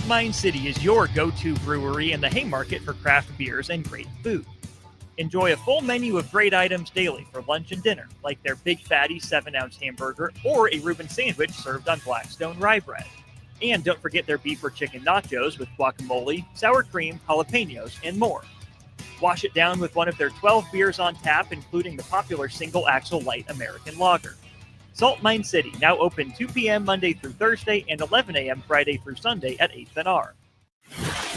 Mine City is your go-to brewery in the Haymarket for craft beers and great food. Enjoy a full menu of great items daily for lunch and dinner, like their Big Fatty 7-ounce hamburger or a Reuben sandwich served on Blackstone rye bread. And don't forget their beef or chicken nachos with guacamole, sour cream, jalapenos, and more. Wash it down with one of their 12 beers on tap, including the popular Single Axle Light American Lager. Salt Mine City, now open 2 p.m. Monday through Thursday and 11 a.m. Friday through Sunday at 8th and R.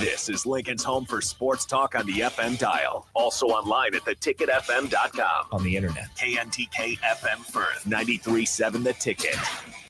This is Lincoln's home for sports talk on the FM dial. Also online at theticketfm.com. On the internet. KNTK FM Firth, 93.7 The Ticket.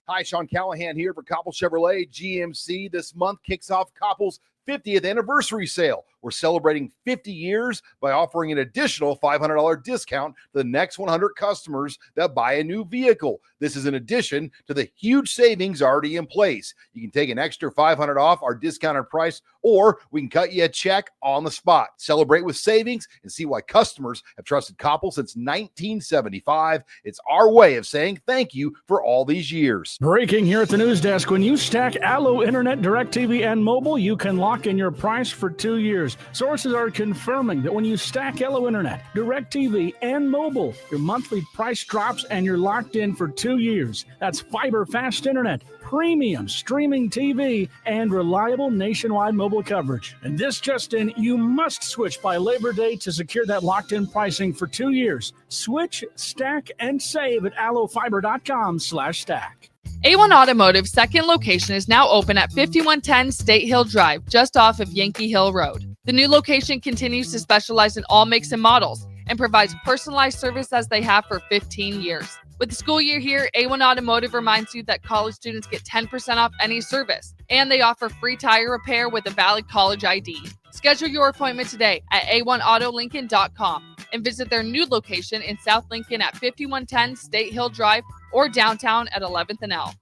Hi, Sean Callahan here for Koppel Chevrolet GMC. This month kicks off Koppel's 50th anniversary sale. We're celebrating 50 years by offering an additional $500 discount to the next 100 customers that buy a new vehicle. This is in addition to the huge savings already in place. You can take an extra $500 off our discounted price, or we can cut you a check on the spot. Celebrate with savings and see why customers have trusted Koppel since 1975. It's our way of saying thank you for all these years. Breaking here at the news desk. When you stack Allo Internet, DirecTV, and mobile, you can lock in your price for 2 years. Sources are confirming that when you stack Allo Internet, DirecTV, and mobile, your monthly price drops and you're locked in for 2 years. That's fiber fast internet, premium streaming TV, and reliable nationwide mobile coverage. And this just in, you must switch by Labor Day to secure that locked-in pricing for 2 years. Switch, stack, and save at allofiber.com/stack. A1 Automotive's second location is now open at 5110 State Hill Drive, just off of Yankee Hill Road. The new location continues to specialize in all makes and models and provides personalized service as they have for 15 years. With the school year here, A1 Automotive reminds you that college students get 10% off any service, and they offer free tire repair with a valid college ID. Schedule your appointment today at a1autolincoln.com and visit their new location in South Lincoln at 5110 State Hill Drive or downtown at 11th and L.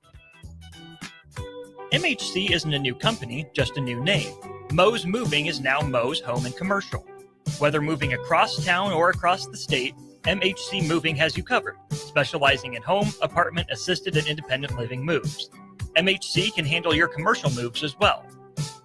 MHC isn't a new company, just a new name. Moe's Moving is now Moe's Home and Commercial. Whether moving across town or across the state, MHC Moving has you covered, specializing in home, apartment, assisted, and independent living moves. MHC can handle your commercial moves as well.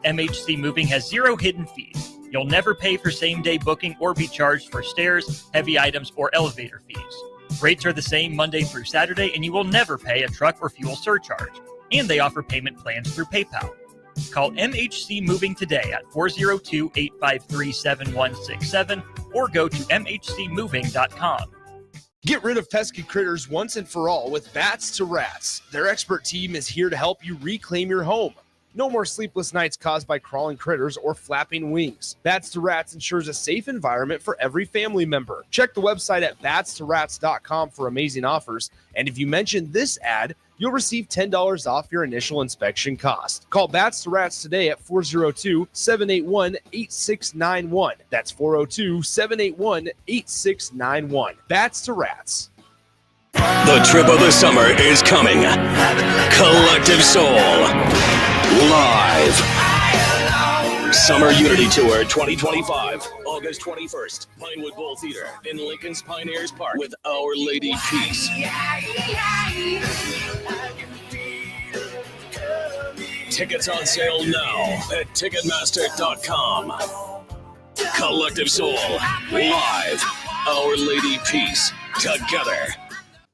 MHC Moving has 0 hidden fees. You'll never pay for same-day booking or be charged for stairs, heavy items, or elevator fees. Rates are the same Monday through Saturday, and you will never pay a truck or fuel surcharge. And they offer payment plans through PayPal. Call MHC Moving today at 402-853-7167 or go to mhcmoving.com. Get rid of pesky critters once and for all with Bats to Rats. Their expert team is here to help you reclaim your home. No more sleepless nights caused by crawling critters or flapping wings. Bats to Rats ensures a safe environment for every family member. Check the website at batstoRats.com for amazing offers. And if you mention this ad, you'll receive $10 off your initial inspection cost. Call Bats to Rats today at 402-781-8691. That's 402-781-8691. Bats to Rats. The trip of the summer is coming. Collective Soul. Live. Summer Unity Tour 2025. August 21st. Pinewood Bowl Theater in Lincoln's Pioneers Park with Our Lady Peace. Tickets on sale now at Ticketmaster.com. Collective Soul. Live. Our Lady Peace. Together.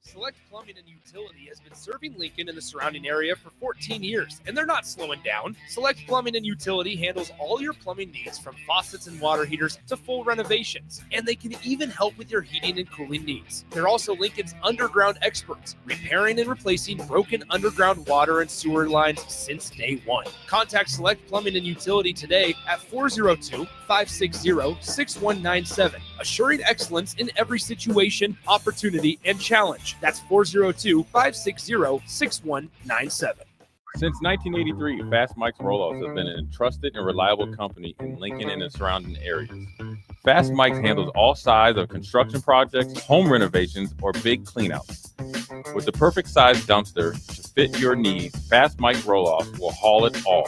Select Plumbing and Utility has been serving Lincoln and the surrounding area for 14 years, and they're not slowing down. Select Plumbing and Utility handles all your plumbing needs, from faucets and water heaters to full renovations, and they can even help with your heating and cooling needs. They're also Lincoln's underground experts, repairing and replacing broken underground water and sewer lines since day one. Contact Select Plumbing and Utility today at 402-560-6197, assuring excellence in every situation, opportunity, and challenge. That's 402-560-6197. Since 1983, Fast Mike's Roll-Offs has been a trusted and reliable company in Lincoln and the surrounding areas. Fast Mike's handles all sides of construction projects, home renovations, or big cleanouts. With the perfect size dumpster to fit your needs, Fast Mike's Roll-Offs will haul it all.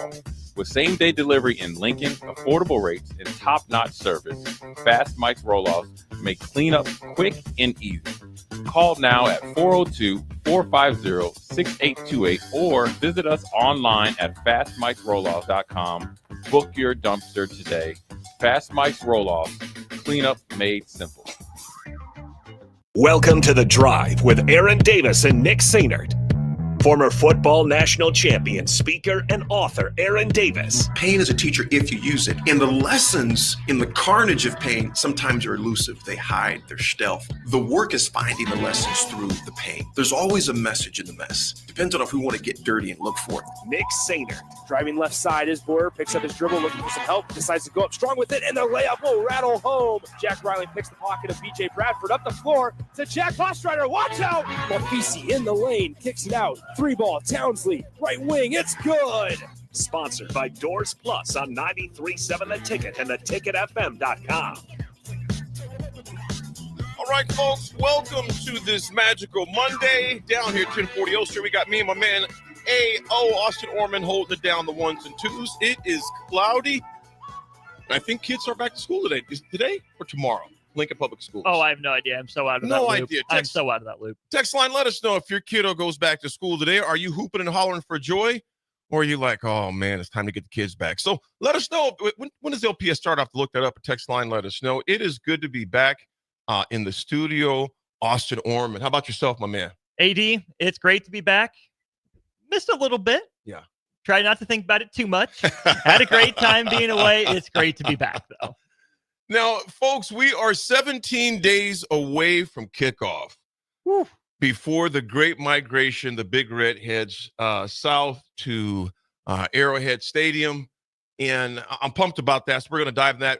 With same-day delivery in Lincoln, affordable rates, and top-notch service, Fast Mike's Roll-Offs make cleanup quick and easy. Call now at 450-6828 or visit us online at fastmikesrolloff.com. Book your dumpster today. Fast Mike's Roll-Off. Cleanup made simple. Welcome to The Drive with Aaron Davis and Nick Sainert. Former football national champion, speaker, and author Aaron Davis. Pain is a teacher if you use it. And the lessons in the carnage of pain sometimes are elusive. They hide, they're stealth. The work is finding the lessons through the pain. There's always a message in the mess. Depends on if we want to get dirty and look for it. Nick Sainert. Driving left side is Boyer, picks up his dribble, looking for some help, decides to go up strong with it, and the layup will rattle home. Jack Riley picks the pocket of B.J. Bradford up the floor to Jack Hostrider. Watch out! Marfisi in the lane, kicks it out. 3-ball, Townsley, right wing, it's good! Sponsored by Doors Plus on 93.7 The Ticket and theticketfm.com. All right, folks, welcome to this magical Monday. Down here, 1040 O Street, we got me and my man, A.O. Austin Orman, holding it down the ones and twos. It is cloudy. I think kids are back to school today. Is it today or tomorrow? Lincoln Public Schools. Oh, I have no idea. I'm so out of that loop. No idea. I'm so out of that loop. Text line, let us know if your kiddo goes back to school today. Are you hooping and hollering for joy? Or are you like, oh, man, it's time to get the kids back? So let us know. When does LPS start? I have to look that up. A text line, let us know. It is good to be back in the studio. Austin Orman. How about yourself, my man? AD, it's great to be back. Missed a little bit. Yeah. Try not to think about it too much. Had a great time being away. It's great to be back, though. Now, folks, we are 17 days away from kickoff. Woo. Before the great migration, the Big Red heads south to Arrowhead Stadium. And I'm pumped about that. So we're going to dive in that.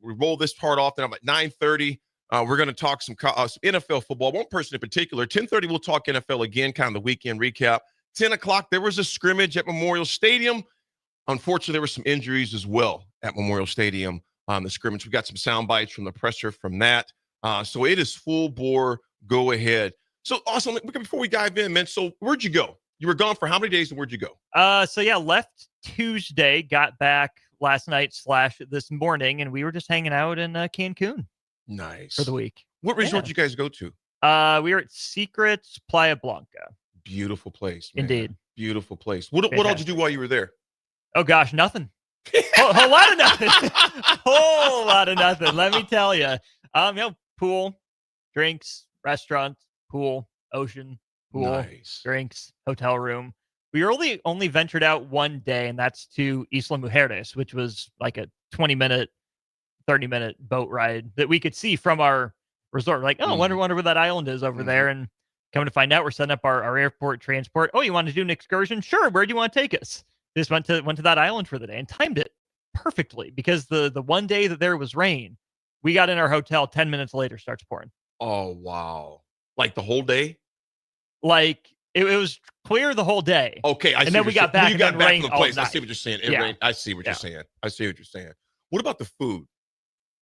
We roll this part off. Then I'm at 9:30. We're going to talk some NFL football. One person in particular. 10:30, we'll talk NFL again, kind of the weekend recap. 10 o'clock, there was a scrimmage at Memorial Stadium. Unfortunately, there were some injuries as well at Memorial Stadium on the scrimmage. We got some sound bites from the presser from that. So it is full bore, go ahead. So awesome. Before we dive in, man, so where'd you go? You were gone for how many days and where'd you go? So yeah, left Tuesday, got back last night / this morning, and we were just hanging out in Cancun. Nice. For the week. What resort did you guys go to? We were at Secrets Playa Blanca. Beautiful place, man. Indeed. Beautiful place. What all did you do while you were there? Oh gosh, nothing. Whole lot of nothing. Whole lot of nothing. Let me tell you. Pool, drinks, restaurant, pool, ocean, pool, nice. Drinks, hotel room. We only ventured out one day, and that's to Isla Mujeres, which was like a 20-minute, 30-minute boat ride that we could see from our resort. Like, oh, wonder where that island is over there. And coming to find out, we're setting up our airport transport. Oh, you want to do an excursion? Sure. Where do you want to take us? Just went to that island for the day and timed it perfectly because the one day that there was rain, we got in our hotel 10 minutes later, starts pouring. Oh, wow. Like the whole day? Like it was clear the whole day. Okay. And then we got back you got and back rain to the place. all I see night. what you're saying. It Yeah. rained. I see what you're saying. I see what you're saying. What about the food?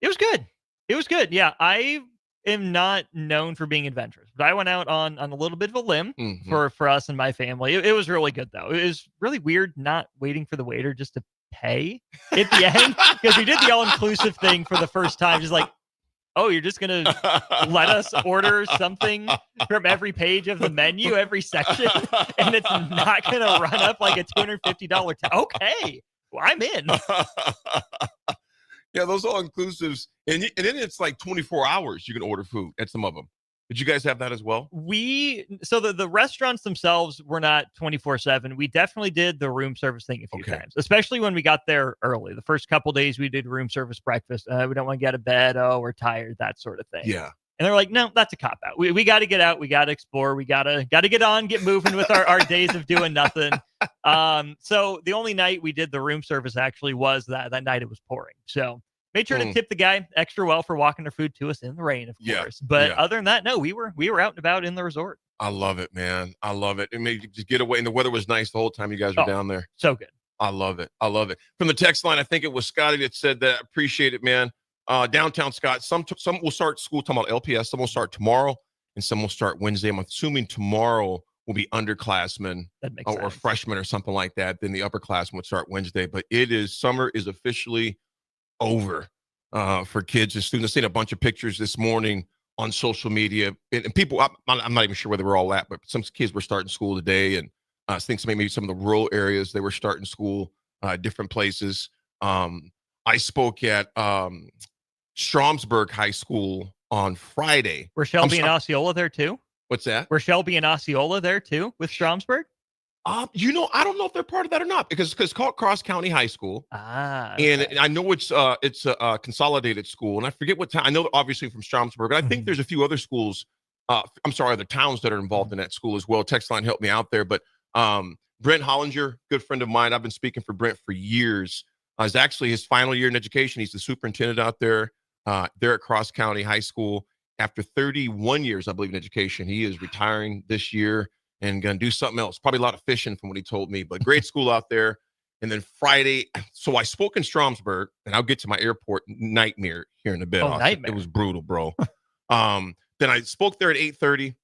It was good. It was good. Yeah. I am not known for being adventurous, but I went out on a little bit of a limb for us and my family. It was really good though. It was really weird not waiting for the waiter just to pay at the end because we did the all-inclusive thing for the first time. Just like, oh, you're just going to let us order something from every page of the menu, every section, and it's not going to run up like a $250 tab. Okay, well, I'm in. Yeah, those all-inclusives. And then it's like 24 hours you can order food at some of them. Did you guys have that as well? So the restaurants themselves were not 24/7. We definitely did the room service thing a few times, especially when we got there early. The first couple days we did room service breakfast. We don't want to get out of bed. Oh, we're tired, that sort of thing. Yeah. And they're like, no, that's a cop out. We got to get out. We got to explore. We got to get on, get moving with our days of doing nothing. So the only night we did the room service actually was that night it was pouring. So made sure to tip the guy extra well for walking their food to us in the rain, of course. But other than that, no, we were out and about in the resort. I love it, man. I love it. It made you just get away, and the weather was nice the whole time you guys were down there. So good. I love it. I love it. From the text line, I think it was Scotty that said that. Appreciate it, man. Downtown Scott. Some will start school talking about LPS. Some will start tomorrow, and some will start Wednesday. I'm assuming tomorrow will be underclassmen or freshmen or something like that. Then the upperclassmen would start Wednesday. But summer is officially over for kids and students. I've seen a bunch of pictures this morning on social media, and people, I'm not even sure where they were all at, but some kids were starting school today, and I think maybe some of the rural areas they were starting school, different places. I spoke at Stromsburg High School on Friday. Were Shelby and Osceola there too? What's that? Were Shelby and Osceola there too with Stromsburg? I don't know if they're part of that or not because it's called Cross County High School. Okay. And I know it's a consolidated school, and I forget what town. I know obviously from Stromsburg, but I think there's a few other schools. Other towns that are involved in that school as well. Text line helped me out there, but Brent Hollinger, good friend of mine. I've been speaking for Brent for years. It's actually his final year in education. He's the superintendent out there. They're at Cross County High School. After 31 years, I believe, in education, he is retiring this year and going to do something else. Probably a lot of fishing from what he told me, but great school out there. And then Friday, so I spoke in Stromsburg, and I'll get to my airport nightmare here in a bit. Nightmare. It was brutal, bro. Then I spoke there at 8:30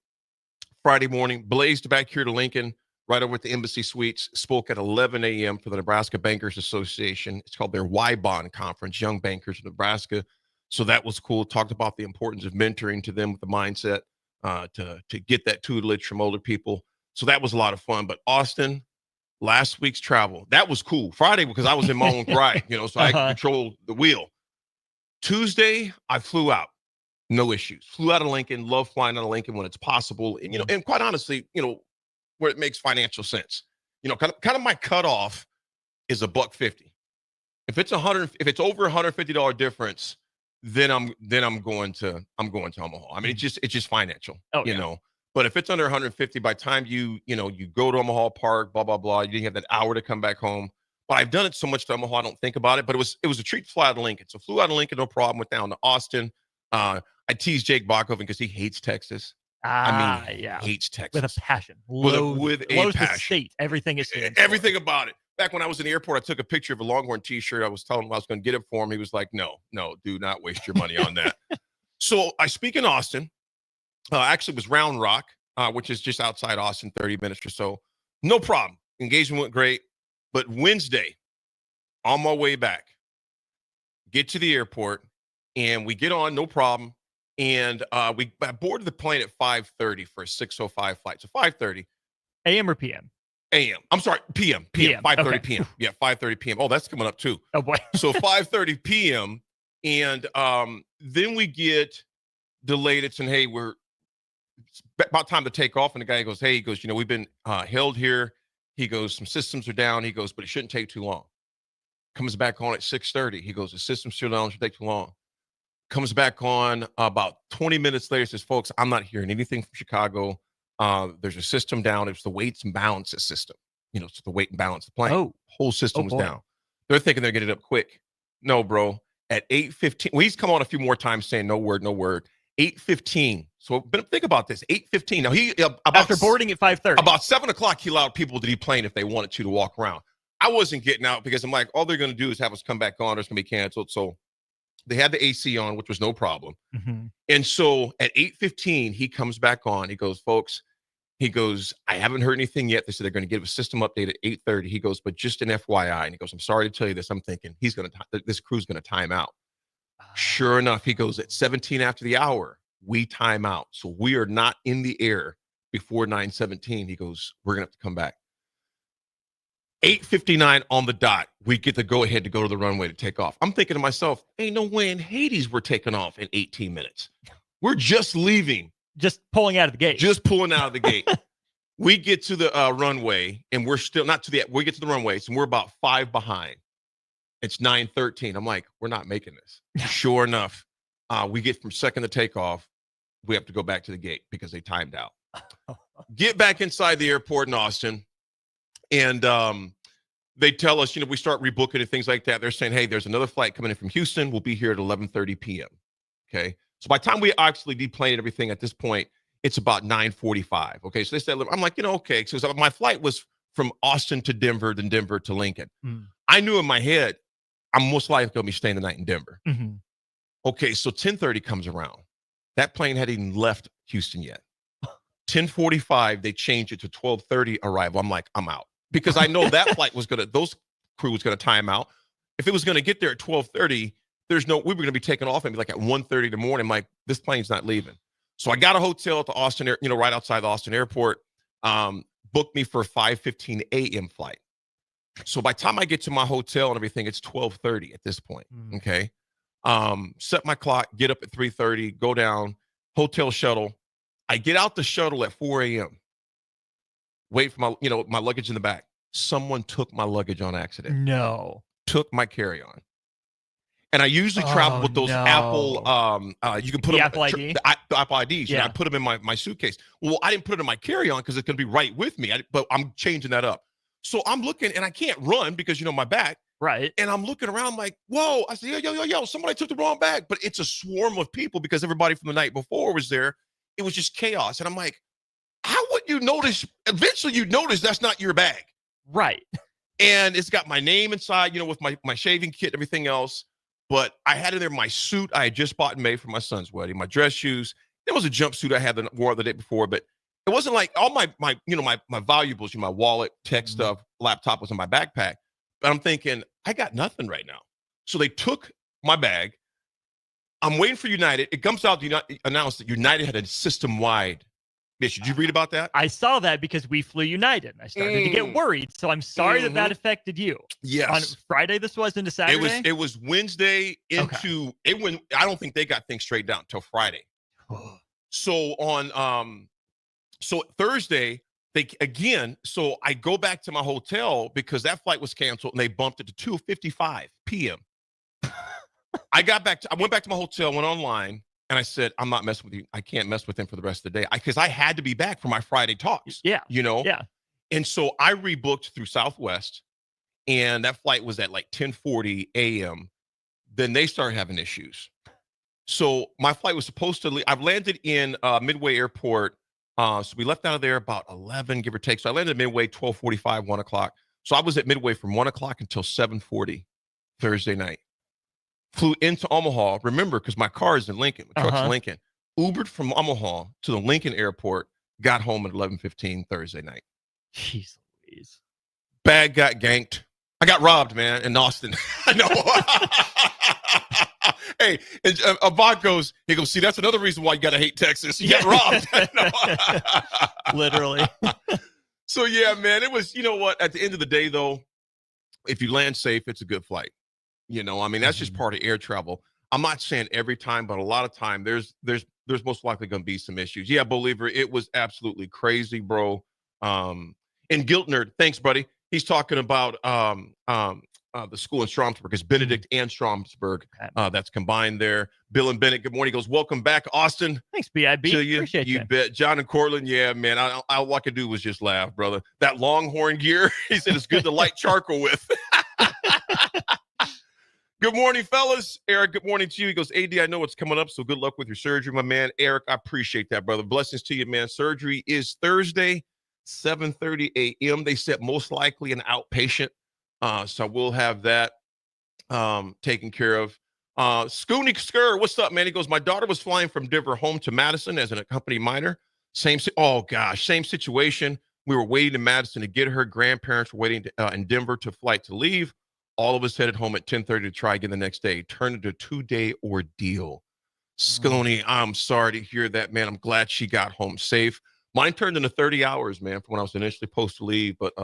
Friday morning, blazed back here to Lincoln, right over at the Embassy Suites, spoke at 11 a.m. for the Nebraska Bankers Association. It's called their Y-Bond Conference, Young Bankers of Nebraska. So that was cool. Talked about the importance of mentoring to them with the mindset to get that tutelage from older people. So that was a lot of fun. But Austin, last week's travel, that was cool. Friday, because I was in my own ride, so I could control the wheel. Tuesday, I flew out. No issues. Flew out of Lincoln. Love flying out of Lincoln when it's possible. And, and quite honestly, where it makes financial sense. Kind of my cutoff is $150. If it's over $150 difference, then I'm going to Omaha. I mean, it's just financial, But if it's under 150, by the time you go to Omaha Park, blah blah blah, you didn't have that hour to come back home. But I've done it so much to Omaha, I don't think about it. But it was a treat to fly out of Lincoln. So flew out of Lincoln, no problem. Went down to Austin. I teased Jake Bachhoven because he hates Texas. Hates Texas with a passion. With a passion. The state. Everything is everything about it. Back when I was in the airport, I took a picture of a Longhorn T-shirt. I was telling him I was going to get it for him. He was like, "No, do not waste your money on that." So I speak in Austin. Actually, it was Round Rock, which is just outside Austin, 30 minutes or so. No problem. Engagement went great. But Wednesday, on my way back, get to the airport, and we get on, no problem. And I boarded the plane at 5:30 for a 6:05 flight. So 5:30. AM or PM? AM. I'm sorry, PM. 5:30 okay. PM. Yeah, 5:30 PM. Oh, that's coming up too. Oh boy. So 5:30 PM. And then we get delayed. It's saying, hey, we're about time to take off. And the guy goes, hey, we've been held here. He goes, some systems are down. He goes, but it shouldn't take too long. Comes back on at 6:30. He goes, the system's still down. It should take too long. Comes back on about 20 minutes later, says, folks, I'm not hearing anything from Chicago. There's a system down. It's the weights and balances system. It's the weight and balance the plane. Oh. Whole system was boy. down. They're thinking they're getting it up quick. No, bro. At 8:15, well, he's come on a few more times saying no word. 8:15. So think about this. 8:15. Now after boarding at 5:30. About 7:00, he allowed people to deplane if they wanted to walk around. I wasn't getting out because I'm like, all they're going to do is have us come back on. Or it's going to be canceled. So they had the AC on, which was no problem. Mm-hmm. And so at 8:15, he comes back on. He goes, folks, I haven't heard anything yet. They said they're going to give a system update at 8:30. He goes, but just an FYI. And he goes, I'm sorry to tell you this. I'm thinking this crew's going to time out. Sure enough, he goes, at 17 after the hour, we time out. So we are not in the air before 9:17. He goes, we're going to have to come back. 8:59 on the dot, we get the go ahead to go to the runway to take off. I'm thinking to myself, ain't no way in Hades we're taking off in 18 minutes. We're just leaving. Just pulling out of the gate. Just pulling out of the gate. We get to the runway, and we're still we get to the runways, and we're about 5 behind. It's 9:13. I'm like, we're not making this. Sure enough, we get from second to takeoff. We have to go back to the gate because they timed out. Get back inside the airport in Austin. And they tell us, we start rebooking and things like that. They're saying, hey, there's another flight coming in from Houston. We'll be here at 11:30 p.m. Okay. So by the time we actually deplaned everything at this point, it's about 9:45. Okay. So they said, I'm like, okay. So my flight was from Austin to Denver, then Denver to Lincoln. I knew in my head, I'm most likely going to be staying the night in Denver. Mm-hmm. Okay. So 10:30 comes around. That plane hadn't even left Houston yet. 10:45, they changed it to 12:30 arrival. I'm like, I'm out. Because I know that flight those crew was going to time out. If it was going to get there at 12:30, we were going to be taking off and be like at 1:30 in the morning. I'm like, this plane's not leaving. So I got a hotel at the Austin, right outside the Austin airport. Booked me for a 5:15 a.m. flight. So by the time I get to my hotel and everything, it's 12:30 at this point. Okay. Set my clock, get up at 3:30, go down, hotel shuttle. I get out the shuttle at 4 a.m. Wait for my luggage in the back. Someone took my luggage on accident. No. Took my carry-on. And I usually travel with those Apple, you can put them, Apple ID? the Apple IDs. Yeah. I put them in my suitcase. Well, I didn't put it in my carry-on because it's going to be right with me. But I'm changing that up. So I'm looking, and I can't run because, my back. Right. And I'm looking around like, whoa. I said, yo, somebody took the wrong bag. But it's a swarm of people because everybody from the night before was there. It was just chaos. And I'm like, how would you notice? Eventually you'd notice that's not your bag. Right. And it's got my name inside, with my shaving kit and everything else. But I had in there my suit I had just bought in May for my son's wedding, my dress shoes. There was a jumpsuit I had wore the day before, but it wasn't like all my valuables, my wallet, tech stuff, laptop was in my backpack. But I'm thinking, I got nothing right now. So they took my bag. I'm waiting for United. It comes out to announce that United had a system-wide issue. Did you read about that? I saw that because we flew United. I started to get worried. So I'm sorry that affected you. Yes. On Friday, this was into Saturday? It was Wednesday into it when I don't think they got things straightened out until Friday. So on so Thursday, so I go back to my hotel because that flight was canceled and they bumped it to 2:55 p.m. I went back to my hotel, went online, and I said, I'm not messing with you. I can't mess with them for the rest of the day because I had to be back for my Friday talks. Yeah. Yeah. And so I rebooked through Southwest, and that flight was at like 10:40 a.m. Then they started having issues. So my flight was supposed to leave. I've landed in Midway Airport. So we left out of there about 11, give or take. So I landed at Midway 12:45, 1 o'clock. So I was at Midway from 1 o'clock until 7:40 Thursday night. Flew into Omaha, remember, because my car is in Lincoln, my truck's in Lincoln. Ubered from Omaha to the Lincoln airport, got home at 11:15 Thursday night. Jeez Louise. Bag got ganked. I got robbed, man, in Austin. I know. Hey, and Avod goes, see, that's another reason why you got to hate Texas. You got robbed. Literally. So, yeah, man, it was, at the end of the day, though, if you land safe, it's a good flight. That's just part of air travel. I'm not saying every time, but a lot of time there's most likely going to be some issues. Yeah, believer, it was absolutely crazy, bro. And Guilt Nerd, thanks, buddy. He's talking about the school in Stromsburg. It's Benedict and Stromsburg that's combined there. Bill and Bennett, good morning. He goes, welcome back, Austin. Thanks, B.I.B. To you. Appreciate you. You bet. John and Cortland, yeah, man. All I could do was just laugh, brother. That Longhorn gear, he said it's good to light charcoal with. Good morning, fellas. Eric, good morning to you. He goes, AD, I know it's coming up, so good luck with your surgery, my man. Eric, I appreciate that, brother. Blessings to you, man. Surgery is Thursday, 7:30 a.m. They said most likely an outpatient, so we'll have that taken care of. Scooney Skur, what's up, man? He goes, my daughter was flying from Denver home to Madison as an accompanied minor. Same situation. We were waiting in Madison to get her. Grandparents were waiting in Denver to flight to leave. All of us headed home at 10:30 to try again the next day. Turned into a 2-day ordeal. Sconey, I'm sorry to hear that, man. I'm glad she got home safe. Mine turned into 30 hours, man, from when I was initially supposed to leave, but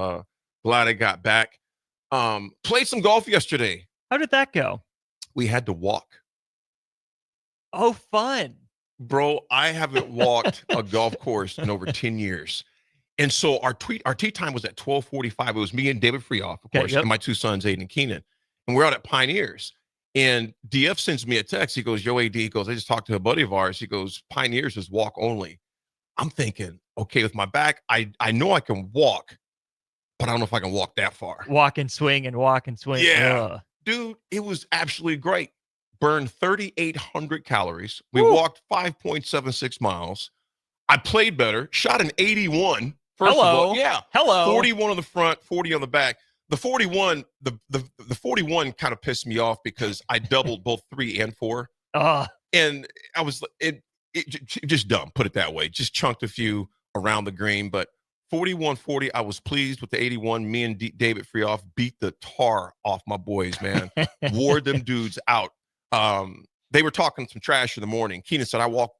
glad I got back. Played some golf yesterday. How did that go? We had to walk. Oh, fun. Bro, I haven't walked a golf course in over 10 years. And so our tee time was at 12:45. It was me and David Freehoff, of course, and my two sons, Aiden and Keenan. And we're out at Pioneers. And DF sends me a text. He goes, yo, AD, he goes, I just talked to a buddy of ours. He goes, Pioneers is walk only. I'm thinking, okay, with my back, I know I can walk, but I don't know if I can walk that far. Walk and swing and walk and swing. Yeah. Ugh. Dude, it was absolutely great. Burned 3,800 calories. We walked 5.76 miles. I played better, shot an 81. First of all, yeah. Hello. 41 on the front, 40 on the back. The 41, the 41 kind of pissed me off because I doubled both 3 and 4. And I was it just dumb, put it that way. Just chunked a few around the green, but 41-40, I was pleased with the 81. Me and David Freehoff beat the tar off my boys, man. Wore them dudes out. they were talking some trash in the morning. Keenan said, I woke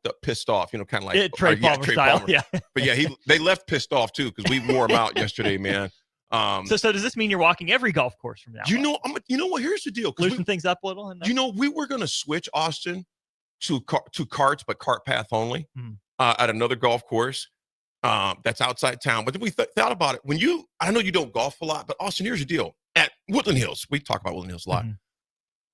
up pissed off, kind of like Trey Palmer style. Palmer. Yeah. But yeah, they left pissed off too, because we wore him out yesterday, man. So does this mean you're walking every golf course from now on? You know what? Here's the deal. Loosen things up a little. We were going to switch Austin to carts, but cart path only at another golf course that's outside town. But then we thought about it. I know you don't golf a lot, but Austin, here's the deal. At Woodland Hills, we talk about Woodland Hills a lot. Mm-hmm.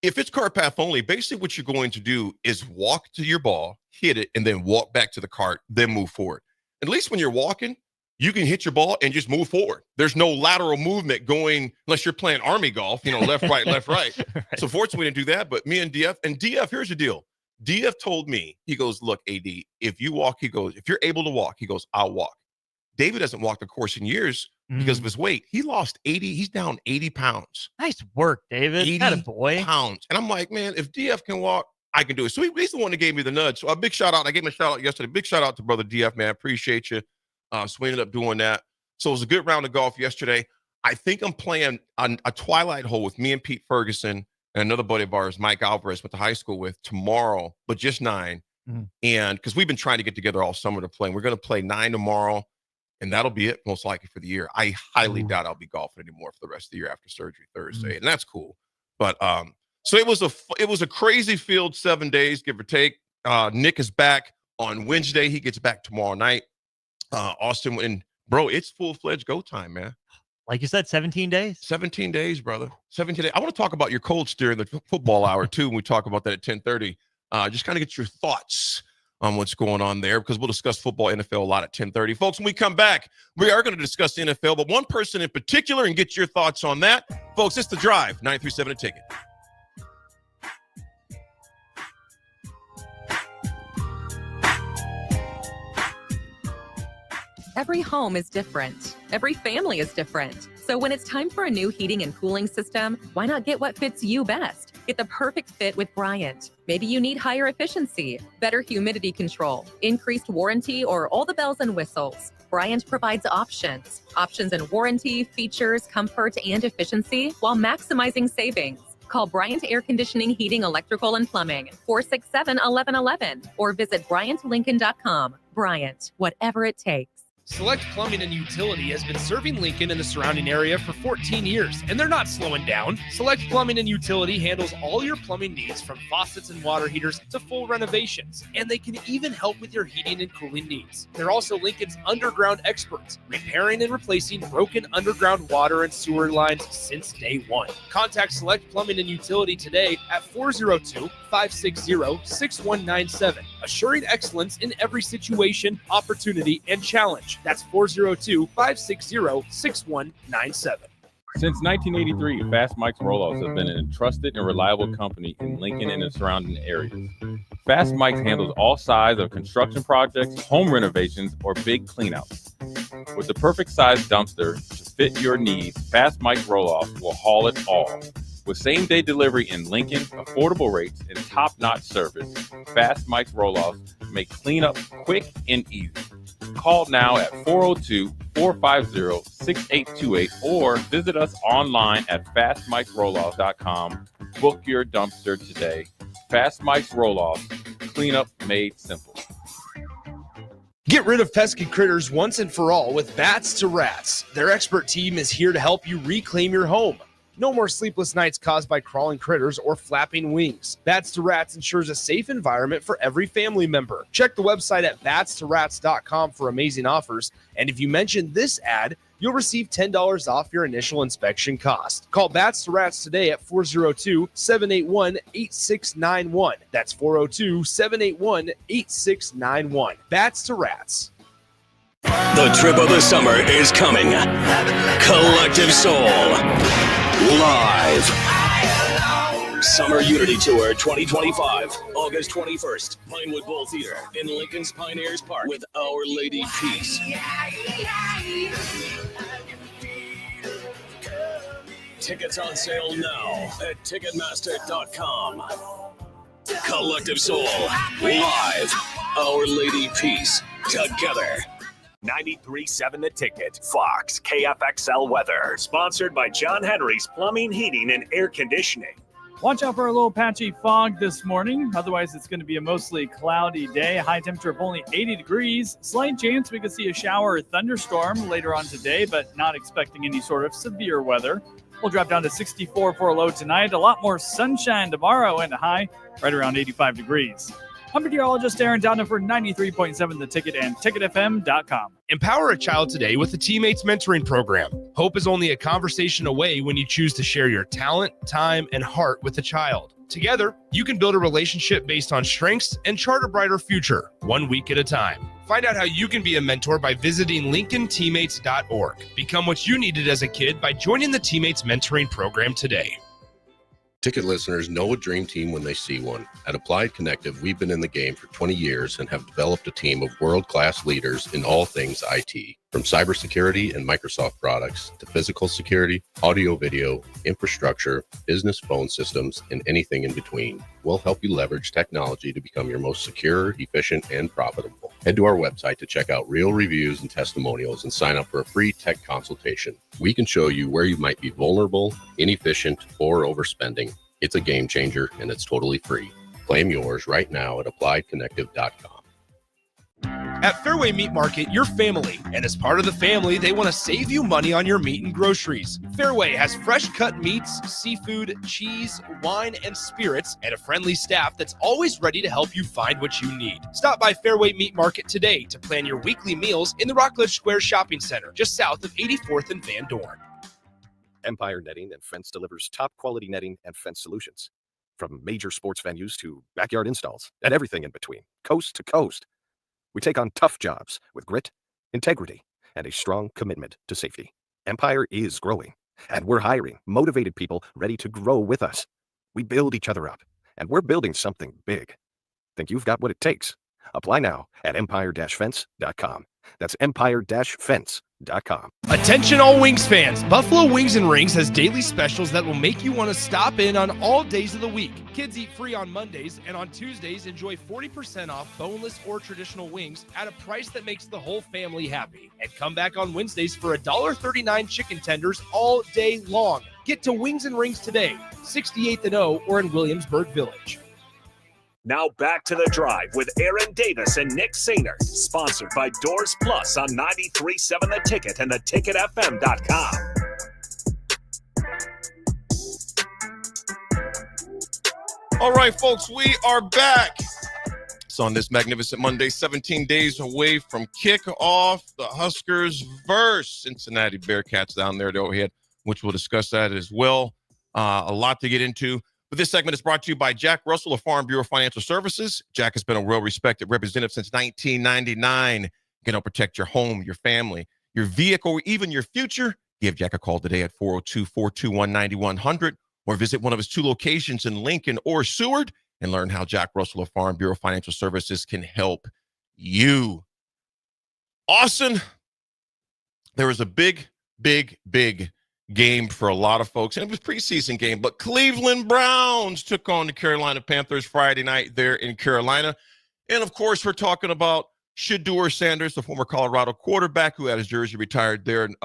If it's cart path only, basically what you're going to do is walk to your ball, hit it, and then walk back to the cart, then move forward. At least when you're walking, you can hit your ball and just move forward. There's no lateral movement going unless you're playing Army golf, left, right, left, right. Right. So fortunately, we didn't do that. But me and DF, here's the deal. DF told me, he goes, look, AD, if you walk, he goes, if you're able to walk, he goes, I'll walk. David hasn't walked the course in years because of his weight. He lost 80. He's down 80 pounds. Nice work, David. 80 Attaboy. pounds. And I'm like, man, if DF can walk, I can do it. So he's the one that gave me the nudge. So a big shout out. I gave him a shout out yesterday. Big shout out to brother DF, man. Appreciate you. So we ended up doing that. So it was a good round of golf yesterday. I think I'm playing on a twilight hole with me and Pete Ferguson and another buddy of ours, Mike Alvarez, went to high school with tomorrow, but just 9. And because we've been trying to get together all summer to play. We're going to play 9 tomorrow, and that'll be it most likely for the year. I highly doubt I'll be golfing anymore for the rest of the year after surgery Thursday, and that's cool. But so it was a crazy field 7 days, give or take. Nick is back on Wednesday. He gets back tomorrow night. Austin, and bro, it's full-fledged go time, man. Like you said, 17 days. 17 days, brother. 17 days. I want to talk about your cold steer in the football hour, too, when we talk about that at 10:30. Just kind of get your thoughts on what's going on there, because we'll discuss football, NFL a lot at 10:30. Folks, when we come back, we are going to discuss the NFL, but one person in particular, and get your thoughts on that. Folks, it's The Drive, 937 A Ticket. Every home is different. Every family is different. So when it's time for a new heating and cooling system, why not get what fits you best? Get the perfect fit with Bryant. Maybe you need higher efficiency, better humidity control, increased warranty, or all the bells and whistles. Bryant provides options in warranty, features, comfort, and efficiency while maximizing savings. Call Bryant Air Conditioning, Heating, Electrical, and Plumbing, 467-1111, or visit BryantLincoln.com. Bryant, whatever it takes. Select Plumbing and Utility has been serving Lincoln and the surrounding area for 14 years, and they're not slowing down. Select Plumbing and Utility handles all your plumbing needs, from faucets and water heaters to full renovations, and they can even help with your heating and cooling needs. They're also Lincoln's underground experts, repairing and replacing broken underground water and sewer lines since day one. Contact Select Plumbing and Utility today at 402-560-6197, assuring excellence in every situation, opportunity, and challenge. That's 402-560-6197. Since 1983, Fast Mike's Roll-Offs have been an trusted and reliable company in Lincoln and the surrounding areas. Fast Mike's handles all sides of construction projects, home renovations, or big cleanouts. With the perfect size dumpster to fit your needs, Fast Mike's Roll-Offs will haul it all. With same-day delivery in Lincoln, affordable rates, and top-notch service, Fast Mike's Roll-Offs make cleanup quick and easy. Call now at 402-450-6828 or visit us online at fastmikesrolloffs.com. Book your dumpster today. Fast Mike's Roll-Offs, cleanup made simple. Get rid of pesky critters once and for all with Bats to Rats. Their expert team is here to help you reclaim your home. No more sleepless nights caused by crawling critters or flapping wings. Bats to Rats ensures a safe environment for every family member. Check the website at batstoRats.com for amazing offers. And if you mention this ad, you'll receive $10 off your initial inspection cost. Call Bats to Rats today at 402-781-8691. That's 402-781-8691. Bats to Rats. The trip of the summer is coming. Collective Soul. Live. Summer Unity Tour 2025, August 21st, Pinewood Bowl Theater in Lincoln's Pioneers Park with Our Lady Peace. Tickets on sale now at Ticketmaster.com. Collective Soul, live. Our Lady Peace, together. 93.7 The Ticket, Fox, KFXL weather. Sponsored by John Henry's Plumbing, Heating, and Air Conditioning. Watch out for a little patchy fog this morning. Otherwise, it's going to be a mostly cloudy day. High temperature of only 80 degrees. Slight chance we could see a shower or thunderstorm later on today, but not expecting any sort of severe weather. We'll drop down to 64 for a low tonight. A lot more sunshine tomorrow and a high right around 85 degrees. I'm meteorologist Aaron Dowden for 93.7 The Ticket and TicketFM.com. Empower a child today with the Teammates Mentoring Program. Hope is only a conversation away when you choose to share your talent, time, and heart with a child. Together, you can build a relationship based on strengths and chart a brighter future, 1 week at a time. Find out how you can be a mentor by visiting LincolnTeammates.org. Become what you needed as a kid by joining the Teammates Mentoring Program today. Ticket listeners know a dream team when they see one. At Applied Connective, we've been in the game for 20 years and have developed a team of world-class leaders in all things IT. From cybersecurity and Microsoft products to physical security, audio-video, infrastructure, business phone systems, and anything in between. We'll help you leverage technology to become your most secure, efficient, and profitable. Head to our website to check out real reviews and testimonials and sign up for a free tech consultation. We can show you where you might be vulnerable, inefficient, or overspending. It's a game changer, and it's totally free. Claim yours right now at appliedconnective.com. At Fairway Meat Market, you're family, and as part of the family, they want to save you money on your meat and groceries. Fairway has fresh cut meats, seafood, cheese, wine, and spirits, and a friendly staff that's always ready to help you find what you need. Stop by Fairway Meat Market today to plan your weekly meals in the Rockledge Square Shopping Center, just south of 84th and Van Dorn. Empire Netting and Fence delivers top quality netting and fence solutions. From major sports venues to backyard installs and everything in between, coast to coast. We take on tough jobs with grit, integrity, and a strong commitment to safety. Empire is growing, and we're hiring motivated people ready to grow with us. We build each other up, and we're building something big. Think you've got what it takes? Apply now at empire-fence.com. That's empire-fence.com. Attention all Wings fans, Buffalo Wings and Rings has daily specials that will make you want to stop in on all days of the week. Kids eat free on Mondays, and on Tuesdays enjoy 40% off boneless or traditional wings at a price that makes the whole family happy. And come back on Wednesdays for $1.39 chicken tenders all day long. Get to Wings and Rings today, 68th and O or in Williamsburg Village. Now back to The Drive with Aaron Davis and Nick Sainer, sponsored by Doors Plus on 93.7 The Ticket and theticketfm.com. All right, folks, we are back. It's on this magnificent Monday, 17 days away from kickoff. The Huskers versus Cincinnati Bearcats down there at Arrowhead, which we'll discuss that as well. A lot to get into. But this segment is brought to you by Jack Russell of Farm Bureau Financial Services. Jack has been a well-respected representative since 1999. You can help protect your home, your family, your vehicle, or even your future. Give Jack a call today at 402-421-9100 or visit one of his 2 locations in Lincoln or Seward and learn how Jack Russell of Farm Bureau Financial Services can help you. Austin, there was a big game for a lot of folks, and it was preseason game, but Cleveland Browns took on the Carolina Panthers Friday night there in Carolina. And of course, we're talking about Shedeur Sanders, the former Colorado quarterback who had his jersey retired there in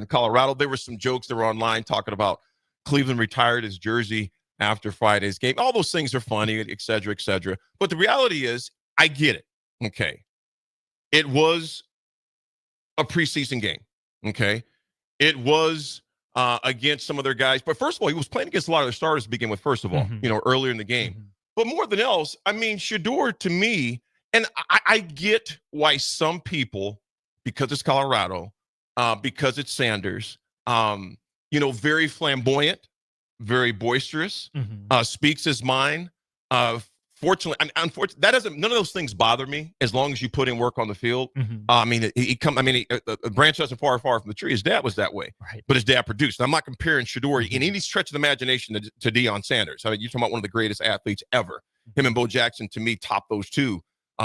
Colorado. There were some jokes that were online talking about Cleveland retired his jersey after Friday's game. All those things are funny, et cetera, et cetera. But the reality is, I get it. Okay. It was a preseason game. Okay. It was against some of their guys. But first of all, he was playing against a lot of their starters to begin with, first of all, earlier in the game. But more than else, I mean, Shedeur to me, and I get why some people, because it's Colorado, because it's Sanders, very flamboyant, very boisterous, speaks his mind. Fortunately, unfortunately, none of those things bother me as long as you put in work on the field. A branch doesn't far from the tree. His dad was that way, right? But his dad produced. And I'm not comparing Shedeur in any stretch of the imagination to Deion Sanders. I mean, you're talking about one of the greatest athletes ever. Him and Bo Jackson, to me, top those two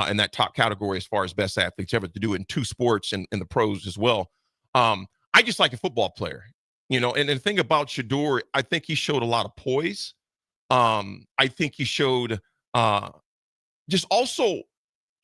in that top category as far as best athletes ever to do it in 2 sports and in the pros as well. I just like a football player, and the thing about Shedeur, I think he showed a lot of poise. I think he showed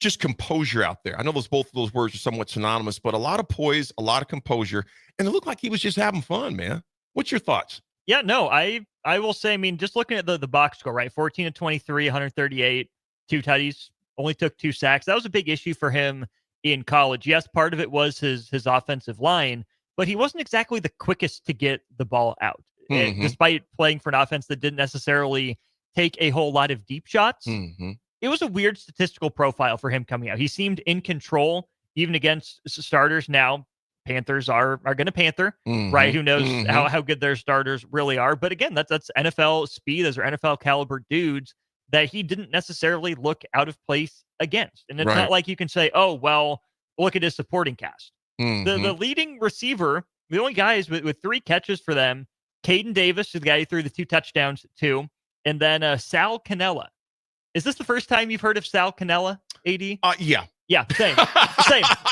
just composure out there. I know both of those words are somewhat synonymous, but a lot of poise, a lot of composure, and it looked like he was just having fun, man. What's your thoughts? Yeah, no, I will say, I mean, just looking at the box score, right? 14 to 23, 138, 2 tutties, only took 2 sacks. That was a big issue for him in college. Yes, part of it was his offensive line, but he wasn't exactly the quickest to get the ball out. Despite playing for an offense that didn't necessarily take a whole lot of deep shots. It was a weird statistical profile for him coming out. He seemed in control, even against starters. Now, Panthers are going to Panther, right? Who knows how good their starters really are. But again, that's NFL speed. Those are NFL caliber dudes that he didn't necessarily look out of place against. And it's not like you can say, oh, well, look at his supporting cast. The leading receiver, the only guys with 3 catches for them, Caden Davis, the guy who threw the 2 touchdowns to, and then Sal Cannella. Is this the first time you've heard of Sal Cannella, AD? Yeah. Yeah, same.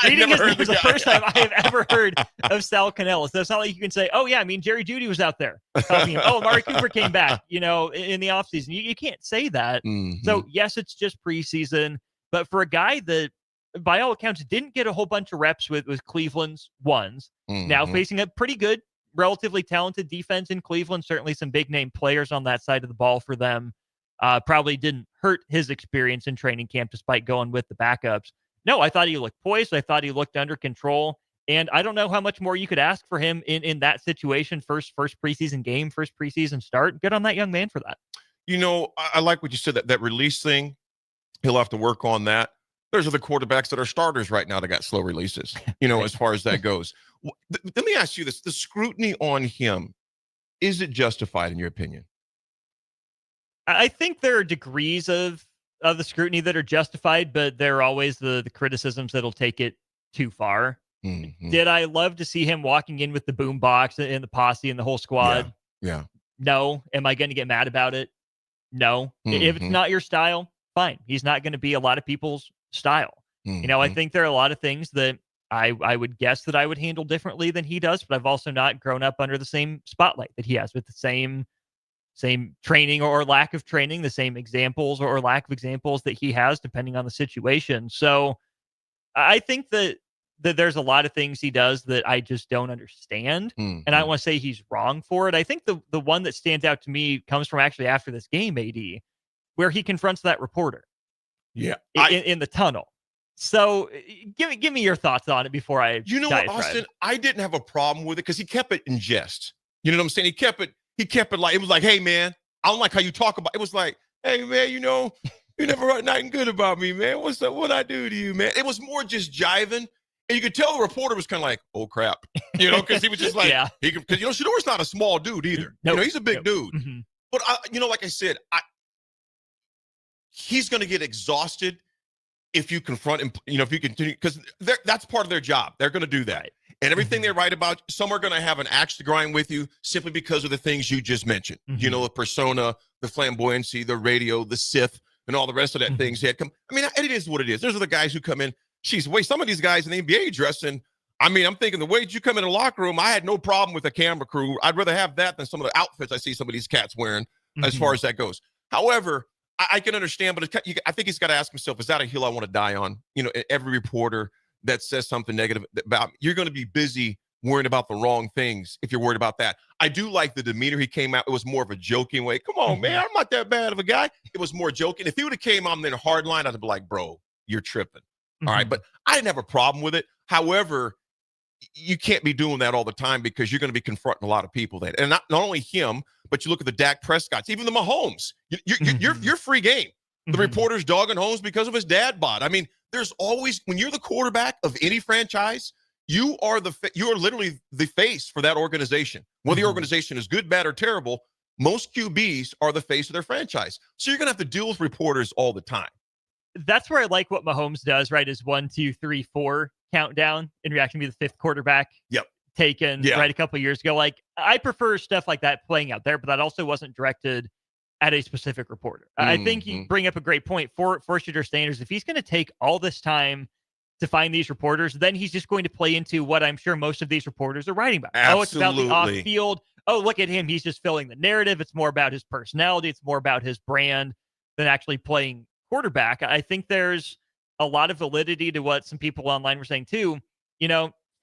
Reading his name is the first time I have ever heard of Sal Cannella. So it's not like you can say, oh, yeah, I mean, Jerry Jeudy was out there talking him. Oh, Amari Cooper came back, in the offseason. You can't say that. So, yes, it's just preseason. But for a guy that, by all accounts, didn't get a whole bunch of reps with Cleveland's ones, now facing a pretty good, relatively talented defense in Cleveland, certainly some big-name players on that side of the ball for them, probably didn't hurt his experience in training camp despite going with the backups. No, I thought he looked poised. I thought he looked under control. And I don't know how much more you could ask for him in that situation. First preseason game, first preseason start. Good on that young man for that. I like what you said, that release thing. He'll have to work on that. There's other quarterbacks that are starters right now that got slow releases, as far as that goes. Let me ask you this. The scrutiny on him, is it justified in your opinion? I think there are degrees of the scrutiny that are justified, but there are always the criticisms that'll take it too far. Did I love to see him walking in with the boom box and the posse and the whole squad? Yeah. No. Am I going to get mad about it? No. If it's not your style, fine. He's not going to be a lot of people's style. I think there are a lot of things that I would guess that I would handle differently than he does, but I've also not grown up under the same spotlight that he has, with the same training or lack of training, the same examples or lack of examples that he has, depending on the situation. So I think that there's a lot of things he does that I just don't understand. And I don't want to say he's wrong for it. I think the one that stands out to me comes from actually after this game, AD, where he confronts that reporter. Yeah. In the tunnel. So give me your thoughts on it before I what, Austin? I didn't have a problem with it because he kept it in jest. You know what I'm saying? He kept it like, it was like, hey, man, I don't like how you talk about it. It was like, hey, man, you never wrote nothing good about me, man. What's up? What'd I do to you, man? It was more just jiving. And you could tell the reporter was kind of like, oh, crap. Because he was just like, because, Shador's not a small dude either. Nope. He's a big dude. But, like I said, he's going to get exhausted if you confront him, if you continue, because that's part of their job. They're going to do that. Right. And everything they write about, some are going to have an axe to grind with you simply because of the things you just mentioned. The persona, the flamboyancy, the radio, the Sith, and all the rest of that things. It is what it is. There's other guys who come in. Geez, wait, some of these guys in the NBA dressing, I'm thinking the way you come in the locker room, I had no problem with a camera crew. I'd rather have that than some of the outfits I see some of these cats wearing as far as that goes. However, I can understand, but I think he's got to ask himself, is that a hill I want to die on? Every reporter that says something negative about, you're going to be busy worrying about the wrong things if you're worried about that. I do like the demeanor he came out. It was more of a joking way. Come on, man, I'm not that bad of a guy. It was more joking. If he would have came on in a hard line, I'd be like, bro, you're tripping. All right, but I didn't have a problem with it. However, you can't be doing that all the time because you're going to be confronting a lot of people then. And not only him, but you look at the Dak Prescotts, even the Mahomes. You're free game. The reporter's dogging Holmes because of his dad bod. There's always, when you're the quarterback of any franchise, you are literally the face for that organization. Whether the organization is good, bad, or terrible, most QBs are the face of their franchise. So you're going to have to deal with reporters all the time. That's where I like what Mahomes does, right? Is 1, 2, 3, 4 countdown in reaction to the 5th quarterback taken right a couple of years ago. Like, I prefer stuff like that playing out there, but that also wasn't directed at a specific reporter. I think you bring up a great point for Shedeur Sanders. If he's going to take all this time to find these reporters, then he's just going to play into what I'm sure most of these reporters are writing about. Absolutely. Oh, it's about the off field. Oh, look at him. He's just filling the narrative. It's more about his personality. It's more about his brand than actually playing quarterback. I think there's a lot of validity to what some people online were saying too.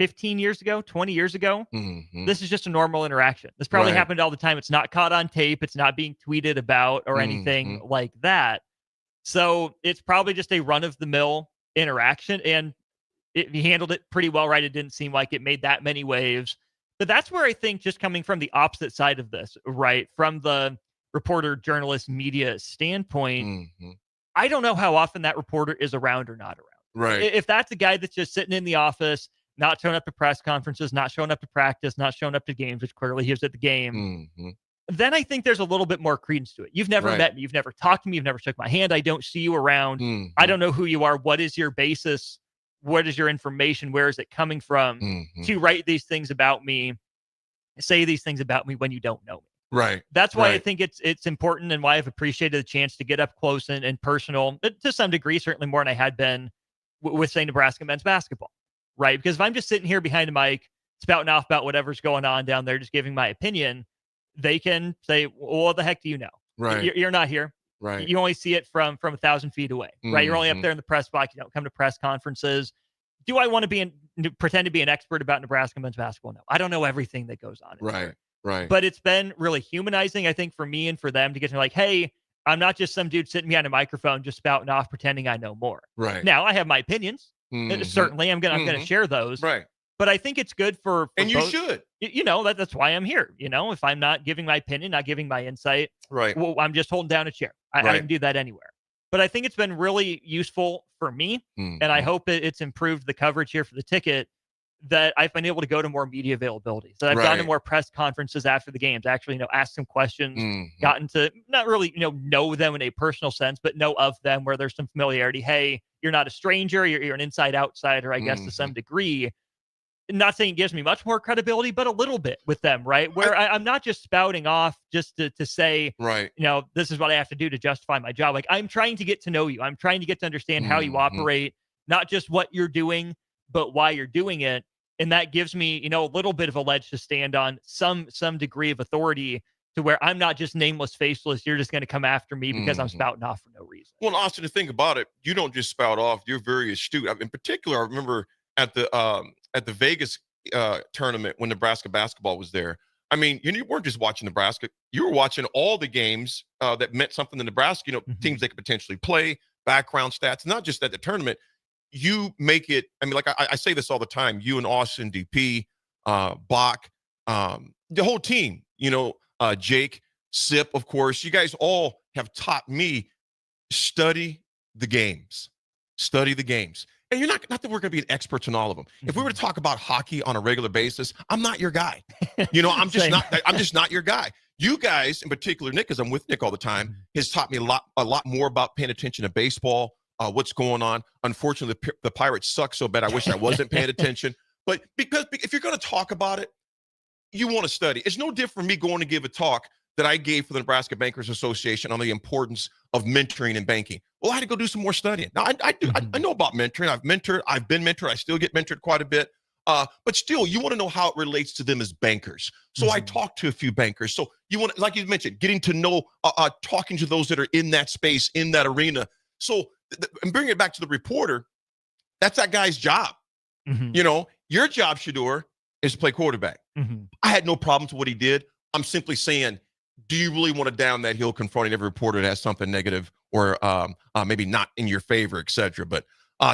15 years ago, 20 years ago, Mhm. this is just a normal interaction. This probably Right. happened all the time. It's not caught on tape. It's not being tweeted about or anything like that. So it's probably just a run-of-the-mill interaction, and he handled it pretty well, right? It didn't seem like it made that many waves. But that's where I think, just coming from the opposite side of this, right, from the reporter, journalist, media standpoint, I don't know how often that reporter is around or not around. Right. If that's a guy that's just sitting in the office, not showing up to press conferences, not showing up to practice, not showing up to games, which clearly he was at the game, then I think there's a little bit more credence to it. You've never Right. met me. You've never talked to me. You've never shook my hand. I don't see you around. I don't know who you are. What is your basis? What is your information? Where is it coming from to write these things about me, say these things about me when you don't know me? Right. That's why I Right. think it's important, and why I've appreciated the chance to get up close and personal, but to some degree, certainly more than I had been with, say, Nebraska men's basketball, right? Because if I'm just sitting here behind a mic, spouting off about whatever's going on down there, just giving my opinion, they can say, well, what the heck do you know? Right. You're not here. Right. You only see it from 1,000 feet away, right? You're only up Mhm. there in the press box. You don't come to press conferences. Do I want to pretend to be an expert about Nebraska men's basketball? No, I don't know everything that goes on. Right. Right. But it's been really humanizing, I think, for me and for them to get to like, hey, I'm not just some dude sitting behind a microphone just spouting off, pretending I know more. Right. Now, I have my opinions. Mhm. Certainly, I'm gonna Mhm. share those. Right. But I think it's good for And you both. should. You know, that's why I'm here. You know, if I'm not giving my opinion, not giving my insight, Right. well, I'm just holding down a chair. I Right. can do that anywhere. But I think it's been really useful for me, and I hope it's improved the coverage here for the ticket, that I've been able to go to more media availability. So I've gone to Right. more press conferences after the games, actually, ask some questions, gotten to not really, know them in a personal sense, but know of them where there's some familiarity. Hey, you're not a stranger. You're an inside outsider, I guess, to some degree. Not saying it gives me much more credibility, but a little bit with them, right? Where I'm not just spouting off just to say, right, this is what I have to do to justify my job. Like, I'm trying to get to know you. I'm trying to get to understand how you operate, not just what you're doing, but why you're doing it. And that gives me, a little bit of a ledge to stand on, some degree of authority, to where I'm not just nameless, faceless. You're just going to come after me because I'm spouting off for no reason. Well, Austin, to think about it, you don't just spout off. You're very astute. In particular, I remember at the Vegas tournament when Nebraska basketball was there. I mean, you weren't just watching Nebraska. You were watching all the games that meant something to Nebraska, teams they could potentially play, background stats, not just at the tournament. You make it, I mean, like I say this all the time, you and Austin, DP, Bach, the whole team, Jake, Sip, of course, you guys all have taught me, study the games. And you're not that we're going to be experts in all of them. If we were to talk about hockey on a regular basis, I'm not your guy. I'm just not your guy. You guys, in particular, Nick, because I'm with Nick all the time, has taught me a lot more about paying attention to baseball, what's going on. Unfortunately, the Pirates suck so bad. I wish I wasn't paying attention. But because if you're going to talk about it, you want to study. It's no different from me going to give a talk that I gave for the Nebraska Bankers Association on the importance of mentoring and banking. Well, I had to go do some more studying. Now, I know about mentoring. I've been mentored. I still get mentored quite a bit. But still, you want to know how it relates to them as bankers. So I talked to a few bankers. So you want, like you mentioned, getting to know, talking to those that are in that space, in that arena. So, and bringing it back to the reporter, that's that guy's job. Your job, Shedeur, is to play quarterback. I had no problems with what he did. I'm simply saying, do you really want to down that hill confronting every reporter that has something negative or maybe not in your favor, et cetera? But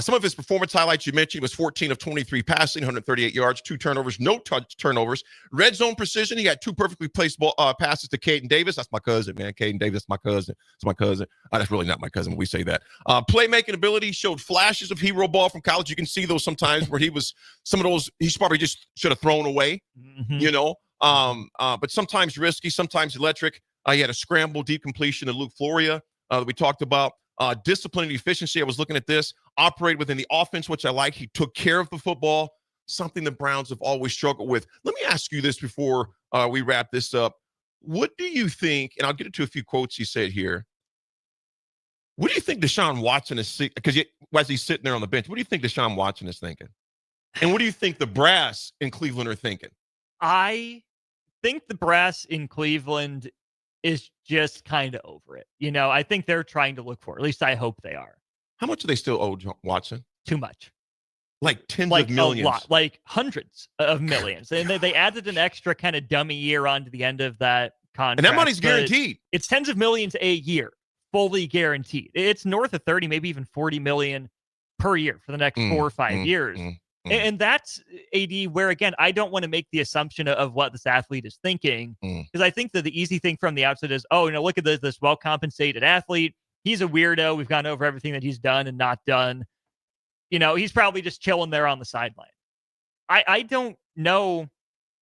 some of his performance highlights you mentioned was 14 of 23 passing, 138 yards, 2 turnovers, no turnovers. Red zone precision, he had 2 perfectly placed passes to Caden Davis. That's my cousin, man. Caden Davis, my cousin. It's my cousin. That's really not my cousin when we say that. Playmaking ability, showed flashes of hero ball from college. You can see those sometimes where some of those he's probably just should have thrown away, but sometimes risky, sometimes electric. He had a scramble deep completion to Luke Floria that we talked about. Discipline and efficiency. I was looking at this. Operate within the offense, which I like. He took care of the football, something the Browns have always struggled with. Let me ask you this before we wrap this up. What do you think, and I'll get into a few quotes he said here. What do you think Deshaun Watson is, because as he's sitting there on the bench, what do you think Deshaun Watson is thinking? And what do you think the brass in Cleveland are thinking? I think the brass in Cleveland is just kind of over it. I think they're trying to look for, at least I hope they are. How much do they still owe Watson? Too much. Like tens like of millions. a lot, like hundreds of millions. And they added an extra kind of dummy year onto the end of that contract. And that money's but guaranteed. It's tens of millions a year, fully guaranteed. It's north of 30, maybe even 40 million per year for the next 4 or 5 years. And that's, AD, where, again, I don't want to make the assumption of what this athlete is thinking, because I think that the easy thing from the outside is, oh, look at this well-compensated athlete. He's a weirdo. We've gone over everything that he's done and not done. He's probably just chilling there on the sideline. I don't know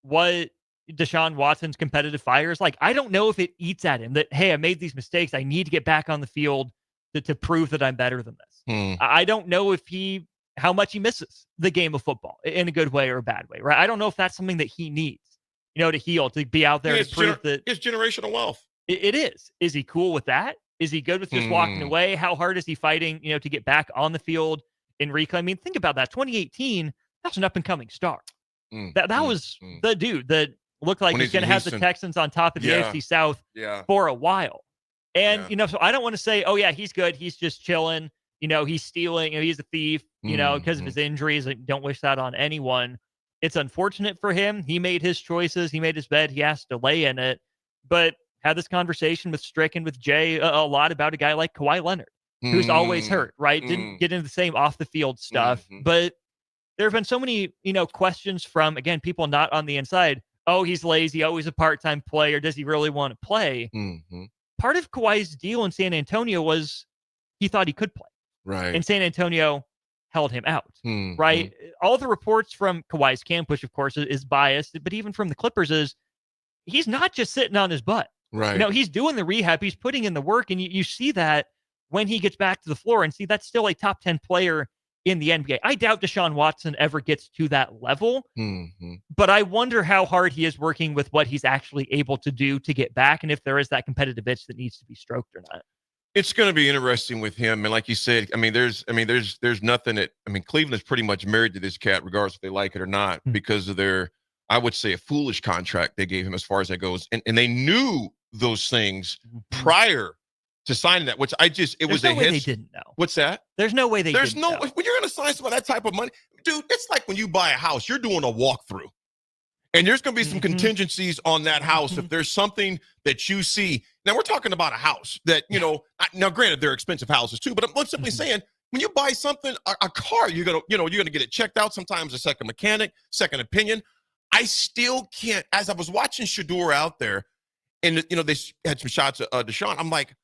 what Deshaun Watson's competitive fire is like. I don't know if it eats at him that, hey, I made these mistakes. I need to get back on the field to prove that I'm better than this. I don't know if how much he misses the game of football in a good way or a bad way, right? I don't know if that's something that he needs, to heal, to be out there to prove that it's generational wealth. It is. Is he cool with that? Is he good with just walking away? How hard is he fighting, to get back on the field and reclaim? I mean, think about that. 2018, that's an up-and-coming star. That was the dude that looked like he's going to have the Texans on top of the AFC South for a while. And, so I don't want to say, oh, yeah, he's good. He's just chilling. He's stealing. He's a thief, because of his injuries. I don't wish that on anyone. It's unfortunate for him. He made his choices. He made his bed. He has to lay in it. But had this conversation with Strick and with Jay a lot about a guy like Kawhi Leonard, who's always hurt, right? Didn't get into the same off-the-field stuff. But there have been so many, questions from, again, people not on the inside. Oh, he's lazy. Oh, he's a part-time player. Does he really want to play? Part of Kawhi's deal in San Antonio was he thought he could play. Right. And San Antonio held him out. Right. All the reports from Kawhi's camp, which of course is biased, but even from the Clippers, is he's not just sitting on his butt. Right. He's doing the rehab. He's putting in the work. And you see that when he gets back to the floor, and see that's still a top 10 player in the NBA. I doubt Deshaun Watson ever gets to that level, but I wonder how hard he is working with what he's actually able to do to get back, and if there is that competitive itch that needs to be stroked or not. It's going to be interesting with him, and like you said, there's nothing that Cleveland's pretty much married to this cat, regardless if they like it or not, because of their, I would say, a foolish contract they gave him as far as that goes, and they knew those things prior to signing that, which it was no way they didn't know. What's that? There's no way There's didn't no know. when you're going to sign some of that type of money, dude. It's like when you buy a house, you're doing a walkthrough, and there's going to be some contingencies on that house. If there's something that you see, now we're talking about a house that now granted they're expensive houses too, but I'm simply saying when you buy something, a car, you're gonna get it checked out. Sometimes a second mechanic, second opinion. I still can't. As I was watching Shedeur out there, and they had some shots of Deshaun, I'm like,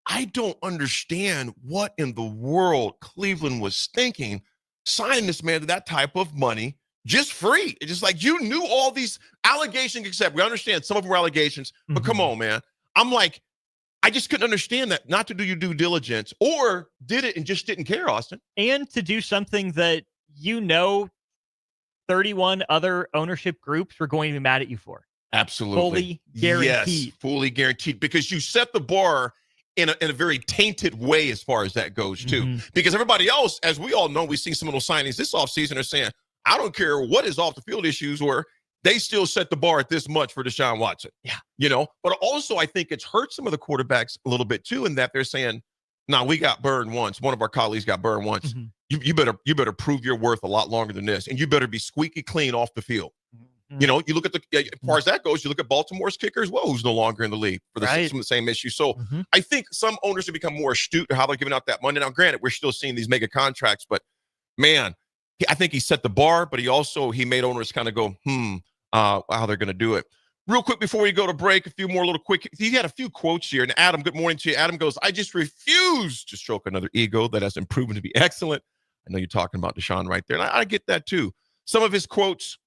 I don't understand what in the world Cleveland was thinking signing this man to that type of money just free. It's just like you knew all these allegations, except we understand some of them were allegations, but come on, man. I'm like, I just couldn't understand that not to do your due diligence, or did it and just didn't care, Austin. And to do something that 31 other ownership groups were going to be mad at you for. Absolutely. Fully guaranteed. Yes, fully guaranteed, because you set the bar in a very tainted way as far as that goes, too. Because everybody else, as we all know, we've seen some of those signings this offseason are saying, I don't care what his off-the-field issues were, they still set the bar at this much for Deshaun Watson. Yeah. But also I think it's hurt some of the quarterbacks a little bit, too, in that they're saying, we got burned once. One of our colleagues got burned once. You better prove your worth a lot longer than this, and you better be squeaky clean off the field. You look at as far as that goes, you look at Baltimore's kicker as well, who's no longer in the league for some of the same issues. So I think some owners have become more astute to how they're giving out that money. Now, granted, we're still seeing these mega contracts, but man, I think he set the bar, but he made owners kind of go, how they're going to do it. Real quick before we go to break, a few more little quick. He had a few quotes here. And Adam, good morning to you. Adam goes, I just refuse to stroke another ego that has been proven to be excellent. I know you're talking about Deshaun right there. And I get that too. Some of his quotes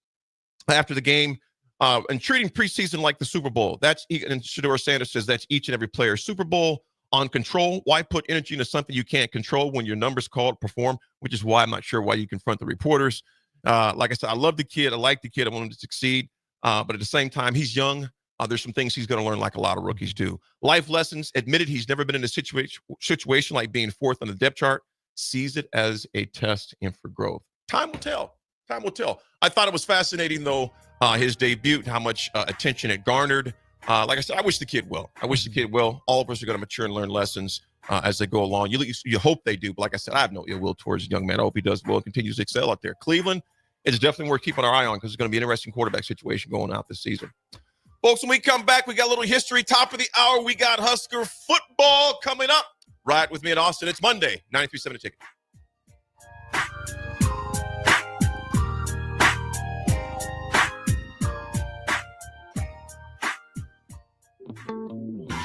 after the game, and treating preseason like the Super Bowl. And Shedeur Sanders says that's each and every player's Super Bowl. On control, why put energy into something you can't control when your number's called perform, which is why I'm not sure why you confront the reporters. Like I said, I love the kid. I like the kid. I want him to succeed. But at the same time, he's young. There's some things he's going to learn like a lot of rookies do. Life lessons, admitted he's never been in a situation like being fourth on the depth chart, sees it as a test and for growth. Time will tell. Time will tell. I thought it was fascinating, though, his debut, how much attention it garnered. Like I said, I wish the kid well. All of us are going to mature and learn lessons. as they go along. You hope they do, but like I said, I have no ill will towards the young man. I hope he does well and continues to excel out there. Cleveland, it's definitely worth keeping our eye on because it's going to be an interesting quarterback situation going out this season. Folks, when we come back, we got a little history. Top of the hour, we got Husker football coming up. Right with me in Austin. It's Monday, 93.7 The Ticket.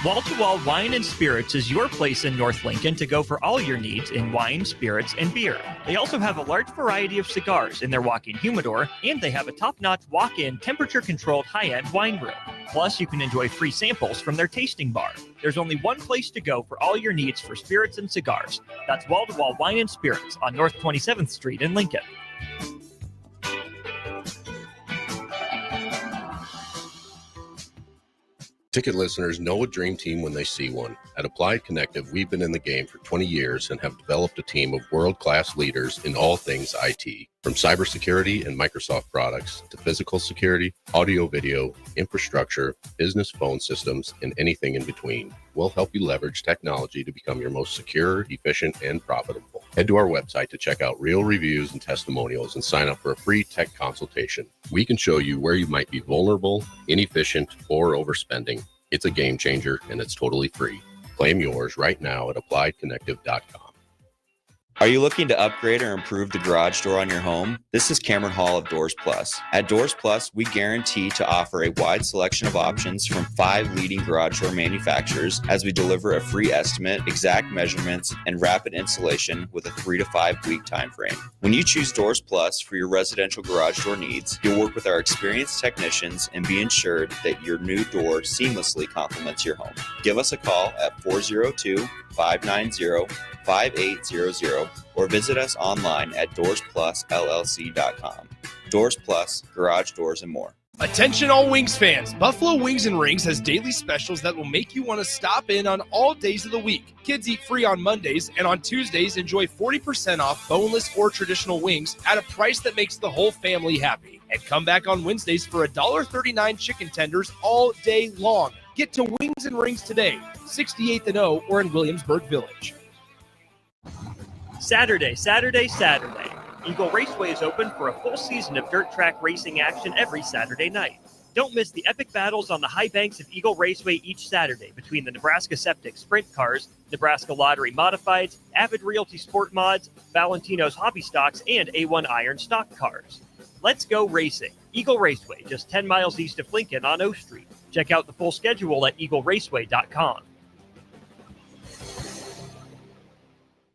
Wall-to-Wall Wine and Spirits is your place in North Lincoln to go for all your needs in wine, spirits, and beer. They also have a large variety of cigars in their walk-in humidor, and they have a top-notch walk-in temperature-controlled high-end wine room. Plus, you can enjoy free samples from their tasting bar. There's only one place to go for all your needs for spirits and cigars. That's Wall-to-Wall Wine and Spirits on North 27th Street in Lincoln. Ticket listeners know a dream team when they see one. At Applied Connective, we've been in the game for 20 years and have developed a team of world-class leaders in all things IT. From cybersecurity and Microsoft products to physical security, audio-video, infrastructure, business phone systems, and anything in between. We'll help you leverage technology to become your most secure, efficient, and profitable. Head to our website to check out real reviews and testimonials and sign up for a free tech consultation. We can show you where you might be vulnerable, inefficient, or overspending. It's a game changer, and it's totally free. Claim yours right now at appliedconnective.com. Are you looking to upgrade or improve the garage door on your home? This is Cameron Hall of Doors Plus. At Doors Plus, we guarantee to offer a wide selection of options from 5 leading garage door manufacturers as we deliver a free estimate, exact measurements, and rapid installation with a 3 to 5 week time frame. When you choose Doors Plus for your residential garage door needs, you'll work with our experienced technicians and be ensured that your new door seamlessly complements your home. Give us a call at 402-590-5800 or visit us online at DoorsPlusLLC.com. Doors Plus, garage doors, and more. Attention all Wings fans. Buffalo Wings and Rings has daily specials that will make you want to stop in on all days of the week. Kids eat free on Mondays, and on Tuesdays, enjoy 40% off boneless or traditional wings at a price that makes the whole family happy. And come back on Wednesdays for $1.39 chicken tenders all day long. Get to Wings and Rings today, 68th and O, or in Williamsburg Village. Saturday. Eagle Raceway is open for a full season of dirt track racing action every Saturday night. Don't miss the epic battles on the high banks of Eagle Raceway each Saturday between the Nebraska Septic Sprint Cars, Nebraska Lottery Modifieds, Avid Realty Sport Mods, Valentino's Hobby Stocks, and A1 Iron Stock Cars. Let's go racing. Eagle Raceway, just 10 miles east of Lincoln on O Street. Check out the full schedule at eagleraceway.com.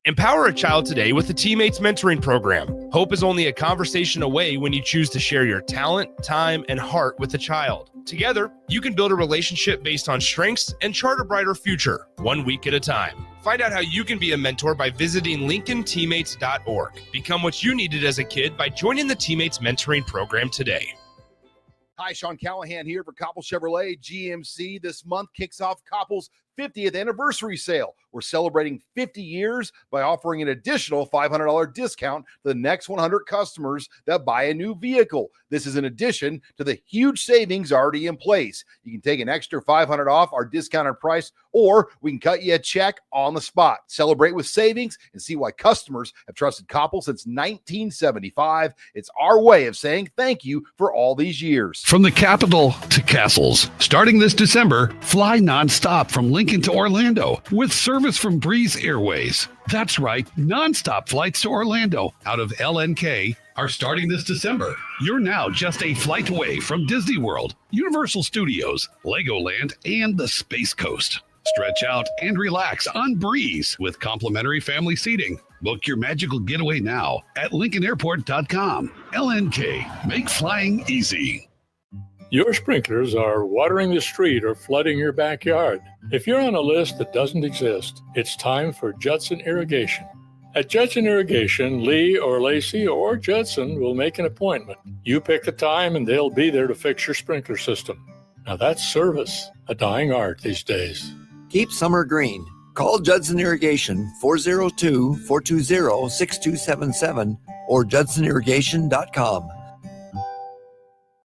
Empower a child today with the Teammates Mentoring Program. Hope is only a conversation away when you choose to share your talent, time, and heart with a child. Together, you can build a relationship based on strengths and chart a brighter future, 1 week at a time. Find out how you can be a mentor by visiting LincolnTeammates.org. Become what you needed as a kid by joining the Teammates Mentoring Program today. Hi, Sean Callahan here for Koppel Chevrolet GMC. This month kicks off Koppel's 50th anniversary sale. We're celebrating 50 years by offering an additional $500 discount to the next 100 customers that buy a new vehicle. This is in addition to the huge savings already in place. You can take an extra $500 off our discounted price, or we can cut you a check on the spot. Celebrate with savings and see why customers have trusted Koppel since 1975. It's our way of saying thank you for all these years. From the capital to castles, starting this December, fly nonstop from Lincoln to Orlando with service from Breeze Airways. That's right, nonstop flights to Orlando out of LNK are starting this December. You're now just a flight away from Disney World, Universal Studios, Legoland, and the Space Coast. Stretch out and relax on Breeze with complimentary family seating. Book your magical getaway now at LincolnAirport.com. LNK, make flying easy. Your sprinklers are watering the street or flooding your backyard. If you're on a list that doesn't exist, it's time for Judson Irrigation. At Judson Irrigation, Lee or Lacey or Judson will make an appointment. You pick the time and they'll be there to fix your sprinkler system. Now that's service, a dying art these days. Keep summer green. Call Judson Irrigation 402-420-6277 or judsonirrigation.com.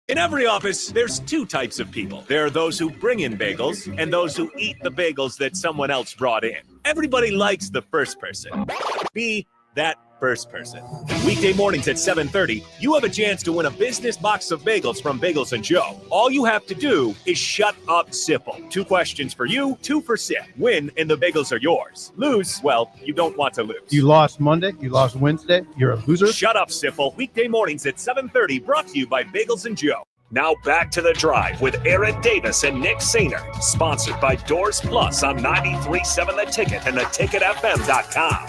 In every office, there's two types of people. There are those who bring in bagels and those who eat the bagels that someone else brought in. Everybody likes the first person. Be that first person. Weekday mornings at 7:30, you have a chance to win a business box of bagels from Bagels & Joe. All you have to do is shut up, Sipple. 2 questions for you, 2 for Sip. Win, and the bagels are yours. Lose, well, you don't want to lose. You lost Monday, you lost Wednesday, you're a loser. Shut up, Sipple. Weekday mornings at 7:30, brought to you by Bagels & Joe. Now back to the drive with Aaron Davis and Nick Sainer. Sponsored by Doors Plus on 93.7 The Ticket and theticketfm.com.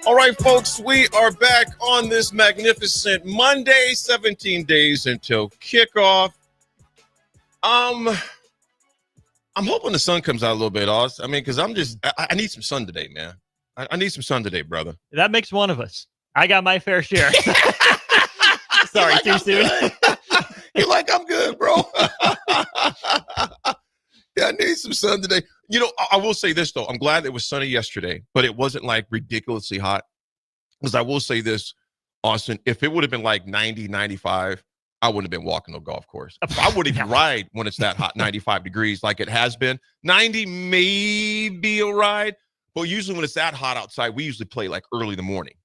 All right, folks, we are back on this magnificent Monday, 17 days until kickoff. I'm hoping the sun comes out a little bit, Oz. I mean, because I need some sun today, man. I need some sun today, brother. That makes one of us. I got my fair share. Sorry, like too soon. You're like, I'm good, bro. Yeah, I need some sun today. You know, I will say this, though. I'm glad it was sunny yesterday, but it wasn't like ridiculously hot. Because I will say this, Austin, if it would have been like 90, 95, I wouldn't have been walking no golf course. I wouldn't even ride when it's that hot, 95 degrees like it has been. 90 may be a ride, but usually when it's that hot outside, we usually play like early in the morning.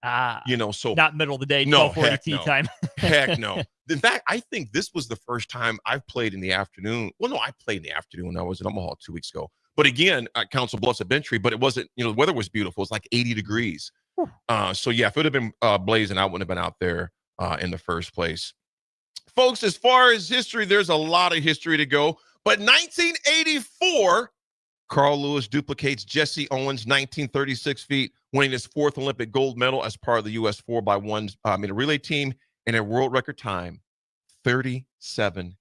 You know, so not middle of the day, no, 12:40 tea time. Heck no. In fact, I think this was the first time I've played in the afternoon. Well, no, I played in the afternoon when I was in Omaha 2 weeks ago. But again, at Council Bluffs at Bentry, but it wasn't, you know, the weather was beautiful. It was like 80 degrees. So yeah, if it would have been blazing, I wouldn't have been out there in the first place. Folks, as far as history, there's a lot of history to go. But 1984, Carl Lewis duplicates Jesse Owens' 1936 feat, winning his 4th Olympic gold medal as part of the U.S. 4x1 relay team in a world record time, 37.8.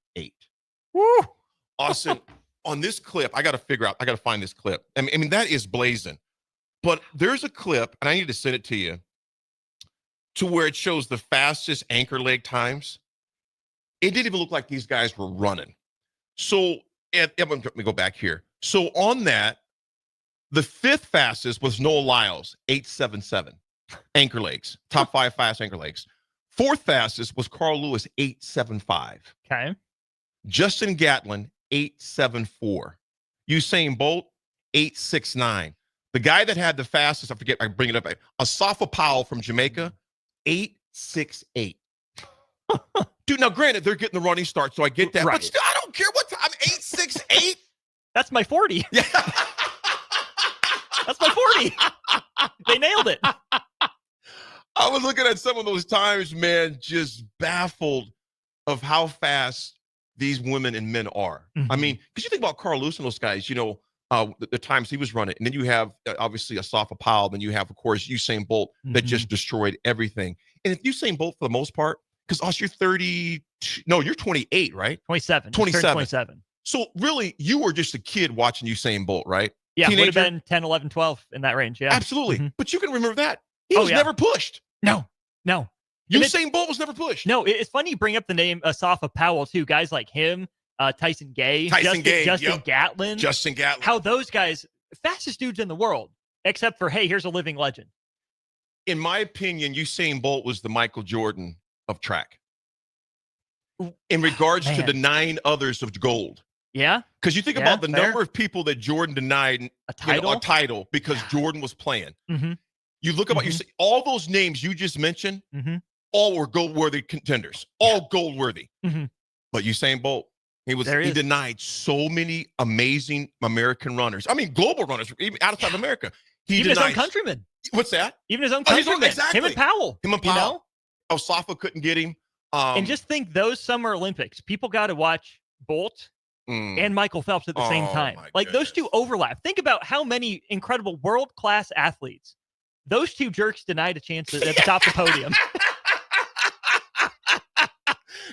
Woo! Austin, on this clip, I got to find this clip. I mean, that is blazing. But there's a clip, and I need to send it to you, to where it shows the fastest anchor leg times. It didn't even look like these guys were running. So, let me go back here. So on that, the 5th fastest was Noah Lyles, 8.77 anchor legs, top 5 fast anchor legs. 4th fastest was Carl Lewis, 8.75. Okay. Justin Gatlin, 8.74. Usain Bolt, 8.69. The guy that had the fastest, I bring it up, Asafa Powell from Jamaica, 8.68. Dude, now granted, they're getting the running start, so I get that. Right. But still, I don't care what time. 8.68. That's my 40. Yeah. That's my 40. They nailed it. I was looking at some of those times, man, just baffled of how fast these women and men are. Mm-hmm. I mean, because you think about Carl Lewis and those guys, you know, the times he was running. And then you have, obviously, Asafa Powell. Then you have, of course, Usain Bolt that just destroyed everything. And if Usain Bolt, for the most part, because you're 30, no, you're 28, right? 27. 27. So really, you were just a kid watching Usain Bolt, right? Yeah, would have been 10, 11, 12 in that range, yeah. Absolutely. Mm-hmm. But you can remember that. He was never pushed. No. Usain Bolt was never pushed. No, it's funny you bring up the name Asafa Powell, too. Guys like him, Tyson Gay, Justin Gatlin. Justin Gatlin. How those guys, fastest dudes in the world, except for, hey, here's a living legend. In my opinion, Usain Bolt was the Michael Jordan of track. In regards to the 9 others of gold. Yeah. Because you think about the number of people that Jordan denied a title because Jordan was playing. Mm-hmm. You look about, you see all those names you just mentioned, all were gold-worthy contenders, all gold-worthy. Mm-hmm. But Usain Bolt, he denied so many amazing American runners. I mean, global runners, even outside of America. Even his own countrymen. What's that? Even his own countrymen. Exactly. Him and Powell. You know? Osafa couldn't get him. And just think, those Summer Olympics, people got to watch Bolt and Michael Phelps at the same time. Like, those two overlap. Think about how many incredible world-class athletes those two jerks denied a chance at the top of the podium.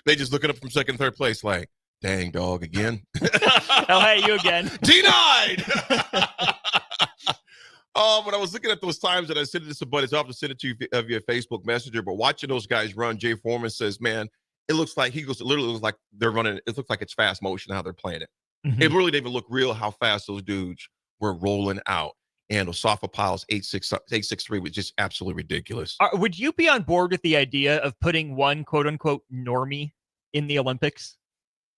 They just looking up from second, third place like, dang, dog, again. Oh, hey, you again. Denied! When I was looking at those times that I sent it to somebody, it's often send it to you via Facebook Messenger, but watching those guys run, Jay Foreman says, man, it looks like, it literally looks like they're running, it looks like it's fast motion how they're playing it. Mm-hmm. It really didn't even look real how fast those dudes were rolling out. And Asafa Powell's 8.63 was just absolutely ridiculous. Would you be on board with the idea of putting one quote-unquote normie in the Olympics,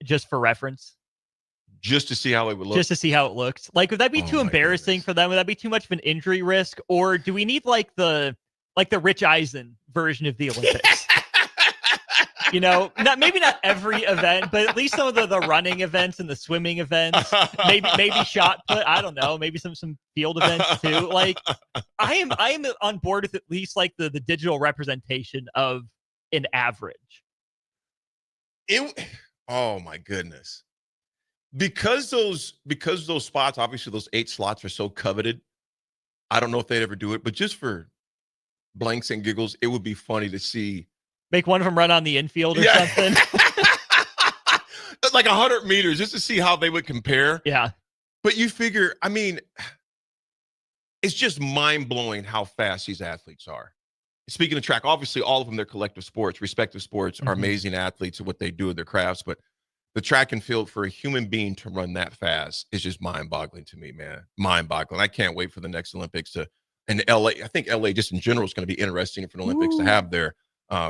just for reference? Just to see how it would look. Just to see how it looks. Like, would that be too embarrassing for them? Would that be too much of an injury risk? Or do we need like the Rich Eisen version of the Olympics? Maybe not every event, but at least some of the running events and the swimming events, maybe shot put. I don't know, maybe some field events too. Like, I am on board with at least like the digital representation of an average. Oh my goodness. Because those spots, obviously those 8 slots are so coveted. I don't know if they'd ever do it, but just for blanks and giggles, it would be funny to see. Make one of them run on the infield or something. Like 100 meters, just to see how they would compare. Yeah. But you figure, I mean, it's just mind-blowing how fast these athletes are. Speaking of track, obviously all of them, their collective sports, respective sports, are amazing athletes at what they do in their crafts. But the track and field, for a human being to run that fast is just mind-boggling to me, man. Mind-boggling. I can't wait for the next Olympics and LA. I think LA just in general is going to be interesting for the Olympics to have there.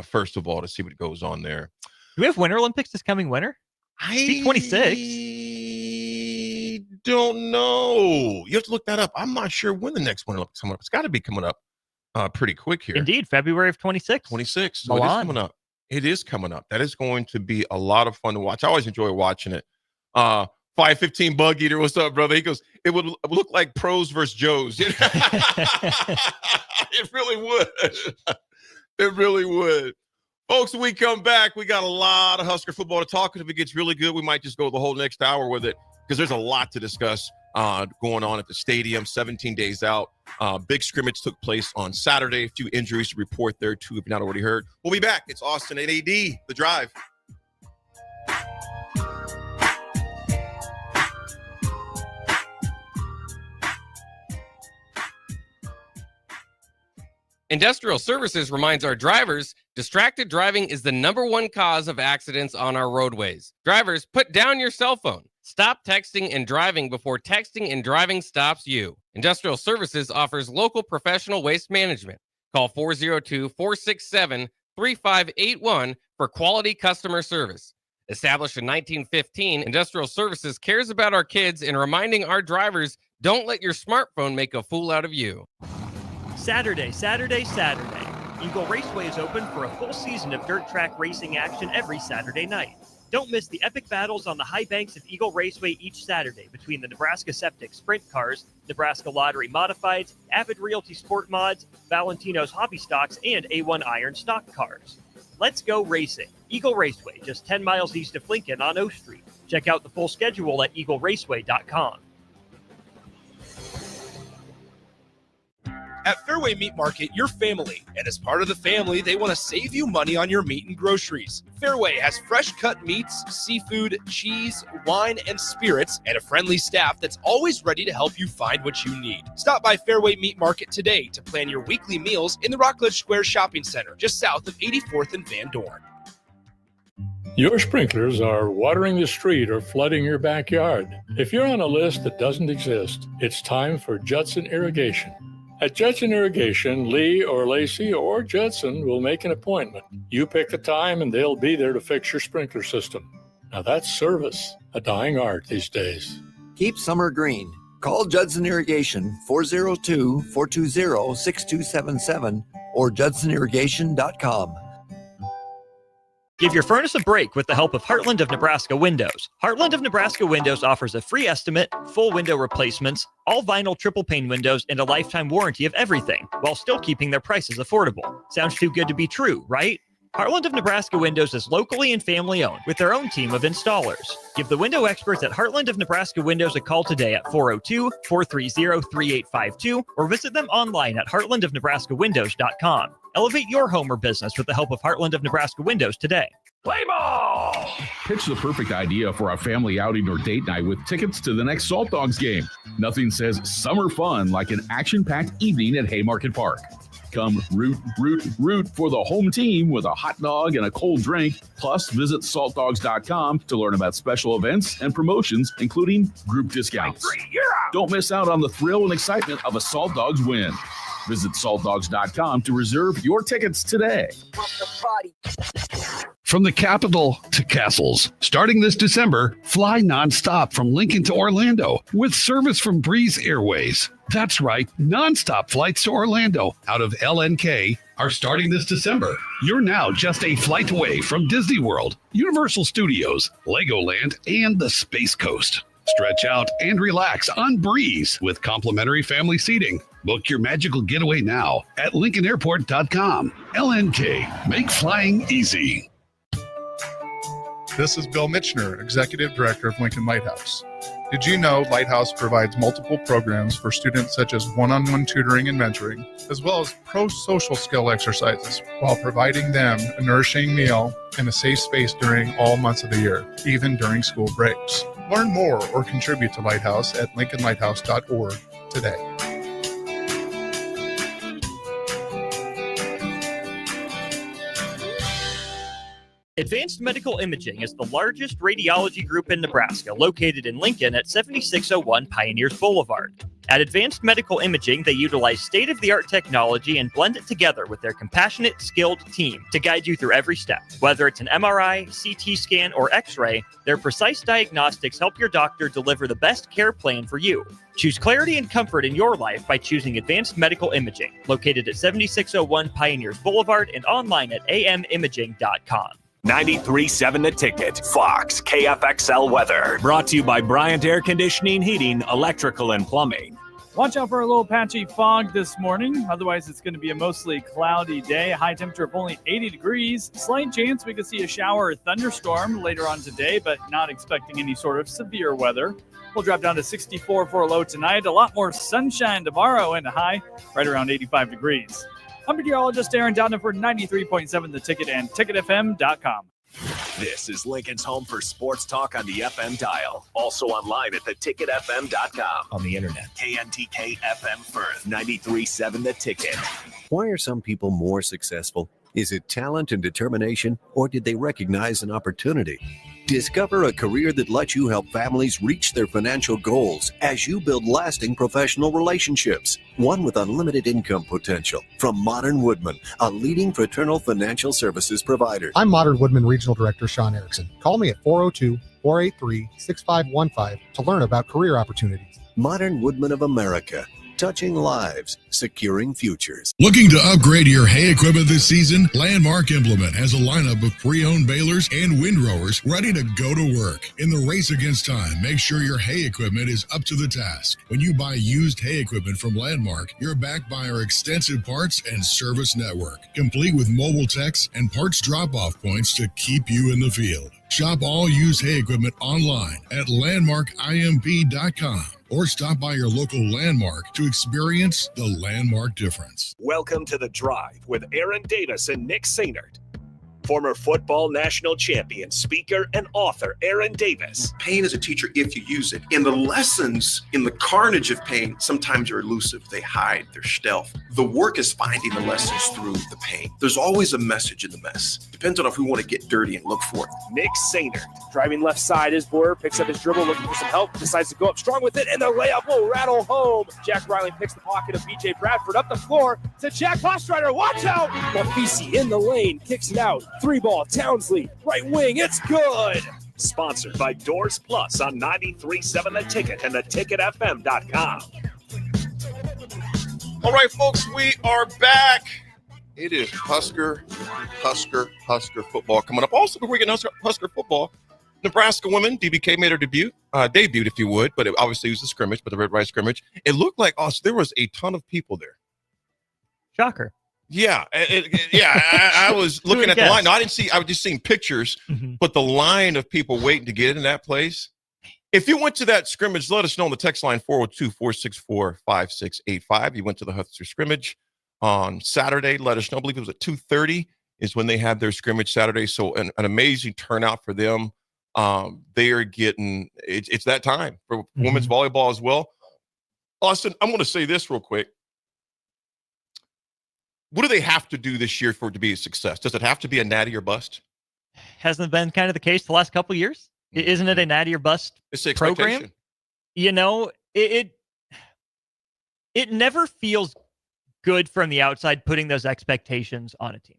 First of all, to see what goes on there. Do we have Winter Olympics this coming winter? I 26. Don't know. You have to look that up. I'm not sure when the next Winter Olympics coming up. It's got to be coming up pretty quick here. Indeed, February of 26. 26. So it is coming up. It is coming up. That is going to be a lot of fun to watch. I always enjoy watching it. 515 Bug Eater, what's up, brother? He goes, it would look like pros versus Joes. It really would. It really would. Folks, when we come back, we got a lot of Husker football to talk. If it gets really good, we might just go the whole next hour with it because there's a lot to discuss going on at the stadium, 17 days out. Big scrimmage took place on Saturday. A few injuries to report there, too, if you've not already heard. We'll be back. It's Austin and AD, The Drive. Industrial Services reminds our drivers, distracted driving is the #1 cause of accidents on our roadways. Drivers, put down your cell phone. Stop texting and driving before texting and driving stops you. Industrial Services offers local professional waste management. Call 402-467-3581 for quality customer service. Established in 1915, Industrial Services cares about our kids and reminding our drivers, don't let your smartphone make a fool out of you. Saturday. Eagle Raceway is open for a full season of dirt track racing action every Saturday night. Don't miss the epic battles on the high banks of Eagle Raceway each Saturday between the Nebraska Septic Sprint Cars, Nebraska Lottery Modifieds, Avid Realty Sport Mods, Valentino's Hobby Stocks, and A1 Iron Stock Cars. Let's go racing. Eagle Raceway, just 10 miles east of Lincoln on O Street. Check out the full schedule at eagleraceway.com. At Fairway Meat Market, you're family, and as part of the family, they want to save you money on your meat and groceries. Fairway has fresh cut meats, seafood, cheese, wine, and spirits, and a friendly staff that's always ready to help you find what you need. Stop by Fairway Meat Market today to plan your weekly meals in the Rockledge Square Shopping Center, just south of 84th and Van Dorn. Your sprinklers are watering the street or flooding your backyard. If you're on a list that doesn't exist, it's time for Judson Irrigation. At Judson Irrigation, Lee or Lacey or Judson will make an appointment. You pick the time and they'll be there to fix your sprinkler system. Now that's service, a dying art these days. Keep summer green. Call Judson Irrigation 402-420-6277 or judsonirrigation.com. Give your furnace a break with the help of Heartland of Nebraska Windows. Heartland of Nebraska Windows offers a free estimate, full window replacements, all vinyl triple pane windows, and a lifetime warranty of everything, while still keeping their prices affordable. Sounds too good to be true, right? Heartland of Nebraska Windows is locally and family owned with their own team of installers. Give the window experts at Heartland of Nebraska Windows a call today at 402-430-3852 or visit them online at heartlandofnebraskawindows.com. Elevate your home or business with the help of Heartland of Nebraska Windows today. Play ball! Pitch the perfect idea for a family outing or date night with tickets to the next Salt Dogs game. Nothing says summer fun like an action-packed evening at Haymarket Park. Come root for the home team with a hot dog and a cold drink. Plus, visit saltdogs.com to learn about special events and promotions, including group discounts. Don't miss out on the thrill and excitement of a Salt Dogs win. Visit saltdogs.com to reserve your tickets today. From the capital to castles. Starting this December, fly nonstop from Lincoln to Orlando with service from Breeze Airways. That's right, nonstop flights to Orlando out of LNK are starting this December. You're now just a flight away from Disney World, Universal Studios, Legoland, and the Space Coast. Stretch out and relax on Breeze with complimentary family seating. Book your magical getaway now at LincolnAirport.com. LNK, make flying easy. This is Bill Mitchner, Executive Director of Lincoln Lighthouse. Did you know Lighthouse provides multiple programs for students such as one-on-one tutoring and mentoring, as well as pro-social skill exercises, while providing them a nourishing meal and a safe space during all months of the year, even during school breaks. Learn more or contribute to Lighthouse at lincolnlighthouse.org today. Advanced Medical Imaging is the largest radiology group in Nebraska, located in Lincoln at 7601 Pioneers Boulevard. At Advanced Medical Imaging, they utilize state-of-the-art technology and blend it together with their compassionate, skilled team to guide you through every step. Whether it's an MRI, CT scan, or X-ray, their precise diagnostics help your doctor deliver the best care plan for you. Choose clarity and comfort in your life by choosing Advanced Medical Imaging, located at 7601 Pioneers Boulevard and online at amimaging.com. 93.7 The Ticket, Fox, KFXL weather. Brought to you by Bryant Air Conditioning, Heating, Electrical, and Plumbing. Watch out for a little patchy fog this morning. Otherwise, it's going to be a mostly cloudy day. High temperature of only 80 degrees. Slight chance we could see a shower or thunderstorm later on today, but not expecting any sort of severe weather. We'll drop down to 64 for a low tonight. A lot more sunshine tomorrow and a high right around 85 degrees. I'm meteorologist Aaron Dowden for 93.7 The Ticket and TicketFM.com. This is Lincoln's home for sports talk on the FM dial. Also online at theticketfm.com. On the internet. KNTK FM Firth, 93.7 The Ticket. Why are some people more successful? Is it talent and determination, or did they recognize an opportunity? Discover a career that lets you help families reach their financial goals as you build lasting professional relationships. One with unlimited income potential. From Modern Woodman, a leading fraternal financial services provider. I'm Modern Woodman Regional Director Sean Erickson. Call me at 402-483-6515 to learn about career opportunities. Modern Woodman of America. Touching lives, securing futures. Looking to upgrade your hay equipment this season? Landmark Implement has a lineup of pre-owned balers and windrowers ready to go to work. In the race against time, make sure your hay equipment is up to the task. When you buy used hay equipment from Landmark, you're backed by our extensive parts and service network, complete with mobile techs and parts drop-off points to keep you in the field. Shop all used hay equipment online at landmarkimp.com or stop by your local Landmark to experience the Landmark difference. Welcome to The Drive with Aaron Davis and Nick Sainert. Former football national champion, speaker, and author Aaron Davis. Pain is a teacher if you use it. And the lessons in the carnage of pain sometimes are elusive. They hide, they're stealth. The work is finding the lessons through the pain. There's always a message in the mess. Depends on if we want to get dirty and look for it. Nick Sainert, driving left side, his boarder picks up his dribble, looking for some help, decides to go up strong with it, and the layup will rattle home. Jack Riley picks the pocket of BJ Bradford up the floor to Jack Hostreiter. Watch out! Mafisi in the lane, kicks it out. 3-ball, Townsley, right wing, it's good! Sponsored by Doors Plus on 93.7 The Ticket and theticketfm.com. All right, folks, we are back. It is Husker football coming up. Also, before we get Husker football, Nebraska women, DBK made her debut, if you would, but it obviously was a scrimmage, but the Red Rice scrimmage. It looked like there was a ton of people there. Shocker. Yeah, I was looking at the line. No, I didn't see. I was just seeing pictures, but the line of people waiting to get in that place. If you went to that scrimmage, let us know on the text line 402-464-5685. You went to the Husker scrimmage on Saturday. Let us know. I believe it was at 2:30 is when they had their scrimmage Saturday. So an amazing turnout for them. They are getting it's that time for women's volleyball as well. Austin, I'm going to say this real quick. What do they have to do this year for it to be a success? Does it have to be a natty or bust? Hasn't been kind of the case the last couple of years? Isn't it a natty or bust program? You know, it never feels good from the outside putting those expectations on a team.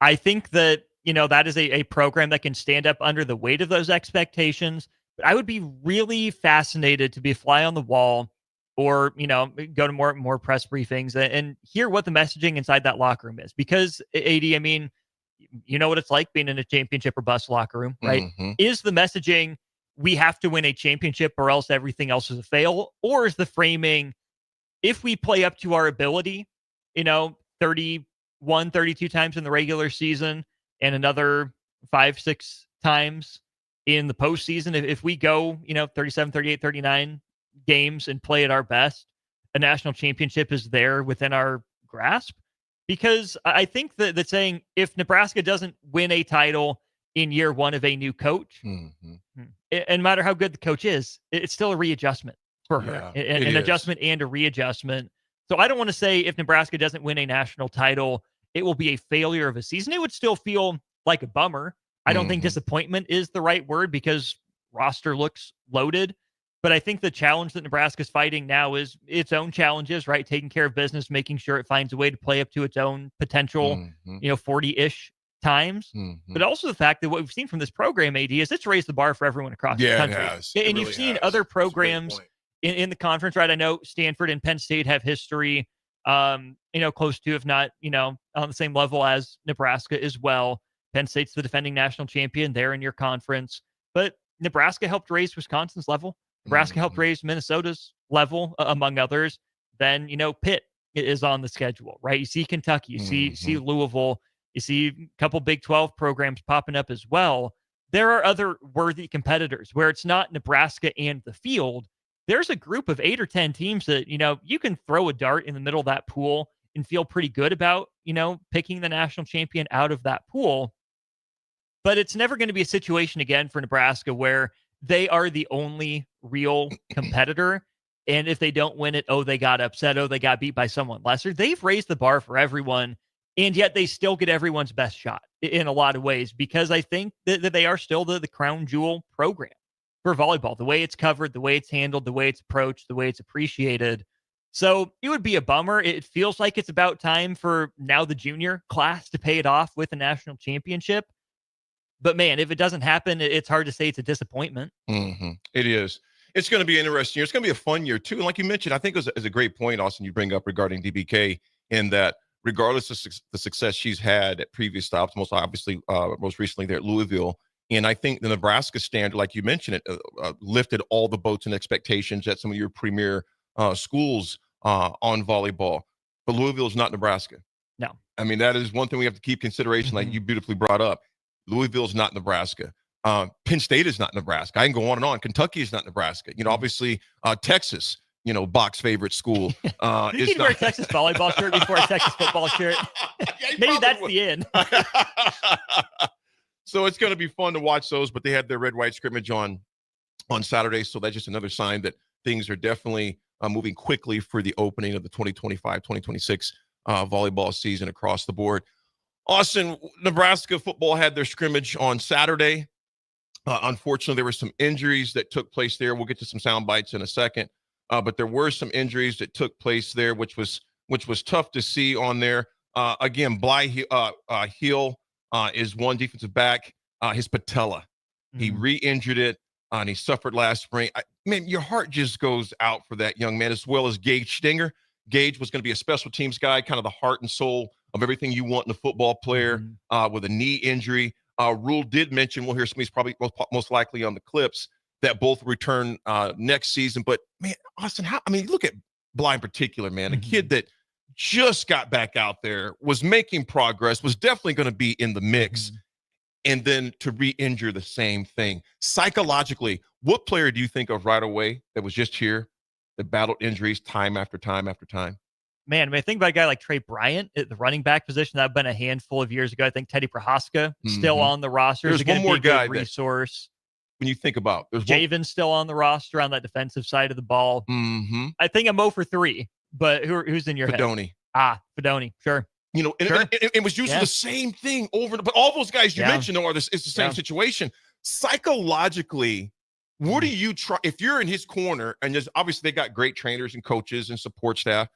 I think that that is a program that can stand up under the weight of those expectations. But I would be really fascinated to be a fly on the wall or, go to more press briefings and hear what the messaging inside that locker room is. Because, AD, I mean, you know what it's like being in a championship or bust locker room, right? Mm-hmm. Is the messaging, we have to win a championship or else everything else is a fail? Or is the framing, if we play up to our ability, 31, 32 times in the regular season and another 5-6 times in the postseason, if we go, 37, 38, 39 games and play at our best, a national championship is there within our grasp? Because I think that saying if Nebraska doesn't win a title in year one of a new coach, and no matter how good the coach is, it's still a readjustment for her, an adjustment and a readjustment. So I don't want to say if Nebraska doesn't win a national title, it will be a failure of a season. It would still feel like a bummer. I don't think disappointment is the right word because roster looks loaded. But I think the challenge that Nebraska's fighting now is its own challenges, right? Taking care of business, making sure it finds a way to play up to its own potential, 40-ish times. But also the fact that what we've seen from this program, AD, is it's raised the bar for everyone across the country. It has. And you've seen other programs in the conference, right? I know Stanford and Penn State have history, close to, if not, on the same level as Nebraska as well. Penn State's the defending national champion there in your conference. But Nebraska helped raise Wisconsin's level. Nebraska helped raise Minnesota's level, among others. Then, Pitt is on the schedule, right? You see Kentucky, you see Louisville, you see a couple Big 12 programs popping up as well. There are other worthy competitors where it's not Nebraska and the field. There's a group of 8 or 10 teams that, you can throw a dart in the middle of that pool and feel pretty good about, picking the national champion out of that pool. But it's never going to be a situation again for Nebraska where they are the only real competitor. And if they don't win it, they got upset. They got beat by someone lesser. They've raised the bar for everyone. And yet they still get everyone's best shot in a lot of ways, because I think that they are still the crown jewel program for volleyball, the way it's covered, the way it's handled, the way it's approached, the way it's appreciated. So it would be a bummer. It feels like it's about time for now the junior class to pay it off with a national championship. But man, if it doesn't happen, it's hard to say it's a disappointment. It is. It's going to be an interesting year. It's going to be a fun year too. And like you mentioned, I think it was a great point, Austin, you bring up regarding DBK, in that regardless of the success she's had at previous stops, most recently there at Louisville. And I think the Nebraska standard, like you mentioned, it lifted all the boats and expectations at some of your premier schools on volleyball. But Louisville is not Nebraska. No. I mean, that is one thing we have to keep consideration, like you beautifully brought up. Louisville is not Nebraska. Penn State is not Nebraska. I can go on and on. Kentucky is not Nebraska. Obviously, Texas, Bach's favorite school. You can wear a Texas volleyball shirt before a Texas football shirt. Maybe that's the end. So it's going to be fun to watch those, but they had their red-white scrimmage on Saturday, so that's just another sign that things are definitely moving quickly for the opening of the 2025-2026 volleyball season across the board. Austin, Nebraska football had their scrimmage on Saturday. Unfortunately, there were some injuries that took place there. We'll get to some sound bites in a second, but there were some injuries that took place there, which was tough to see on there. Again, Bly Hill is one defensive back. His patella, he re-injured it, and he suffered last spring. Man, your heart just goes out for that young man, as well as Gage Stinger. Gage was going to be a special teams guy, kind of the heart and soul of everything you want in a football player, with a knee injury. Rule did mention, we'll hear some, he's probably most likely on the clips, that both return next season. But man, Austin, look at Bly in particular, man, a kid that just got back out there, was making progress, was definitely going to be in the mix, and then to re-injure the same thing. Psychologically, what player do you think of right away that was just here, that battled injuries time after time after time? Man, I think about a guy like Trey Bryant at the running back position. That would have been a handful of years ago. I think Teddy Prohaska still on the roster. There's one more guy resource. When you think about, there's Javen's still on the roster on that defensive side of the ball. I think I'm 0 for 3, but who's in your head? Fedoni, sure. And it was usually the same thing over. But all those guys you mentioned are it's the same situation. Psychologically, what do you try if you're in his corner? And there's obviously they got great trainers and coaches and support staff.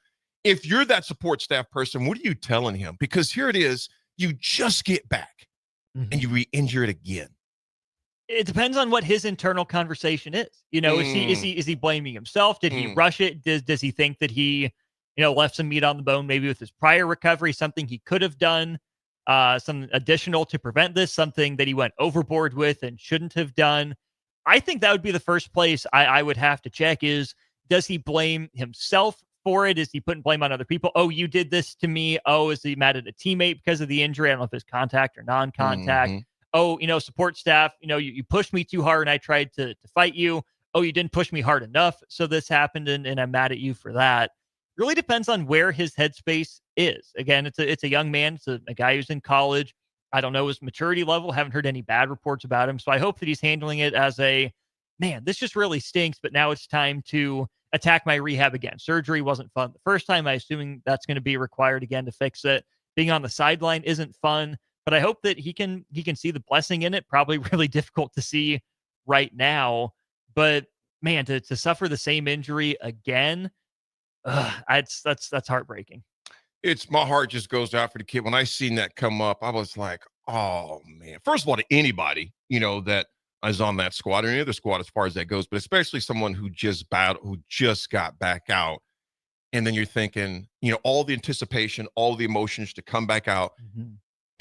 If you're that support staff person, what are you telling him? Because here it is, you just get back. and you re-injure it again. It depends on what his internal conversation is. Is he blaming himself? Did he rush it? Does he think that he, left some meat on the bone, maybe with his prior recovery, something he could have done, some additional to prevent this, something that he went overboard with and shouldn't have done? I think that would be the first place I would have to check is, does he blame himself for it? Is he putting blame on other people? Oh, you did this to me. Oh, is he mad at a teammate because of the injury? I don't know if it's contact or non-contact. Oh, support staff, you pushed me too hard and I tried to fight you. Oh, you didn't push me hard enough. So this happened and I'm mad at you for that. Really depends on where his headspace is. Again, it's a young man. It's a guy who's in college. I don't know his maturity level. Haven't heard any bad reports about him. So I hope that he's handling it as man, this just really stinks, but now it's time to attack my rehab again. Surgery wasn't fun the first time. I'm assuming that's going to be required again to fix it. Being on the sideline isn't fun. But I hope that he can see the blessing in it. Probably really difficult to see right now. But man, to suffer the same injury again, that's heartbreaking. My heart just goes out for the kid. When I seen that come up, I was like, oh man. First of all, to anybody, that is on that squad or any other squad as far as that goes, but especially someone who just got back out. And then you're thinking, all the anticipation, all the emotions to come back out.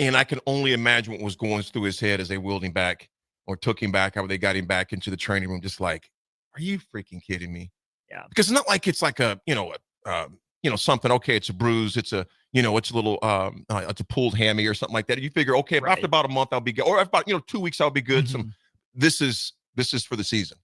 And I can only imagine what was going through his head as they wheeled him back or took him back, how they got him back into the training room. Just like, are you freaking kidding me? Yeah. Because it's not like it's like something, okay, it's a bruise. It's a, it's a little, it's a pulled hammy or something like that. You figure, okay, after about a month, I'll be good. Or about, 2 weeks, I'll be good. This is for the season,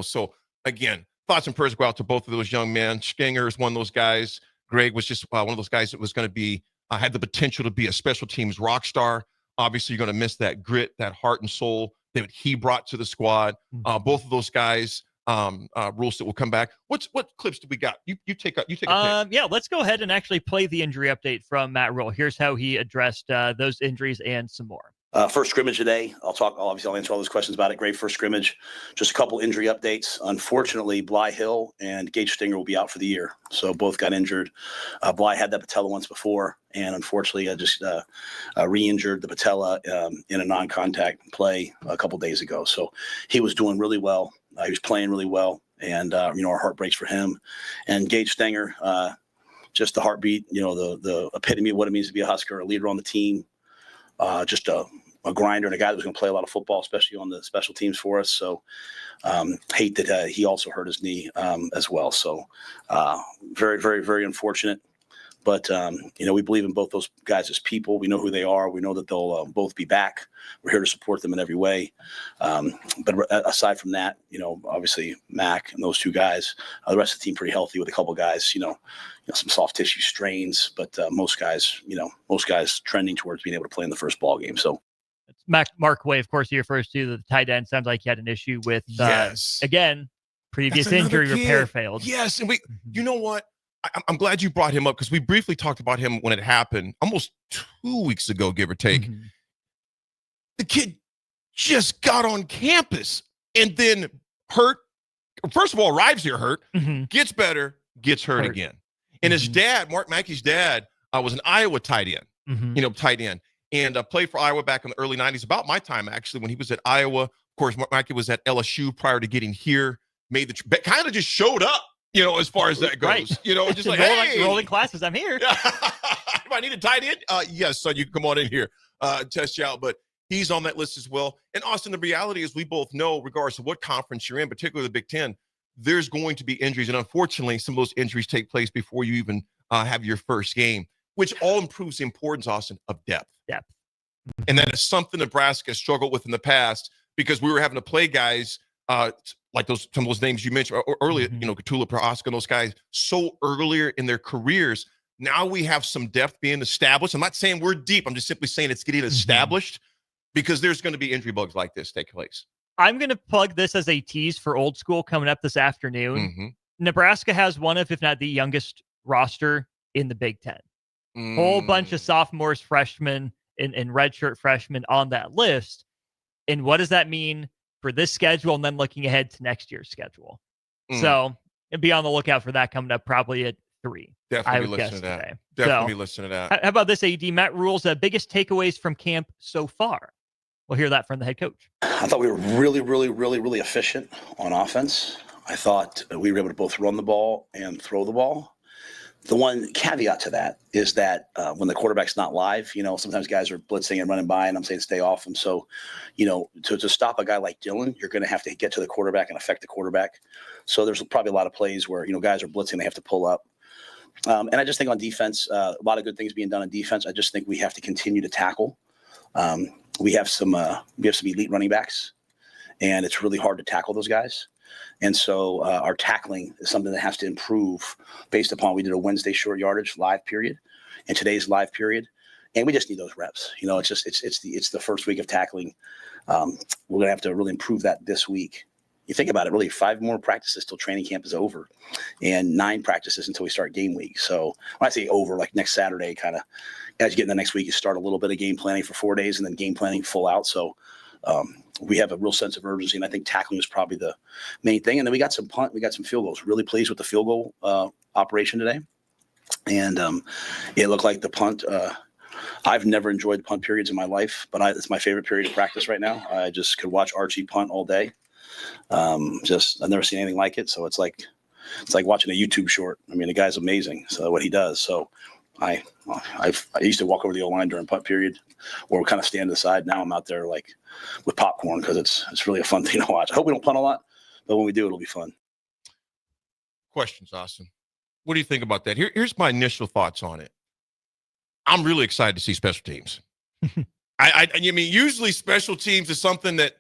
So again, thoughts and prayers go out to both of those young men. Stinger is one of those guys. Greg was just one of those guys that was going to be, had the potential to be a special teams rock star. Obviously, you're going to miss that grit, that heart and soul that he brought to the squad. Both of those guys, Rules that will come back. What clips do we got? You take a pick. Yeah, let's go ahead and actually play the injury update from Matt Rule. Here's how he addressed those injuries and some more. First scrimmage today. I'll answer all those questions about it. Great first scrimmage. Just a couple injury updates. Unfortunately, Bly Hill and Gage Stinger will be out for the year. So both got injured. Bly had that patella once before, and unfortunately, I just re-injured the patella in a non-contact play a couple days ago. So he was doing really well. He was playing really well, and our heart breaks for him. And Gage Stinger, just the heartbeat. The epitome of what it means to be a Husker, a leader on the team. Just a grinder and a guy that was going to play a lot of football, especially on the special teams for us. So hate that he also hurt his knee as well. So very, very, very unfortunate. But, we believe in both those guys as people. We know who they are. We know that they'll both be back. We're here to support them in every way. But aside from that, obviously Mac and those two guys, the rest of the team pretty healthy with a couple guys, some soft tissue strains, but most guys trending towards being able to play in the first ball game. So Mark Way, of course, he refers to the tight end. Sounds like he had an issue with, again, previous injury repair failed. Yes. And you know what? I'm glad you brought him up because we briefly talked about him when it happened almost 2 weeks ago, give or take. The kid just got on campus and then hurt. First of all, arrives here hurt, gets better, gets hurt again. And his dad, Mark Mackey's dad, was an Iowa tight end, tight end, and played for Iowa back in the early 90s, about my time, actually, when he was at Iowa. Of course, Mark Mackey was at LSU prior to getting here, kind of just showed up. As far as that goes, right. Just like, hey, rolling classes. I'm here. If I need a tight end, yes, son, you can come on in here, test you out. But he's on that list as well. And Austin, the reality is we both know, regardless of what conference you're in, particularly the Big Ten, there's going to be injuries. And unfortunately, some of those injuries take place before you even have your first game, which all improves the importance, Austin, of depth. And that is something Nebraska struggled with in the past because we were having to play guys like some of those names you mentioned earlier, Katula, Prohaska, those guys so earlier in their careers. Now we have some depth being established. I'm not saying we're deep. I'm just simply saying it's getting established because there's going to be injury bugs like this take place. I'm going to plug this as a tease for Old School coming up this afternoon. Nebraska has one of, if not the youngest roster in the Big Ten. Whole bunch of sophomores, freshmen, and redshirt freshmen on that list. And what does that mean for this schedule and then looking ahead to next year's schedule? So be on the lookout for that coming up probably at 3. Definitely I would listen guess to that. today. Definitely So, listen to that. how about this, AD? Matt Rule's biggest takeaways from camp so far. We'll hear that from the head coach. I thought we were really, really, really, really efficient on offense. I thought we were able to both run the ball and throw the ball. The one caveat to that is that when the quarterback's not live, sometimes guys are blitzing and running by, and I'm saying stay off them. So, to stop a guy like Dylan, you're going to have to get to the quarterback and affect the quarterback. So there's probably a lot of plays where, guys are blitzing, they have to pull up. And I just think on defense, a lot of good things being done on defense. I just think we have to continue to tackle. We have some elite running backs, and it's really hard to tackle those guys. And so our tackling is something that has to improve based upon we did a Wednesday short yardage live period and today's live period. And we just need those reps. It's the first week of tackling. We're going to have to really improve that this week. You think about it, really 5 more practices till training camp is over and 9 practices until we start game week. So when I say over, like next Saturday, kind of as you get in the next week, you start a little bit of game planning for 4 days and then game planning full out. So we have a real sense of urgency, and I think tackling is probably the main thing. And then we got some punt, we got some field goals. Really pleased with the field goal operation today. And it looked like the punt. I've never enjoyed punt periods in my life, but it's my favorite period of practice right now. I just could watch Archie punt all day. I've never seen anything like it. So it's like watching a YouTube short. I mean, the guy's amazing. So what he does. So I used to walk over the O-line during punt period or kind of stand to the side. Now I'm out there like with popcorn because it's really a fun thing to watch. I hope we don't punt a lot, but when we do, it'll be fun. Questions, Austin. What do you think about that? Here's my initial thoughts on it. I'm really excited to see special teams. I mean, usually special teams is something that,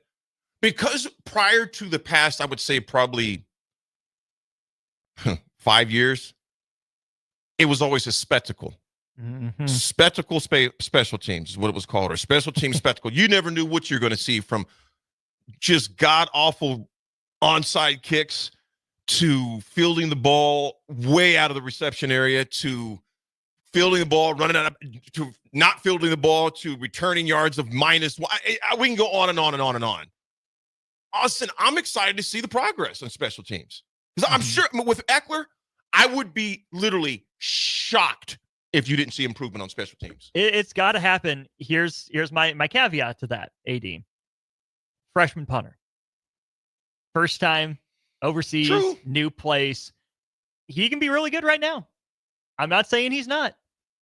because prior to the past, I would say probably 5 years, it was always a spectacle. Mm-hmm. Spectacle special teams is what it was called, or special team spectacle. You never knew what you're going to see, from just god-awful onside kicks to fielding the ball way out of the reception area to fielding the ball, running out of, to not fielding the ball, to returning yards of minus one. We can go on and on and on and on. Austin, I'm excited to see the progress on special teams. Because I'm sure with Eckler, I would be literally shocked if you didn't see improvement on special teams. It's got to happen. Here's my caveat to that, AD. Freshman punter. First time overseas, True. New place. He can be really good right now. I'm not saying he's not.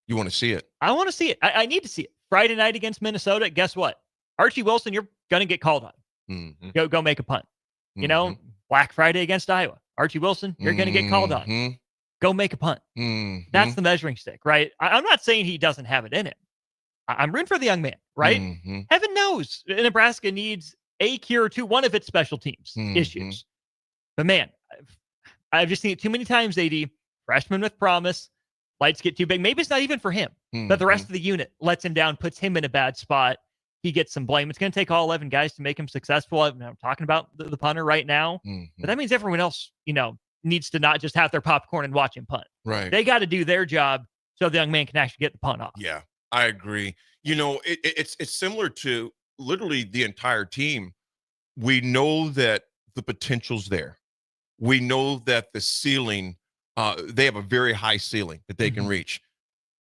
You want to see it? I want to see it. I need to see it. Friday night against Minnesota, guess what? Archie Wilson, you're going to get called on. Mm-hmm. Go make a punt. You know, Black Friday against Iowa. Archie Wilson, you're going to get called on. Go make a punt. That's the measuring stick, right? I'm not saying he doesn't have it in him. I'm rooting for the young man, right? Heaven knows Nebraska needs a cure to one of its special teams issues. But man, I've just seen it too many times, AD. Freshman with promise. Lights get too big. Maybe it's not even for him, but the rest of the unit lets him down, puts him in a bad spot. He gets some blame. It's going to take all 11 guys to make him successful. I'm talking about the punter right now, but that means everyone else, needs to not just have their popcorn and watch him punt. Right. They got to do their job so the young man can actually get the punt off. Yeah, I agree. It's similar to literally the entire team. We know that the potential's there. We know that the ceiling, they have a very high ceiling that they can reach.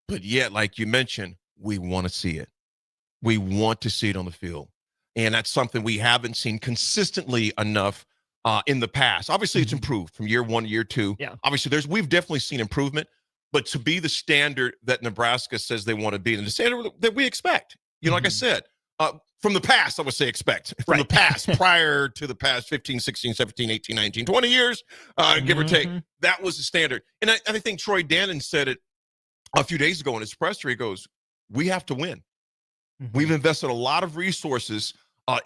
But yet, like you mentioned, we want to see it. We want to see it on the field. And that's something we haven't seen consistently enough in the past. Obviously, it's improved from year 1 to year 2. Yeah. Obviously, we've definitely seen improvement. But to be the standard that Nebraska says they want to be, and the standard that we expect, like I said, from the past, I would say expect. From the past, prior to the past 15, 16, 17, 18, 19, 20 years, give or take, that was the standard. And I think Troy Dannon said it a few days ago in his presser. He goes, we have to win. We've invested a lot of resources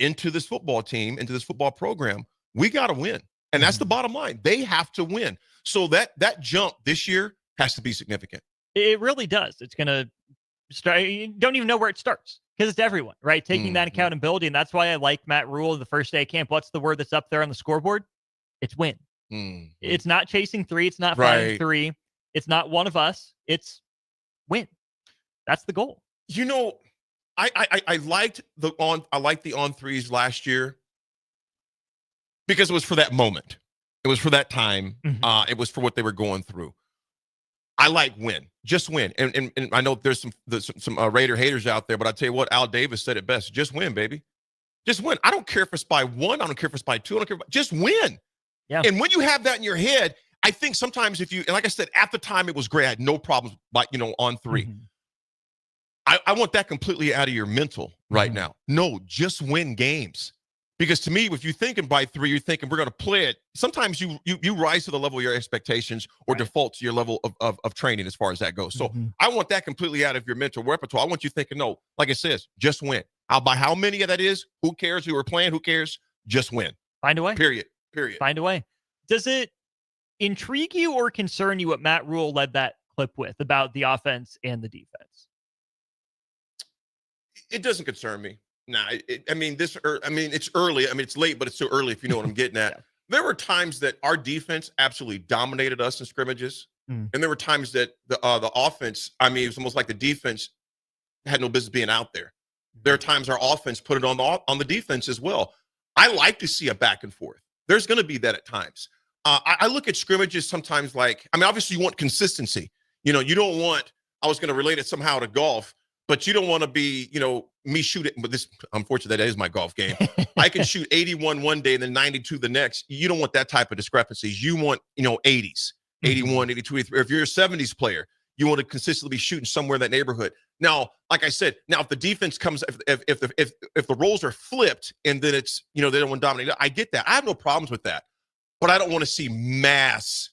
into this football team, into this football program. We got to win. And that's the bottom line. They have to win. So that jump this year has to be significant. It really does. It's going to start. You don't even know where it starts because it's everyone, right? Taking that accountability. And that's why I like Matt Rule the first day of camp. What's the word that's up there on the scoreboard? It's win. It's not chasing 3. It's not finding 3. It's not one of us. It's win. That's the goal. I liked the on threes last year because it was for that moment. It was for that time. It was for what they were going through. I like win, just win. And I know there's some Raider haters out there, but I tell you what, Al Davis said it best: just win, baby, just win. I don't care if it's by 1, I don't care if it's by 2, I don't care. Just win. Yeah. And when you have that in your head, I think sometimes and like I said, at the time it was great. I had no problems, on 3. Mm-hmm. I want that completely out of your mental right now. No, just win games. Because to me, if you're thinking by 3, you're thinking we're going to play it. Sometimes you rise to the level of your expectations or default to your level of training as far as that goes. So I want that completely out of your mental repertoire. I want you thinking, no, like it says, just win. By how many of that is, who cares who we're playing, who cares? Just win. Find a way. Period. Find a way. Does it intrigue you or concern you what Matt Rule led that clip with about the offense and the defense? It doesn't concern me. Nah, it's early. It's late, but it's still early if you know what I'm getting at. There were times that our defense absolutely dominated us in scrimmages. And there were times that the offense, it was almost like the defense had no business being out there. There are times our offense put it on the defense as well. I like to see a back and forth. There's going to be that at times. I look at scrimmages sometimes obviously you want consistency. You don't want, I was going to relate it somehow to golf, but you don't want to be, me shoot it. But this, unfortunately, that is my golf game. I can shoot 81 one day and then 92 the next. You don't want that type of discrepancies. You want, 80s, 81, 82, 83. If you're a 70s player, you want to consistently be shooting somewhere in that neighborhood. Now, like I said, if the defense comes, if the roles are flipped and then it's, they don't want to dominate, I get that. I have no problems with that. But I don't want to see mass,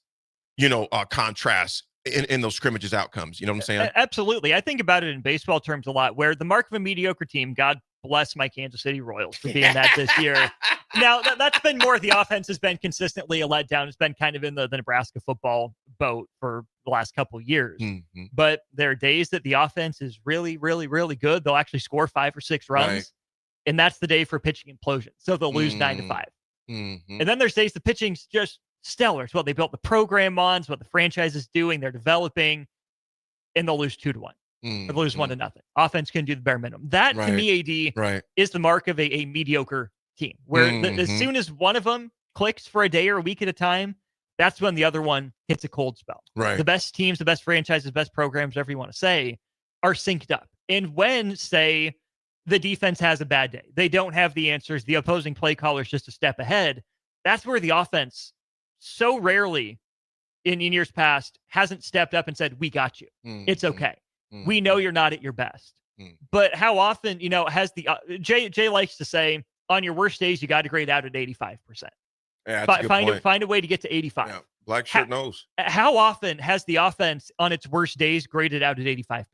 contrast in those scrimmages outcomes. You know what I'm saying? Absolutely. I think about it in baseball terms a lot, where the mark of a mediocre team, God bless my Kansas City Royals for being that this year. Now, that's been more, the offense has been consistently a letdown. It's been kind of in the Nebraska football boat for the last couple of years. Mm-hmm. But there are days that the offense is really, really, really good. They'll actually score 5 or 6 runs. Right. And that's the day for pitching implosion. So they'll lose 9-5. Mm-hmm. And then there's days the pitching's just stellar. It's what they built the program on. It's what the franchise is doing. They're developing, and they'll lose 2-1. They'll lose 1-0. Offense can do the bare minimum. That to me, AD, is the mark of a mediocre team. Where as soon as one of them clicks for a day or a week at a time, that's when the other one hits a cold spell. Right. The best teams, the best franchises, best programs, whatever you want to say, are synced up. And when, say, the defense has a bad day, they don't have the answers, the opposing play caller's just a step ahead, that's where the offense so rarely in years past hasn't stepped up and said, we got you. It's okay. We know you're not at your best. But how often, has the Jay likes to say, on your worst days, you got to grade out at 85%. Yeah, that's a good point. Find a way to get to 85. Yeah, black shirt knows. How often has the offense on its worst days graded out at 85%?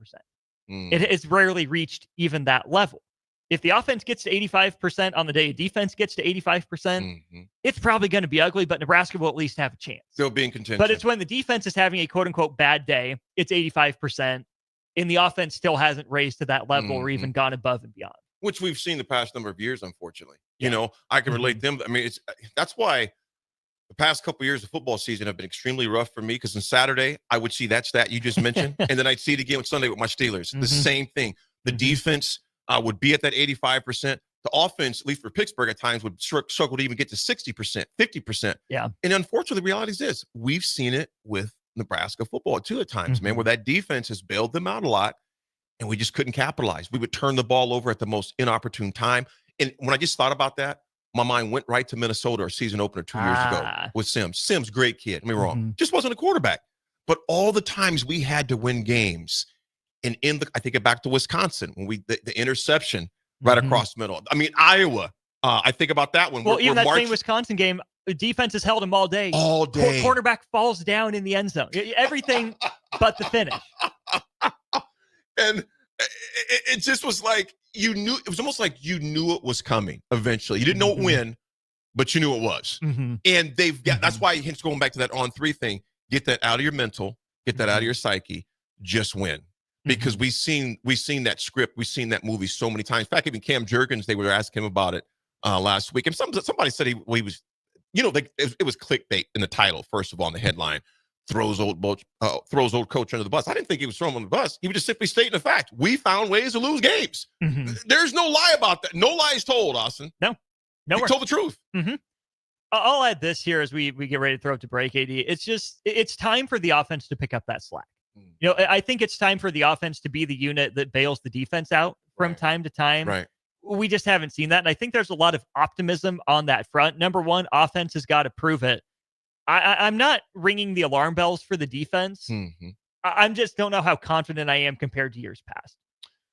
It has rarely reached even that level. If the offense gets to 85% on the day defense gets to 85%, it's probably going to be ugly, but Nebraska will at least have a chance. Still be in contention. But it's when the defense is having a quote-unquote bad day, it's 85%, and the offense still hasn't raised to that level or even gone above and beyond. Which we've seen the past number of years, unfortunately. I can relate them. That's why the past couple of years of football season have been extremely rough for me, because on Saturday, I would see that stat you just mentioned, and then I'd see it again on Sunday with my Steelers. The same thing. The defense would be at that 85%. The offense, at least for Pittsburgh, at times would struggle to even get to 60%, 50%. Yeah. And unfortunately, the reality is this. We've seen it with Nebraska football too at times, man, where that defense has bailed them out a lot, and we just couldn't capitalize. We would turn the ball over at the most inopportune time. And when I just thought about that, my mind went right to Minnesota, our season opener 2 years ago with Sims. Sims, great kid. Don't get me wrong. Just wasn't a quarterback. But all the times we had to win games, and I think it back to Wisconsin when the interception right across the middle. Iowa. I think about that one. Well, even that same Wisconsin game, defense has held him all day. All day. Quarterback falls down in the end zone. Everything but the finish. And it just was like you knew. It was almost like you knew it was coming eventually. You didn't know it when, but you knew it was. And they've got. That's why it's going back to that on 3 thing. Get that out of your mental. Get that out of your psyche. Just win. Because we've seen that script. We've seen that movie so many times. In fact, even Cam Jurgens, they were asking him about it last week. And somebody said he was, it was clickbait in the title, first of all, in the headline. Throws old coach under the bus. I didn't think he was throwing him on the bus. He was just simply stating the fact. We found ways to lose games. There's no lie about that. No lies told, Austin. No. He told the truth. I'll add this here as we get ready to throw it to break, AD. It's time for the offense to pick up that slack. You know, I think it's time for the offense to be the unit that bails the defense out from time to time. Right. We just haven't seen that. And I think there's a lot of optimism on that front. Number one, offense has got to prove it. I'm not ringing the alarm bells for the defense. Mm-hmm. I just don't know how confident I am compared to years past.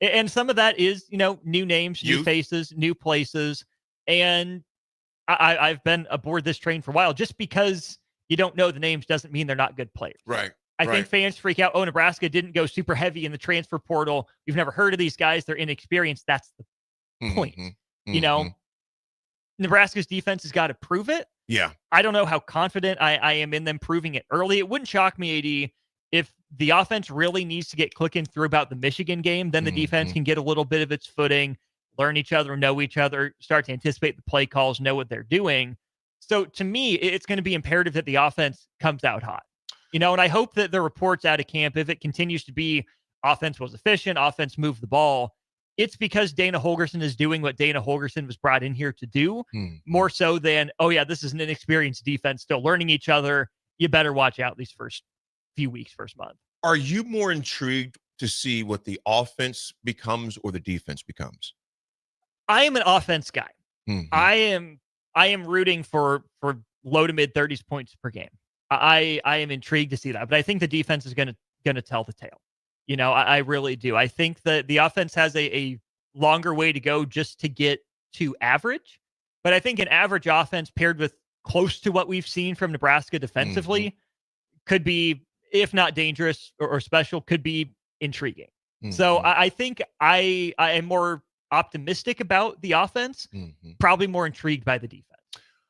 And some of that is, you know, new names, new faces, new places. And I've been aboard this train for a while. Just because you don't know the names doesn't mean they're not good players. Right. I think fans freak out. Oh, Nebraska didn't go super heavy in the transfer portal. We've never heard of these guys. They're inexperienced. That's the point. You know, Nebraska's defense has got to prove it. Yeah. I don't know how confident I am in them proving it early. It wouldn't shock me, AD, if the offense really needs to get clicking through about the Michigan game, then the defense can get a little bit of its footing, learn each other, know each other, start to anticipate the play calls, know what they're doing. So to me, it's going to be imperative that the offense comes out hot. You know, and I hope that the reports out of camp, if it continues to be offense was efficient, offense moved the ball, it's because Dana Holgorsen is doing what Dana Holgorsen was brought in here to do, more so than, oh yeah, this is an inexperienced defense still learning each other. You better watch out these first few weeks, first month. Are you more intrigued to see what the offense becomes or the defense becomes? I am an offense guy. I am rooting for low to mid 30s points per game. I am intrigued to see that, but I think the defense is going to tell the tale. You know, I really do. I think that the offense has a longer way to go just to get to average, but I think an average offense paired with close to what we've seen from Nebraska defensively could be, if not dangerous or special, could be intriguing. So I think I am more optimistic about the offense, probably more intrigued by the defense.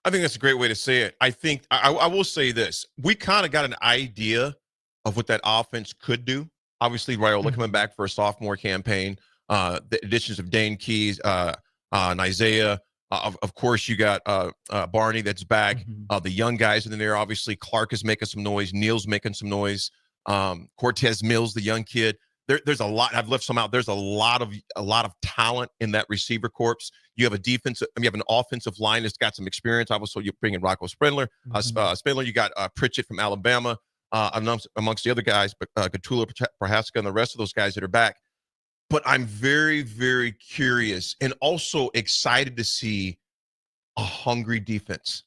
I think that's a great way to say it. I think I will say this. We kind of got an idea of what that offense could do. Obviously, Raiola coming back for a sophomore campaign, the additions of Dane Keys, Isaiah. Of course, you got Barney that's back. The young guys in there, obviously, Clark is making some noise. Neal's making some noise. Cortez Mills, the young kid. There's a lot. I've left some out. There's a lot of talent in that receiver corps. You have a defense. You have an offensive line that's got some experience. Obviously, you bring in Rocco Spindler. You got Pritchett from Alabama, amongst the other guys, but Gatula, Prohaska, and the rest of those guys that are back. But I'm very, very curious and also excited to see a hungry defense,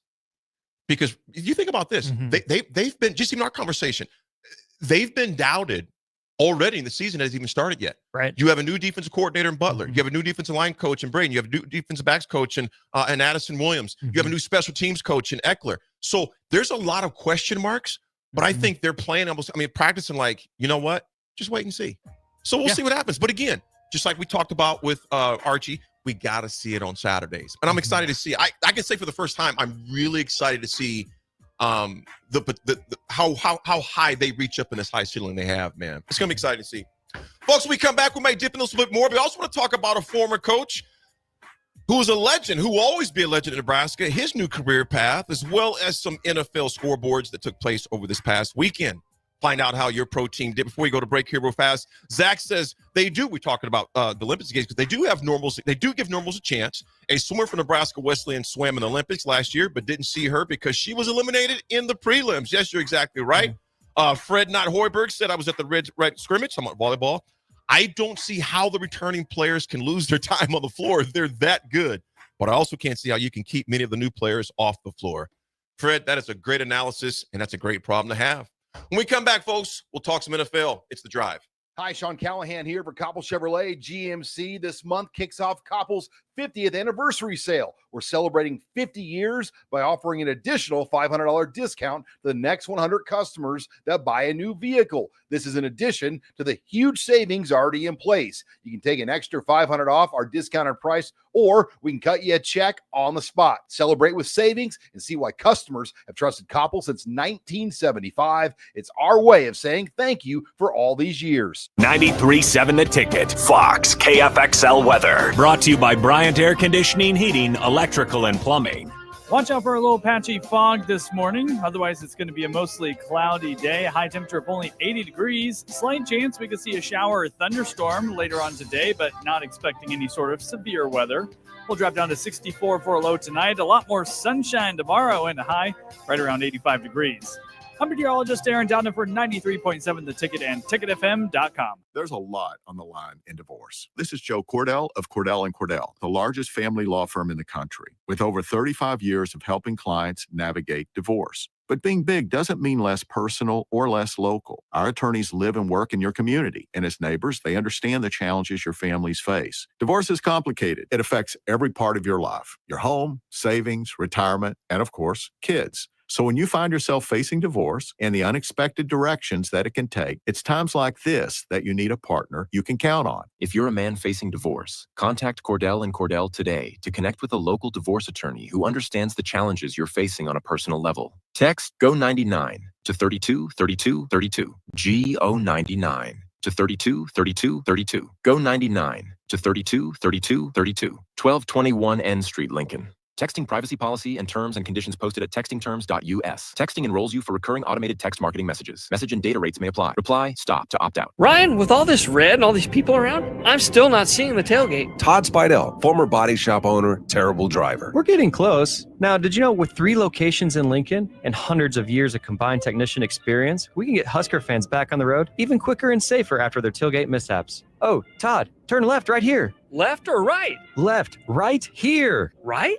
because you think about this, they've been, just even our conversation, they've been doubted already, in the season hasn't even started yet. Right. You have a new defensive coordinator in Butler. You have a new defensive line coach in Braden. You have a new defensive backs coach in Addison Williams. You have a new special teams coach in Eckler. So there's a lot of question marks, but I think they're playing practicing like, you know what? Just wait and see. So we'll see what happens. But again, just like we talked about with Archie, we got to see it on Saturdays. And I'm excited to see. I can say for the first time, I'm really excited to see how high they reach up in this high ceiling they have, man. It's gonna be exciting to see. Folks, when we come back, we might dip in this a little bit more, but we also want to talk about a former coach who is a legend, who will always be a legend in Nebraska, his new career path, as well as some NFL scoreboards that took place over this past weekend. Find out how your pro team did. Before we go to break here real fast, Zach says they do, we're talking about the Olympics games, because they do have normals. They do give normals a chance. A swimmer from Nebraska Wesleyan swam in the Olympics last year, but didn't see her because she was eliminated in the prelims. Yes, you're exactly right. Fred Knott Hoiberg said, I was at the red scrimmage. I'm on volleyball. I don't see how the returning players can lose their time on the floor. They're that good. But I also can't see how you can keep many of the new players off the floor. Fred, that is a great analysis, and that's a great problem to have. When we come back, folks, we'll talk some NFL. It's The Drive. Hi, Sean Callahan here for Koppel Chevrolet GMC. This month kicks off Koppel's 50th anniversary sale. We're celebrating 50 years by offering an additional $500 discount to the next 100 customers that buy a new vehicle. This is in addition to the huge savings already in place. You can take an extra $500 off our discounted price, or we can cut you a check on the spot. Celebrate with savings and see why customers have trusted Koppel since 1975. It's our way of saying thank you for all these years. 93.7 The Ticket, Fox, KFXL weather. Brought to you by Bryant Air Conditioning, Heating, Electrical, and Plumbing. Watch out for a little patchy fog this morning. Otherwise, it's going to be a mostly cloudy day. High temperature of only 80 degrees. Slight chance we could see a shower or thunderstorm later on today, but not expecting any sort of severe weather. We'll drop down to 64 for a low tonight. A lot more sunshine tomorrow and a high right around 85 degrees. I'm meteorologist Aaron Dowden for 93.7 The Ticket and TicketFM.com. There's a lot on the line in divorce. This is Joe Cordell of Cordell & Cordell, the largest family law firm in the country, with over 35 years of helping clients navigate divorce. But being big doesn't mean less personal or less local. Our attorneys live and work in your community, and as neighbors, they understand the challenges your families face. Divorce is complicated. It affects every part of your life, your home, savings, retirement, and of course, kids. So when you find yourself facing divorce and the unexpected directions that it can take, it's times like this that you need a partner you can count on. If you're a man facing divorce, contact Cordell & Cordell today to connect with a local divorce attorney who understands the challenges you're facing on a personal level. Text GO99 to 323232. GO99 to 323232. GO99 to 323232. 1221 N Street, Lincoln. Texting privacy policy and terms and conditions posted at textingterms.us. Texting enrolls you for recurring automated text marketing messages. Message and data rates may apply. Reply STOP to opt out. Ryan, with all this red and all these people around, I'm still not seeing the tailgate. Todd Spidell, former body shop owner, terrible driver. We're getting close. Now, did you know with 3 locations in Lincoln and hundreds of years of combined technician experience, we can get Husker fans back on the road even quicker and safer after their tailgate mishaps? Oh, Todd, turn left right here. Left or right? Left, right here. Right?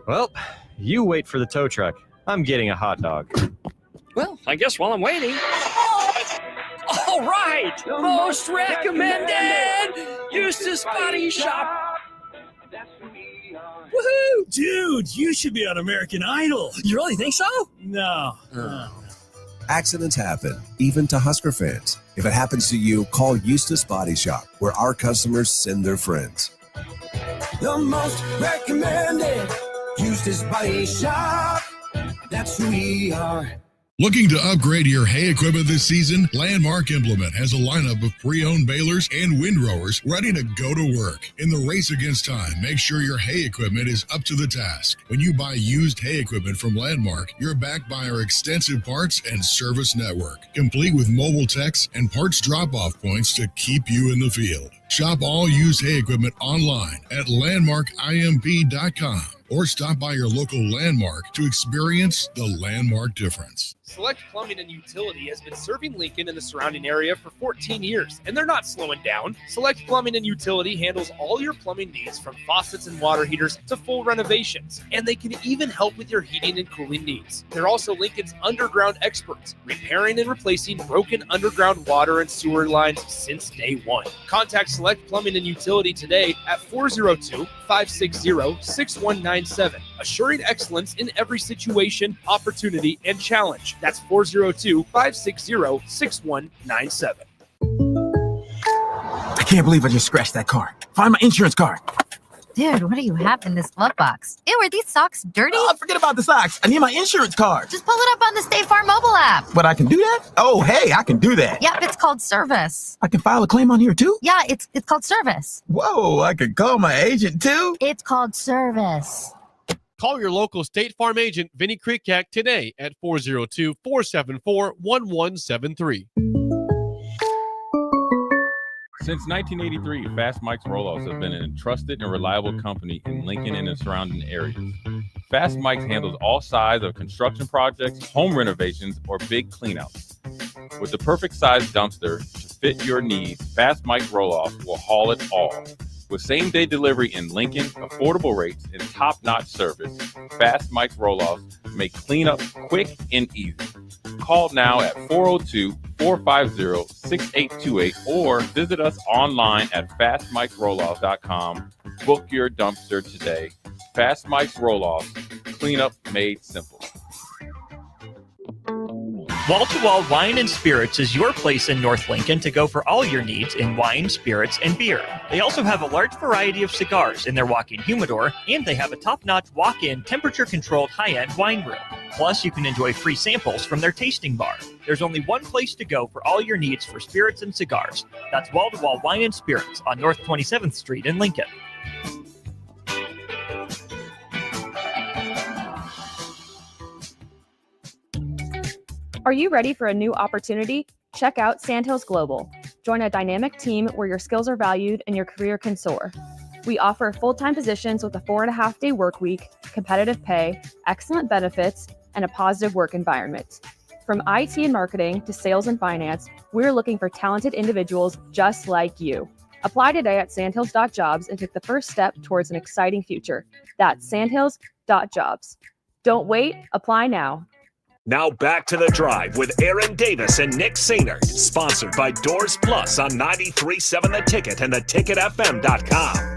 Well, you wait for the tow truck. I'm getting a hot dog. Well, I guess while I'm waiting. All right! Most recommended! Eustace Body Shop! Woohoo! Dude, you should be on American Idol. You really think so? No. Accidents happen, even to Husker fans. If it happens to you, call Eustace Body Shop, where our customers send their friends. The most recommended Eustace Body Shop. That's who we are. Looking to upgrade your hay equipment this season? Landmark Implement has a lineup of pre-owned balers and windrowers ready to go to work. In the race against time, make sure your hay equipment is up to the task. When you buy used hay equipment from Landmark, you're backed by our extensive parts and service network, complete with mobile techs and parts drop-off points to keep you in the field. Shop all used hay equipment online at landmarkimp.com or stop by your local Landmark to experience the Landmark difference. Select Plumbing and Utility has been serving Lincoln and the surrounding area for 14 years, and they're not slowing down. Select Plumbing and Utility handles all your plumbing needs from faucets and water heaters to full renovations, and they can even help with your heating and cooling needs. They're also Lincoln's underground experts, repairing and replacing broken underground water and sewer lines since day one. Contact Select Plumbing and Utility today at 402-560-6197, assuring excellence in every situation, opportunity, and challenge. That's 402-560-6197. I can't believe I just scratched that car. Find my insurance card. Dude, what do you have in this glove box? Ew, are these socks dirty? Oh, forget about the socks. I need my insurance card. Just pull it up on the State Farm mobile app. But I can do that? Oh, hey, I can do that. Yep, it's called service. I can file a claim on here too? Yeah, it's called service. Whoa, I can call my agent too? It's called service. Call your local State Farm agent, Vinny Krikak, today at 402-474-1173. Since 1983, Fast Mike's Roll-Offs has been a trusted and reliable company in Lincoln and the surrounding areas. Fast Mike's handles all sides of construction projects, home renovations, or big cleanouts. With the perfect size dumpster to fit your needs, Fast Mike's Roll-Offs will haul it all. With same-day delivery in Lincoln, affordable rates, and top-notch service, Fast Mike's Roll-Offs make cleanup quick and easy. Call now at 402-450-6828 or visit us online at fastmikesrolloffs.com. Book your dumpster today. Fast Mike's Roll-Offs, cleanup made simple. Wall to Wall Wine and Spirits is your place in North Lincoln to go for all your needs in wine, spirits, and beer. They also have a large variety of cigars in their walk-in humidor, and they have a top-notch walk-in temperature-controlled high-end wine room. Plus, you can enjoy free samples from their tasting bar. There's only one place to go for all your needs for spirits and cigars. That's Wall to Wall Wine and Spirits on North 27th Street in Lincoln. Are you ready for a new opportunity? Check out Sandhills Global. Join a dynamic team where your skills are valued and your career can soar. We offer full-time positions with a 4.5-day work week, competitive pay, excellent benefits, and a positive work environment. From IT and marketing to sales and finance, we're looking for talented individuals just like you. Apply today at sandhills.jobs and take the first step towards an exciting future. That's sandhills.jobs. Don't wait, apply now. Now back to The Drive with Aaron Davis and Nick Sainert, sponsored by Doors Plus on 93.7 The Ticket and theticketfm.com.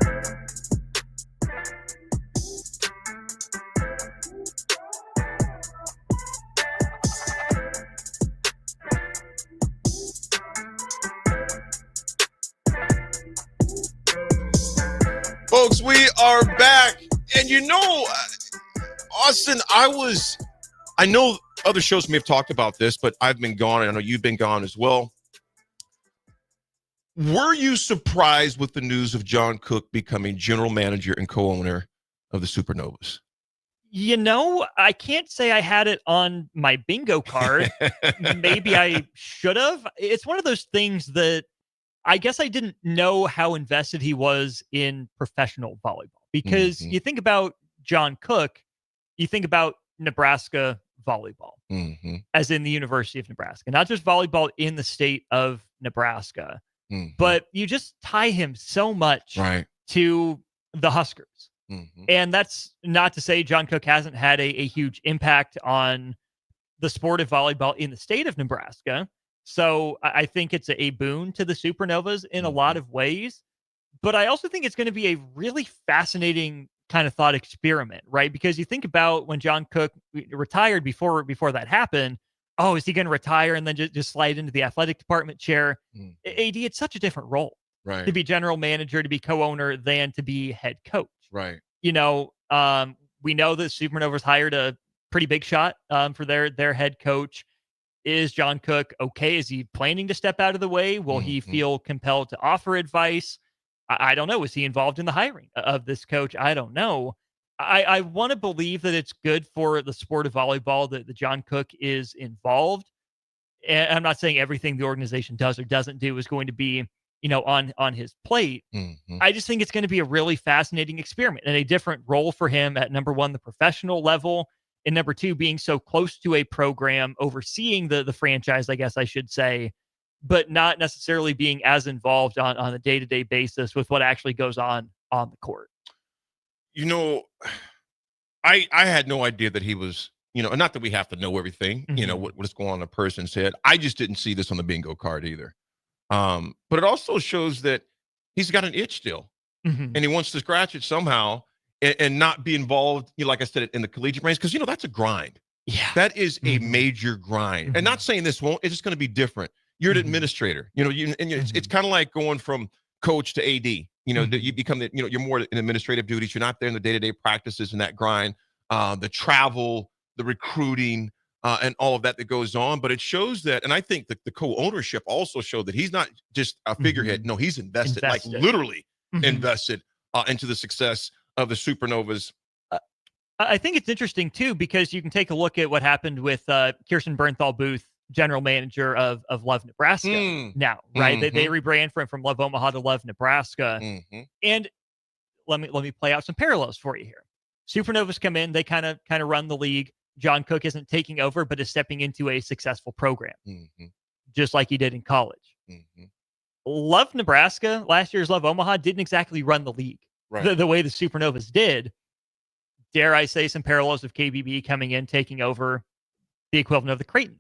Folks, we are back. And Austin, I know other shows may have talked about this, but I've been gone, and I know you've been gone as well. Were you surprised with the news of John Cook becoming general manager and co-owner of the Supernovas? I can't say I had it on my bingo card. Maybe I should have. It's one of those things that I guess I didn't know how invested he was in professional volleyball, because you think about John Cook, you think about Nebraska volleyball, as in the University of Nebraska, not just volleyball in the state of Nebraska, but you just tie him so much to the Huskers. And that's not to say John Cook hasn't had a huge impact on the sport of volleyball in the state of Nebraska. So I think it's a boon to the Supernovas in a lot of ways. But I also think it's going to be a really fascinating kind of thought experiment, right? Because you think about when John Cook retired before that happened. Oh, is he going to retire and then just slide into the athletic department chair? AD, it's such a different role, right? To be general manager, to be co-owner, than to be head coach, right? We know the Supernovas hired a pretty big shot for their head coach. Is John Cook okay? Is he planning to step out of the way? Will he feel compelled to offer advice? I don't know. Is he involved in the hiring of this coach? I don't know. I want to believe that it's good for the sport of volleyball that John Cook is involved. And I'm not saying everything the organization does or doesn't do is going to be, on his plate. I just think it's going to be a really fascinating experiment and a different role for him at, number one, the professional level, and number two, being so close to a program, overseeing the franchise, I guess I should say, but not necessarily being as involved on a day-to-day basis with what actually goes on the court. I had no idea that he was, not that we have to know everything, what's going on in a person's head. I just didn't see this on the bingo card either. But it also shows that he's got an itch still, and he wants to scratch it somehow and not be involved, like I said, in the collegiate ranks, because, that's a grind. Yeah. That is a major grind. And not saying this won't, it's just going to be different. You're an administrator, it's kind of like going from coach to AD, you become you're more in administrative duties. You're not there in the day-to-day practices and that grind, the travel, the recruiting, and all of that goes on. But it shows that, and I think that the co-ownership also showed that he's not just a figurehead. No, he's invested. Like literally invested into the success of the Supernovas. I think it's interesting too, because you can take a look at what happened with Kirsten Bernthal Booth, general manager of Love Nebraska now, right? They rebrand from Love Omaha to Love Nebraska. And let me play out some parallels for you here. Supernovas come in, they kind of run the league. John Cook isn't taking over, but is stepping into a successful program, just like he did in college. Love Nebraska, last year's Love Omaha, didn't exactly run the league the way the Supernovas did. Dare I say some parallels of KBB coming in, taking over the equivalent of the Creighton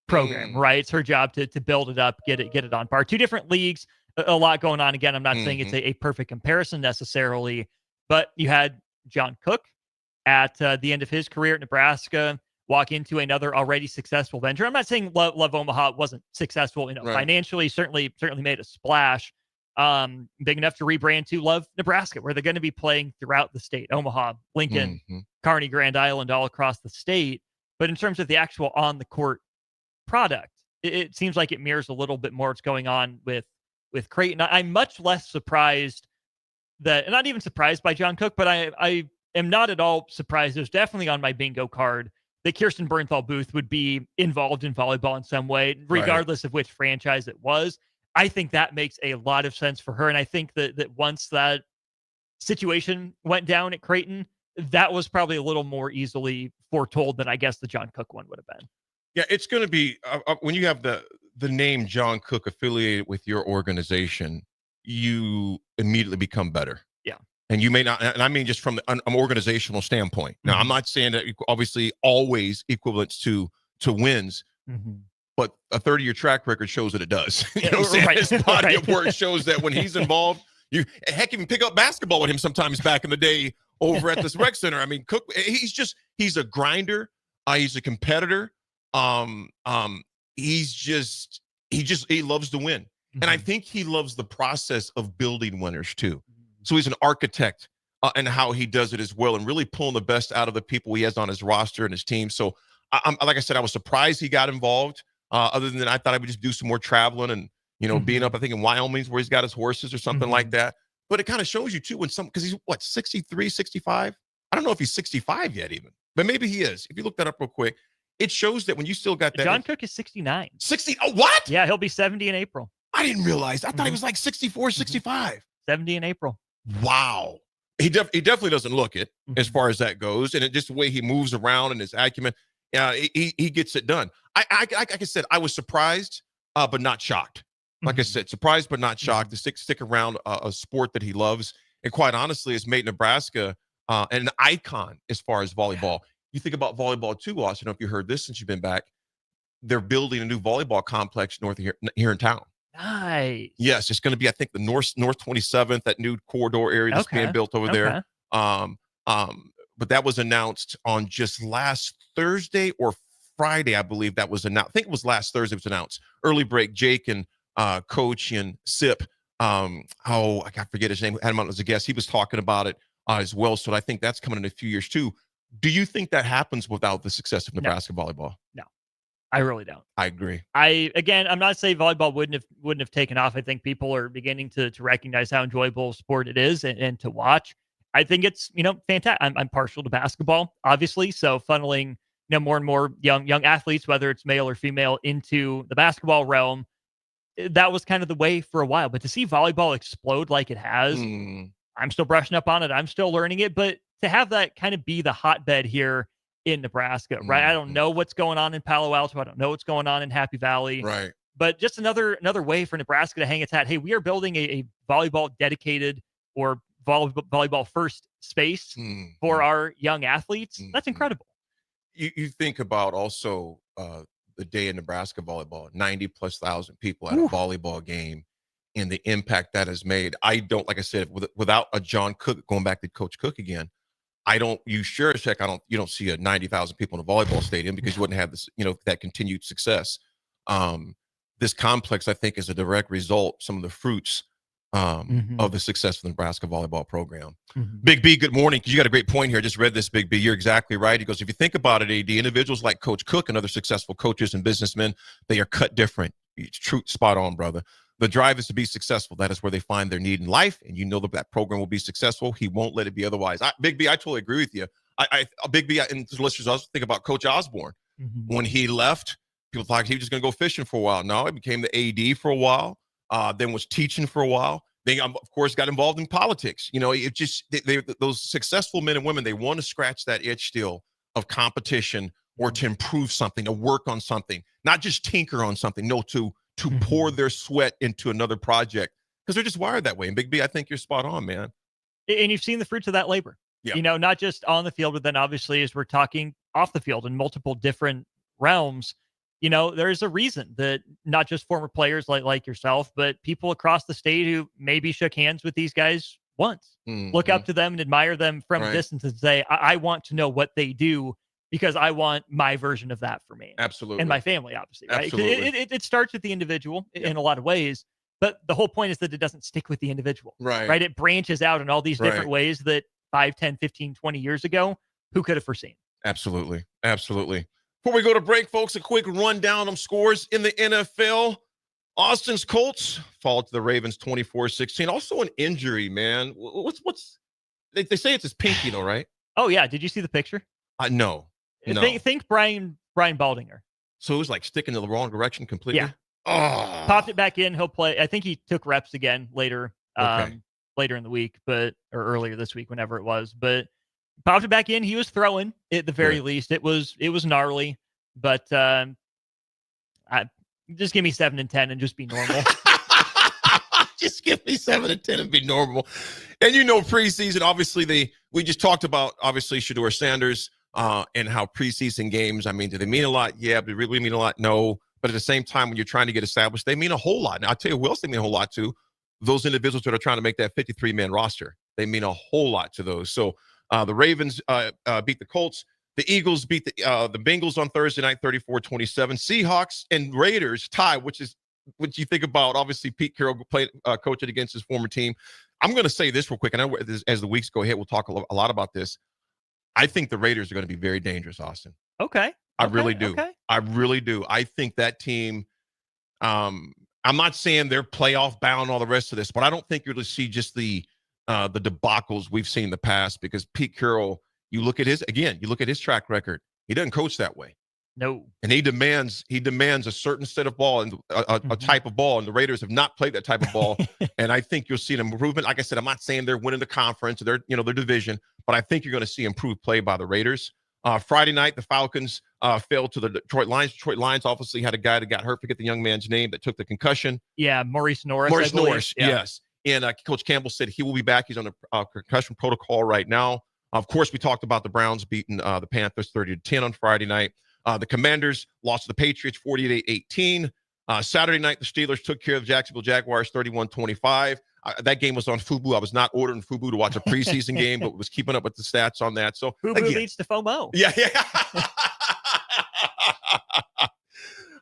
program, right? It's her job to build it up, get it on par. Two different leagues, a lot going on. Again, I'm not saying it's a perfect comparison necessarily, but you had John Cook at the end of his career at Nebraska walk into another already successful venture. I'm not saying Love Omaha wasn't successful, financially, certainly made a splash, big enough to rebrand to Love Nebraska, where they're going to be playing throughout the state, Omaha, Lincoln, Kearney, Grand Island, all across the state. But in terms of the actual on the court product, it seems like it mirrors a little bit more what's going on with Creighton. I'm much less surprised that, and not even surprised by John Cook, but I am not at all surprised. There's definitely on my bingo card that Kirsten Bernthal Booth would be involved in volleyball in some way, regardless of which franchise it was. I think that makes a lot of sense for her. And I think that once that situation went down at Creighton, that was probably a little more easily foretold than I guess the John Cook one would have been. Yeah, it's going to be when you have the name John Cook affiliated with your organization, you immediately become better. Yeah. And you may not, and I mean just from an organizational standpoint. Now, I'm not saying that obviously always equivalents to wins, but a 30-year track record shows that it does. You know what I'm saying? Right. His body of work shows that when he's involved, you even pick up basketball with him sometimes back in the day over at this rec center. I mean, Cook, he's a grinder. He's a competitor. He loves to win. And I think he loves the process of building winners too. So he's an architect and how he does it as well, and really pulling the best out of the people he has on his roster and his team. So I'm like I said, I was surprised he got involved. Other than I thought I would just do some more traveling and, being up, I think in Wyoming where he's got his horses or something like that. But it kind of shows you too because he's 63, 65. I don't know if he's 65 yet even, but maybe he is. If you look that up real quick, it shows that when you still got that. John Cook is 69. 60. Oh, what? Yeah, he'll be 70 in April. I didn't realize. I thought he was like 64, 65. 70 in April. Wow. He definitely doesn't look it as far as that goes. And just the way he moves around and his acumen, he gets it done. Like I said, I was surprised, but not shocked. Like I said, surprised, but not shocked to stick around a sport that he loves. And quite honestly, has made Nebraska an icon as far as volleyball. You think about volleyball too, Austin. I don't know if you heard this since you've been back. They're building a new volleyball complex north of here in town. Nice. Yes, it's going to be, I think, the North 27th, that new corridor area that's being built over there. But that was announced on just last Thursday or Friday, I believe that was announced. I think it was last Thursday it was announced. Early break, Jake and Coach and Sip, I can't forget his name, had him on as a guest. He was talking about it as well. So I think that's coming in a few years too. Do you think that happens without the success of Nebraska volleyball? No, I really don't. I agree. I'm not saying volleyball wouldn't have taken off. I think people are beginning to recognize how enjoyable a sport it is and to watch. I think it's, fantastic. I'm partial to basketball, obviously. So funneling, more and more young athletes, whether it's male or female, into the basketball realm, that was kind of the way for a while. But to see volleyball explode like it has, I'm still brushing up on it. I'm still learning it. But to have that kind of be the hotbed here in Nebraska, right? I don't know what's going on in Palo Alto. I don't know what's going on in Happy Valley. Right. But just another way for Nebraska to hang its hat. Hey, we are building a volleyball dedicated or volleyball first space for our young athletes. That's incredible. You think about also the day in Nebraska volleyball, 90,000+ people at a volleyball game, and the impact that has made. I don't, like I said, without a John Cook, going back to Coach Cook again, you don't see a 90,000 people in a volleyball stadium because you wouldn't have this, that continued success. This complex, I think, is a direct result, some of the fruits of the success of the Nebraska volleyball program. Big B, good morning. You got a great point here. I just read this, Big B. You're exactly right. He goes, if you think about it, AD, individuals like Coach Cook and other successful coaches and businessmen, they are cut different. It's true, spot on, brother. The drive is to be successful. That is where they find their need in life, and that program will be successful. He won't let it be otherwise. Big B, I totally agree with you. Big B, and the listeners also think about Coach Osborne. When he left, people thought he was just going to go fishing for a while. No, he became the AD for a while, then was teaching for a while. They, of course, got involved in politics. It just those successful men and women, they want to scratch that itch still of competition or to improve something, to work on something, not just tinker on something. No, to pour their sweat into another project because they're just wired that way. And Big B, I think you're spot on, man. And you've seen the fruits of that labor, not just on the field, but then obviously as we're talking off the field in multiple different realms, there's a reason that not just former players like yourself, but people across the state who maybe shook hands with these guys once, look up to them and admire them from a distance and say, I want to know what they do because I want my version of that for me. Absolutely. And my family, obviously, right? Absolutely. It starts with the individual in a lot of ways, but the whole point is that it doesn't stick with the individual, right? It branches out in all these different ways that 5, 10, 15, 20 years ago, who could have foreseen? Absolutely. Absolutely. Before we go to break, folks, a quick rundown of scores in the NFL. Austin's Colts fall to the Ravens 24-16. Also an injury, man. What's they say it's his pinky though, right? Oh yeah. Did you see the picture? No. Think Brian Baldinger. So it was like sticking in the wrong direction completely. Yeah. Popped it back in. He'll play. I think he took reps again later. Okay. later in the week, or earlier this week, whenever it was. But popped it back in. He was throwing at the very least. It was gnarly, but just give me 7 and 10 and just be normal. Just give me 7 and 10 and be normal. And preseason, obviously we just talked about obviously Shedeur Sanders and how preseason games, I mean, do they mean a lot? Yeah, but they really mean a lot? No. But at the same time, when you're trying to get established, they mean a whole lot. Now, I'll tell you who else they mean a whole lot to. Those individuals that are trying to make that 53-man roster. They mean a whole lot to those. So the Ravens beat the Colts. The Eagles beat the Bengals on Thursday night, 34-27. Seahawks and Raiders tie, which is what you think about. Obviously, Pete Carroll played coaching against his former team. I'm going to say this real quick, and I know as the weeks go ahead, we'll talk a lot about this. I think the Raiders are going to be very dangerous, Austin. Okay. I really do. Okay. I really do. I think that team, I'm not saying they're playoff bound and all the rest of this, but I don't think you're going to see just the debacles we've seen in the past, because Pete Carroll, you look at his track record. He doesn't coach that way. No. And he demands a certain set of ball and a type of ball, and the Raiders have not played that type of ball. And I think you'll see an improvement. Like I said, I'm not saying they're winning the conference or their division, but I think you're going to see improved play by the Raiders. Friday night, the Falcons fell to the Detroit Lions. Detroit Lions obviously had a guy that got hurt. Forget the young man's name that took the concussion. Yeah, Maurice Norris. Maurice Norris, yes. And Coach Campbell said he will be back. He's on the concussion protocol right now. Of course, we talked about the Browns beating the Panthers 30-10 on Friday night. The Commanders lost to the Patriots 48-18. Saturday night, the Steelers took care of the Jacksonville Jaguars 31-25. That game was on Fubo. I was not ordering Fubo to watch a preseason game, but was keeping up with the stats on that. So Fubo leads to FOMO. Yeah.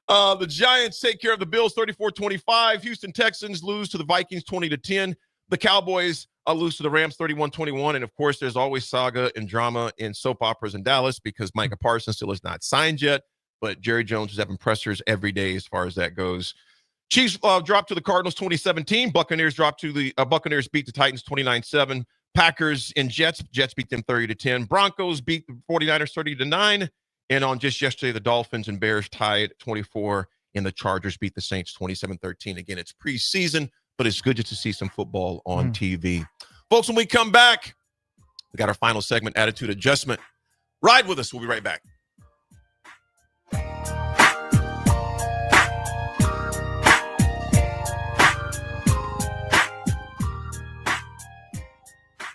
The Giants take care of the Bills 34-25. Houston Texans lose to the Vikings 20-10. The Cowboys lose to the Rams 31-21. And of course, there's always saga and drama in soap operas in Dallas because Micah Parsons still is not signed yet. But Jerry Jones is having pressers every day as far as that goes. Chiefs dropped to the Cardinals 20-17. Buccaneers Buccaneers beat the Titans 29-7. Packers and Jets beat them 30-10. Broncos beat the 49ers 30-9. And on just yesterday, the Dolphins and Bears tied 24, and the Chargers beat the Saints 27-13. Again, it's preseason, but it's good just to see some football on TV. Folks, when we come back, we got our final segment, Attitude Adjustment. Ride with us. We'll be right back.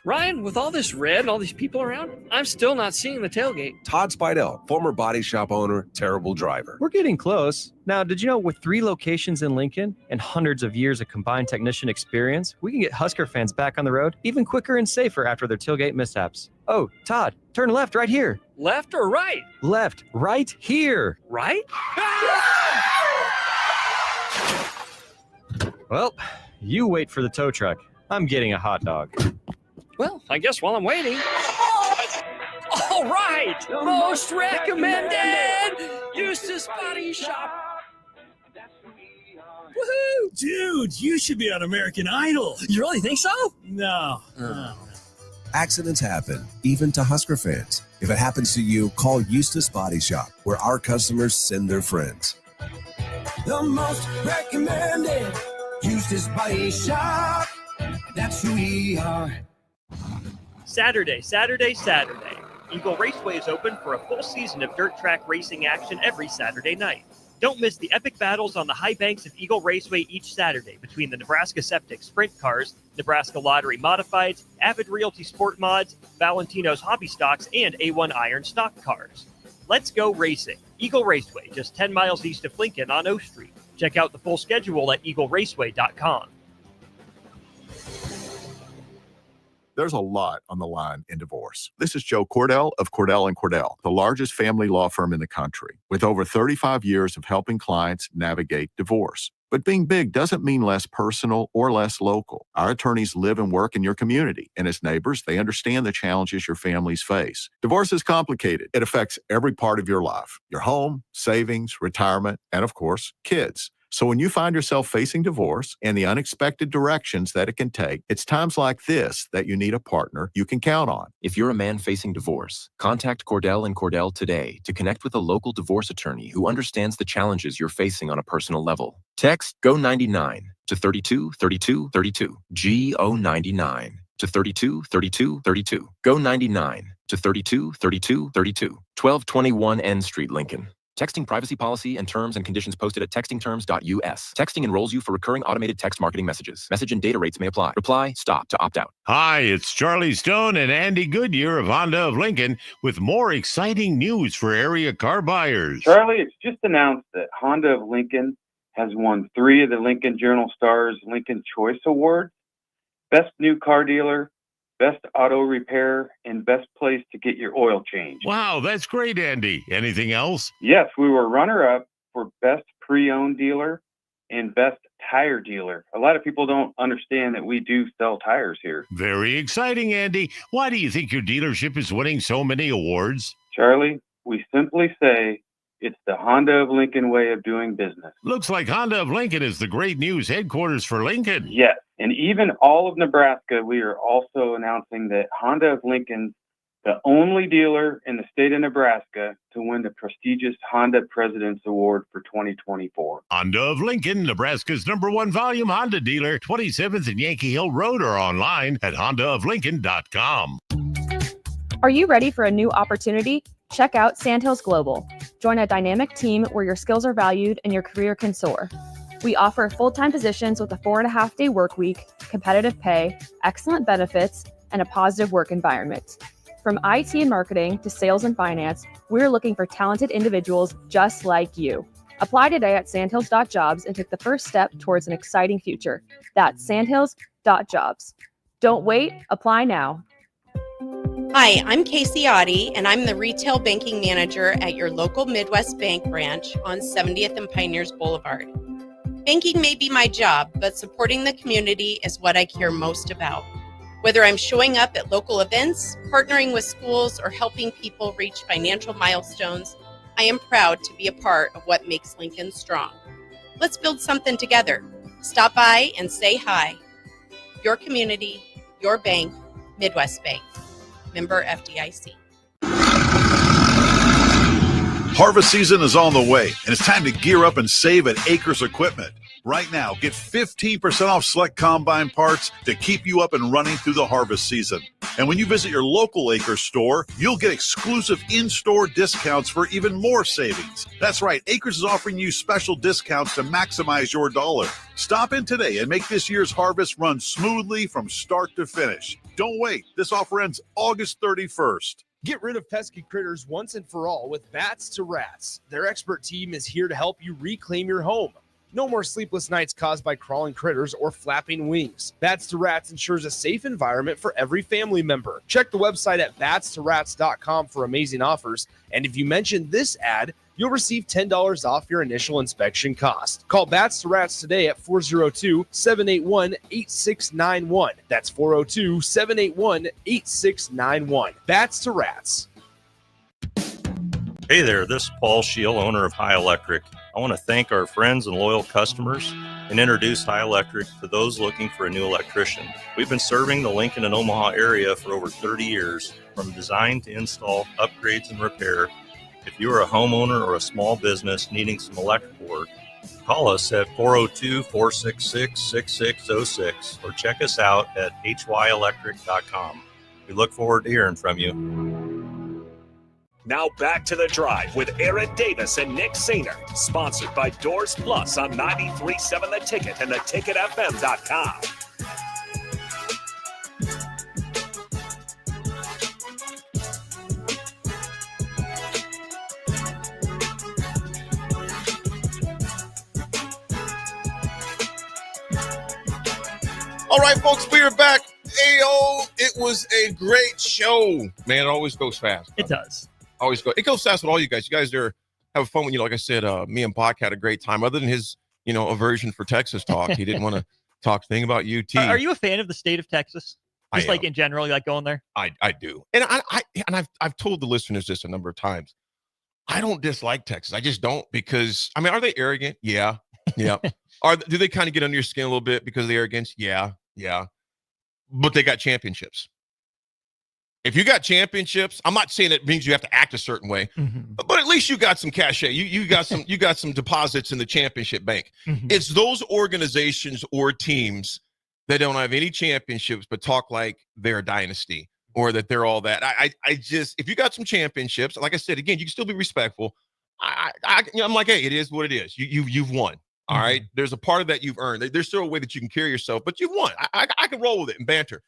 Ryan, with all this red and all these people around, I'm still not seeing the tailgate. Todd Spidell, former body shop owner, terrible driver. We're getting close. Now, did you know with 3 locations in Lincoln and hundreds of years of combined technician experience, we can get Husker fans back on the road even quicker and safer after their tailgate mishaps? Oh, Todd, turn left right here. Left or right? Left, right here. Right? Well, you wait for the tow truck. I'm getting a hot dog. Well, I guess while I'm waiting. All right! Most recommended! Eustace Body Shop. Woohoo! Dude, you should be on American Idol. You really think so? No. Accidents happen, even to Husker fans. If it happens to you, call Eustace Body Shop, where our customers send their friends. The most recommended Eustace Body Shop. That's who we are. Saturday. Eagle Raceway is open for a full season of dirt track racing action every Saturday night. Don't miss the epic battles on the high banks of Eagle Raceway each Saturday between the Nebraska Septic Sprint Cars, Nebraska Lottery Modifieds, Avid Realty Sport Mods, Valentino's Hobby Stocks, and A1 Iron Stock Cars. Let's go racing. Eagle Raceway, just 10 miles east of Lincoln on O Street. Check out the full schedule at eagleraceway.com. There's a lot on the line in divorce. This is Joe Cordell of Cordell & Cordell, the largest family law firm in the country, with over 35 years of helping clients navigate divorce. But being big doesn't mean less personal or less local. Our attorneys live and work in your community, and as neighbors, they understand the challenges your families face. Divorce is complicated. It affects every part of your life, your home, savings, retirement, and of course, kids. So when you find yourself facing divorce and the unexpected directions that it can take, it's times like this that you need a partner you can count on. If you're a man facing divorce, contact Cordell and Cordell today to connect with a local divorce attorney who understands the challenges you're facing on a personal level. Text GO99 to 32 32 32. GO99 to 32 32 32. GO99 to 32 32 32. 1221 N Street, Lincoln. Texting privacy policy and terms and conditions posted at textingterms.us. Texting enrolls you for recurring automated text marketing messages. Message and data rates may apply. Reply, stop to opt out. Hi, it's Charlie Stone and Andy Goodyear of Honda of Lincoln with more exciting news for area car buyers. Charlie, it's just announced that Honda of Lincoln has won 3 of the Lincoln Journal-Star's Lincoln Choice Awards. Best New Car Dealer, Best Auto Repair, and Best Place to Get Your Oil Changed. Wow, that's great, Andy. Anything else? Yes, we were runner-up for Best Pre-Owned Dealer and Best Tire Dealer. A lot of people don't understand that we do sell tires here. Very exciting, Andy. Why do you think your dealership is winning so many awards? Charlie, we simply say it's the Honda of Lincoln way of doing business. Looks like Honda of Lincoln is the great news headquarters for Lincoln. Yes, and even all of Nebraska, we are also announcing that Honda of Lincoln, the only dealer in the state of Nebraska to win the prestigious Honda President's Award for 2024. Honda of Lincoln, Nebraska's #1 volume Honda dealer, 27th and Yankee Hill Road, or online at hondaoflincoln.com. Are you ready for a new opportunity? Check out Sandhills Global. Join a dynamic team where your skills are valued and your career can soar. We offer full-time positions with a 4.5-day work week, competitive pay, excellent benefits, and a positive work environment. From IT and marketing to sales and finance, we're looking for talented individuals just like you. Apply today at sandhills.jobs and take the first step towards an exciting future. That's sandhills.jobs. Don't wait, apply now. Hi, I'm Casey Oddie, and I'm the Retail Banking Manager at your local Midwest Bank branch on 70th and Pioneers Boulevard. Banking may be my job, but supporting the community is what I care most about. Whether I'm showing up at local events, partnering with schools, or helping people reach financial milestones, I am proud to be a part of what makes Lincoln strong. Let's build something together. Stop by and say hi. Your community, your bank, Midwest Bank. Member FDIC. Harvest season is on the way, and it's time to gear up and save at Acres Equipment. Right now, get 15% off select combine parts to keep you up and running through the harvest season. And when you visit your local Acres store, you'll get exclusive in-store discounts for even more savings. That's right, Acres is offering you special discounts to maximize your dollar. Stop in today and make this year's harvest run smoothly from start to finish. Don't wait. This offer ends August 31st. Get rid of pesky critters once and for all with Bats to Rats. Their expert team is here to help you reclaim your home. No more sleepless nights caused by crawling critters or flapping wings. Bats to Rats ensures a safe environment for every family member. Check the website at batstorats.com for amazing offers. And if you mention this ad, you'll receive $10 off your initial inspection cost. Call Bats to Rats today at 402-781-8691. That's 402-781-8691. Bats to Rats. Hey there, this is Paul Scheel, owner of High Electric. I want to thank our friends and loyal customers and introduce High Electric to those looking for a new electrician. We've been serving the Lincoln and Omaha area for over 30 years, from design to install, upgrades, and repair. If you are a homeowner or a small business needing some electrical work, call us at 402-466-6606 or check us out at hyelectric.com. We look forward to hearing from you. Now back to The Drive with Aaron Davis and Nick Sainer, sponsored by Doors Plus on 93.7 The Ticket and theticketfm.com. All right, folks, we are back. Ayo, it was a great show. Man, it always goes fast. It does. Always go. It goes fast with all you guys. You guys are having fun. Like I said, me and Bach had a great time. Other than his, aversion for Texas talk, he didn't want to talk a thing about UT. Are you a fan of the state of Texas? Just like in general, you like going there? I do, and I've told the listeners this a number of times. I don't dislike Texas. I just don't, because are they arrogant? Yeah. Yeah. Do they kind of get under your skin a little bit because of the arrogance? Yeah. But they got championships. If you got championships, I'm not saying it means you have to act a certain way, but at least you got some cachet. You got some deposits in the championship bank. It's those organizations or teams that don't have any championships but talk like they're a dynasty or that they're all that. I just, if you got some championships, like I said, again, you can still be respectful. I'm like, hey, it is what it is. You've won. All right. There's a part of that you've earned. There's still a way that you can carry yourself, but you've won. I can roll with it and banter.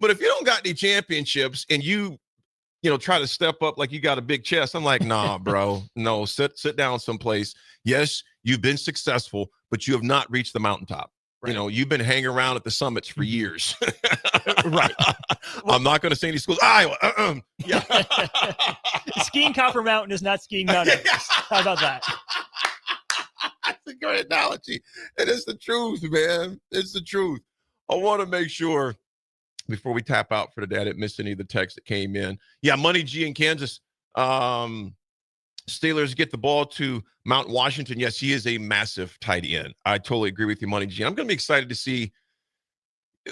But if you don't got any championships and you try to step up like you got a big chest, I'm like, nah, bro, no, sit down someplace. Yes, you've been successful, but you have not reached the mountaintop. Right. You've been hanging around at the summits for years. Right. I'm not going to say any schools. Iowa. Yeah. Skiing Copper Mountain is not skiing Mount Everest. How about that? That's a great analogy. And it's the truth, man. It's the truth. I want to make sure before we tap out for today, I didn't miss any of the texts that came in. Yeah, Money G in Kansas. Steelers get the ball to Mount Washington. Yes, he is a massive tight end. I totally agree with you, Money G. I'm going to be excited to see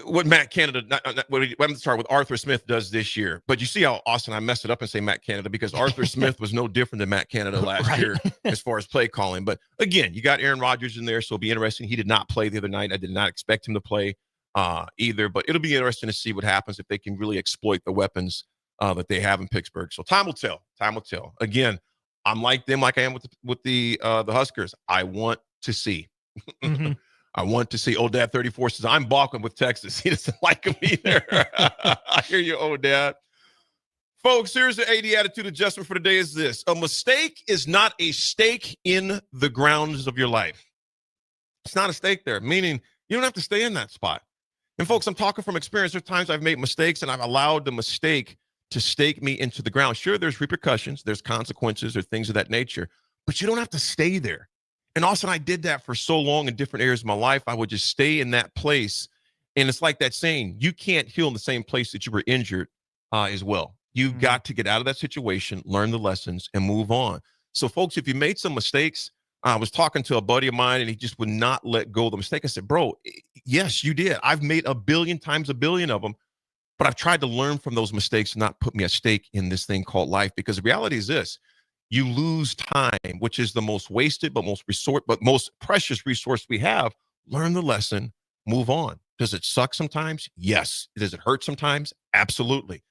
what Matt Canada, what Arthur Smith does this year. But you see how, Austin, I messed it up and say Matt Canada because Arthur Smith was no different than Matt Canada last year as far as play calling. But again, you got Aaron Rodgers in there, so it'll be interesting. He did not play the other night. I did not expect him to play either, but it'll be interesting to see what happens if they can really exploit the weapons that they have in Pittsburgh. So time will tell. Time will tell. Again, I'm like them, like I am with the Huskers. I want to see. I want to see. Old Dad 34 says I'm balking with Texas. He doesn't like them either. I hear you, old dad. Folks, here's the AD attitude adjustment for today is this. A mistake is not a stake in the grounds of your life. It's not a stake there, meaning you don't have to stay in that spot. And folks, I'm talking from experience. There's times I've made mistakes and I've allowed the mistake to stake me into the ground. Sure, there's repercussions, there's consequences, or things of that nature, but you don't have to stay there. And also, I did that for so long in different areas of my life. I would just stay in that place. And it's like that saying, you can't heal in the same place that you were injured as well. You've got to get out of that situation, learn the lessons, and move on. So, folks, if you made some mistakes, I was talking to a buddy of mine, and he just would not let go of the mistake. I said, bro, yes, you did. I've made a billion times a billion of them, but I've tried to learn from those mistakes and not put me at stake in this thing called life. Because the reality is this. You lose time, which is the most wasted, but most precious resource we have. Learn the lesson, move on. Does it suck sometimes? Yes. Does it hurt sometimes? Absolutely.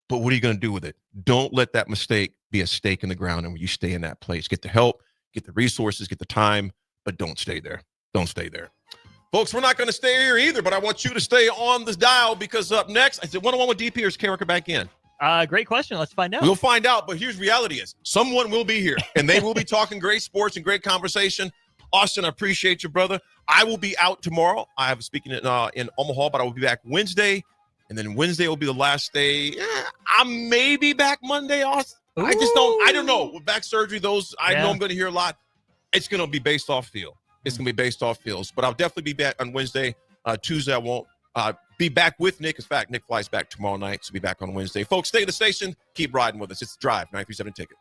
But what are you going to do with it? Don't let that mistake be a stake in the ground and where you stay in that place. Get the help, get the resources, get the time, but don't stay there. Don't stay there. Folks, we're not going to stay here either, but I want you to stay on the dial because up next, I said one-on-one with DP or is K-Rucker back in? Great question. Let's find out. We'll find out, but here's reality is someone will be here, and they will be talking great sports and great conversation. Austin, I appreciate you, brother. I will be out tomorrow. I have a speaking in Omaha, but I will be back Wednesday, and then Wednesday will be the last day. I may be back Monday, Austin. Ooh. I don't know. With back surgery, I know I'm going to hear a lot. It's going to be based off feel. It's going to be based off feels, but I'll definitely be back on Wednesday. Tuesday, I won't. Be back with Nick. In fact, Nick flies back tomorrow night, so be back on Wednesday. Folks, stay at the station. Keep riding with us. It's The Drive, 937 Ticket.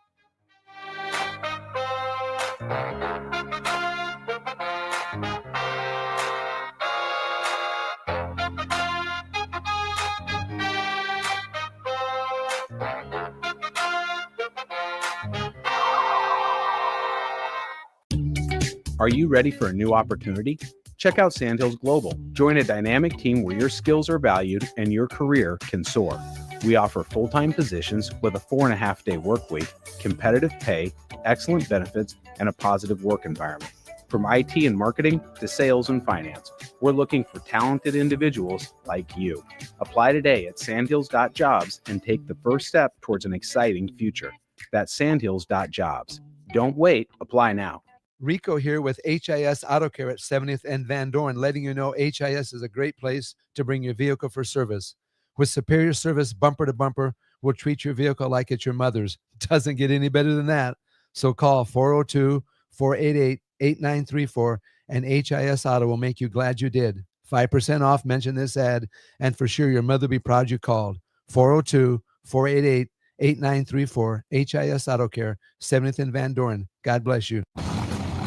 Are you ready for a new opportunity? Check out Sandhills Global. Join a dynamic team where your skills are valued and your career can soar. We offer full-time positions with a 4.5-day work week, competitive pay, excellent benefits, and a positive work environment. From IT and marketing to sales and finance, we're looking for talented individuals like you. Apply today at sandhills.jobs and take the first step towards an exciting future. That's sandhills.jobs. Don't wait. Apply now. Rico here with HIS Auto Care at 70th and Van Dorn, letting you know HIS is a great place to bring your vehicle for service. With superior service bumper to bumper, we'll treat your vehicle like it's your mother's. Doesn't get any better than that. So call 402-488-8934 and HIS Auto will make you glad you did. 5% off, mention this ad, and for sure your mother will be proud you called. 402-488-8934, HIS Auto Care, 70th and Van Dorn. God bless you.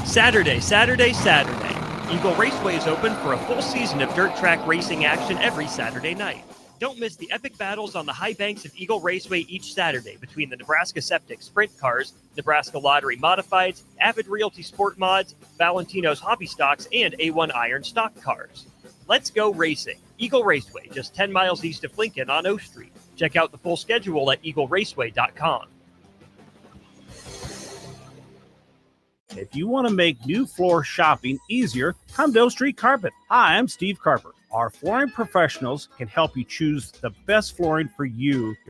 Saturday. Eagle Raceway is open for a full season of dirt track racing action every Saturday night. Don't miss the epic battles on the high banks of Eagle Raceway each Saturday between the Nebraska Septic Sprint Cars, Nebraska Lottery Modifieds, Avid Realty Sport Mods, Valentino's Hobby Stocks, and A1 Iron Stock Cars. Let's go racing. Eagle Raceway, just 10 miles east of Lincoln on O Street. Check out the full schedule at eagleraceway.com. If you want to make new floor shopping easier, come to O Street Carpet. Hi, I'm Steve Carper. Our flooring professionals can help you choose the best flooring for you,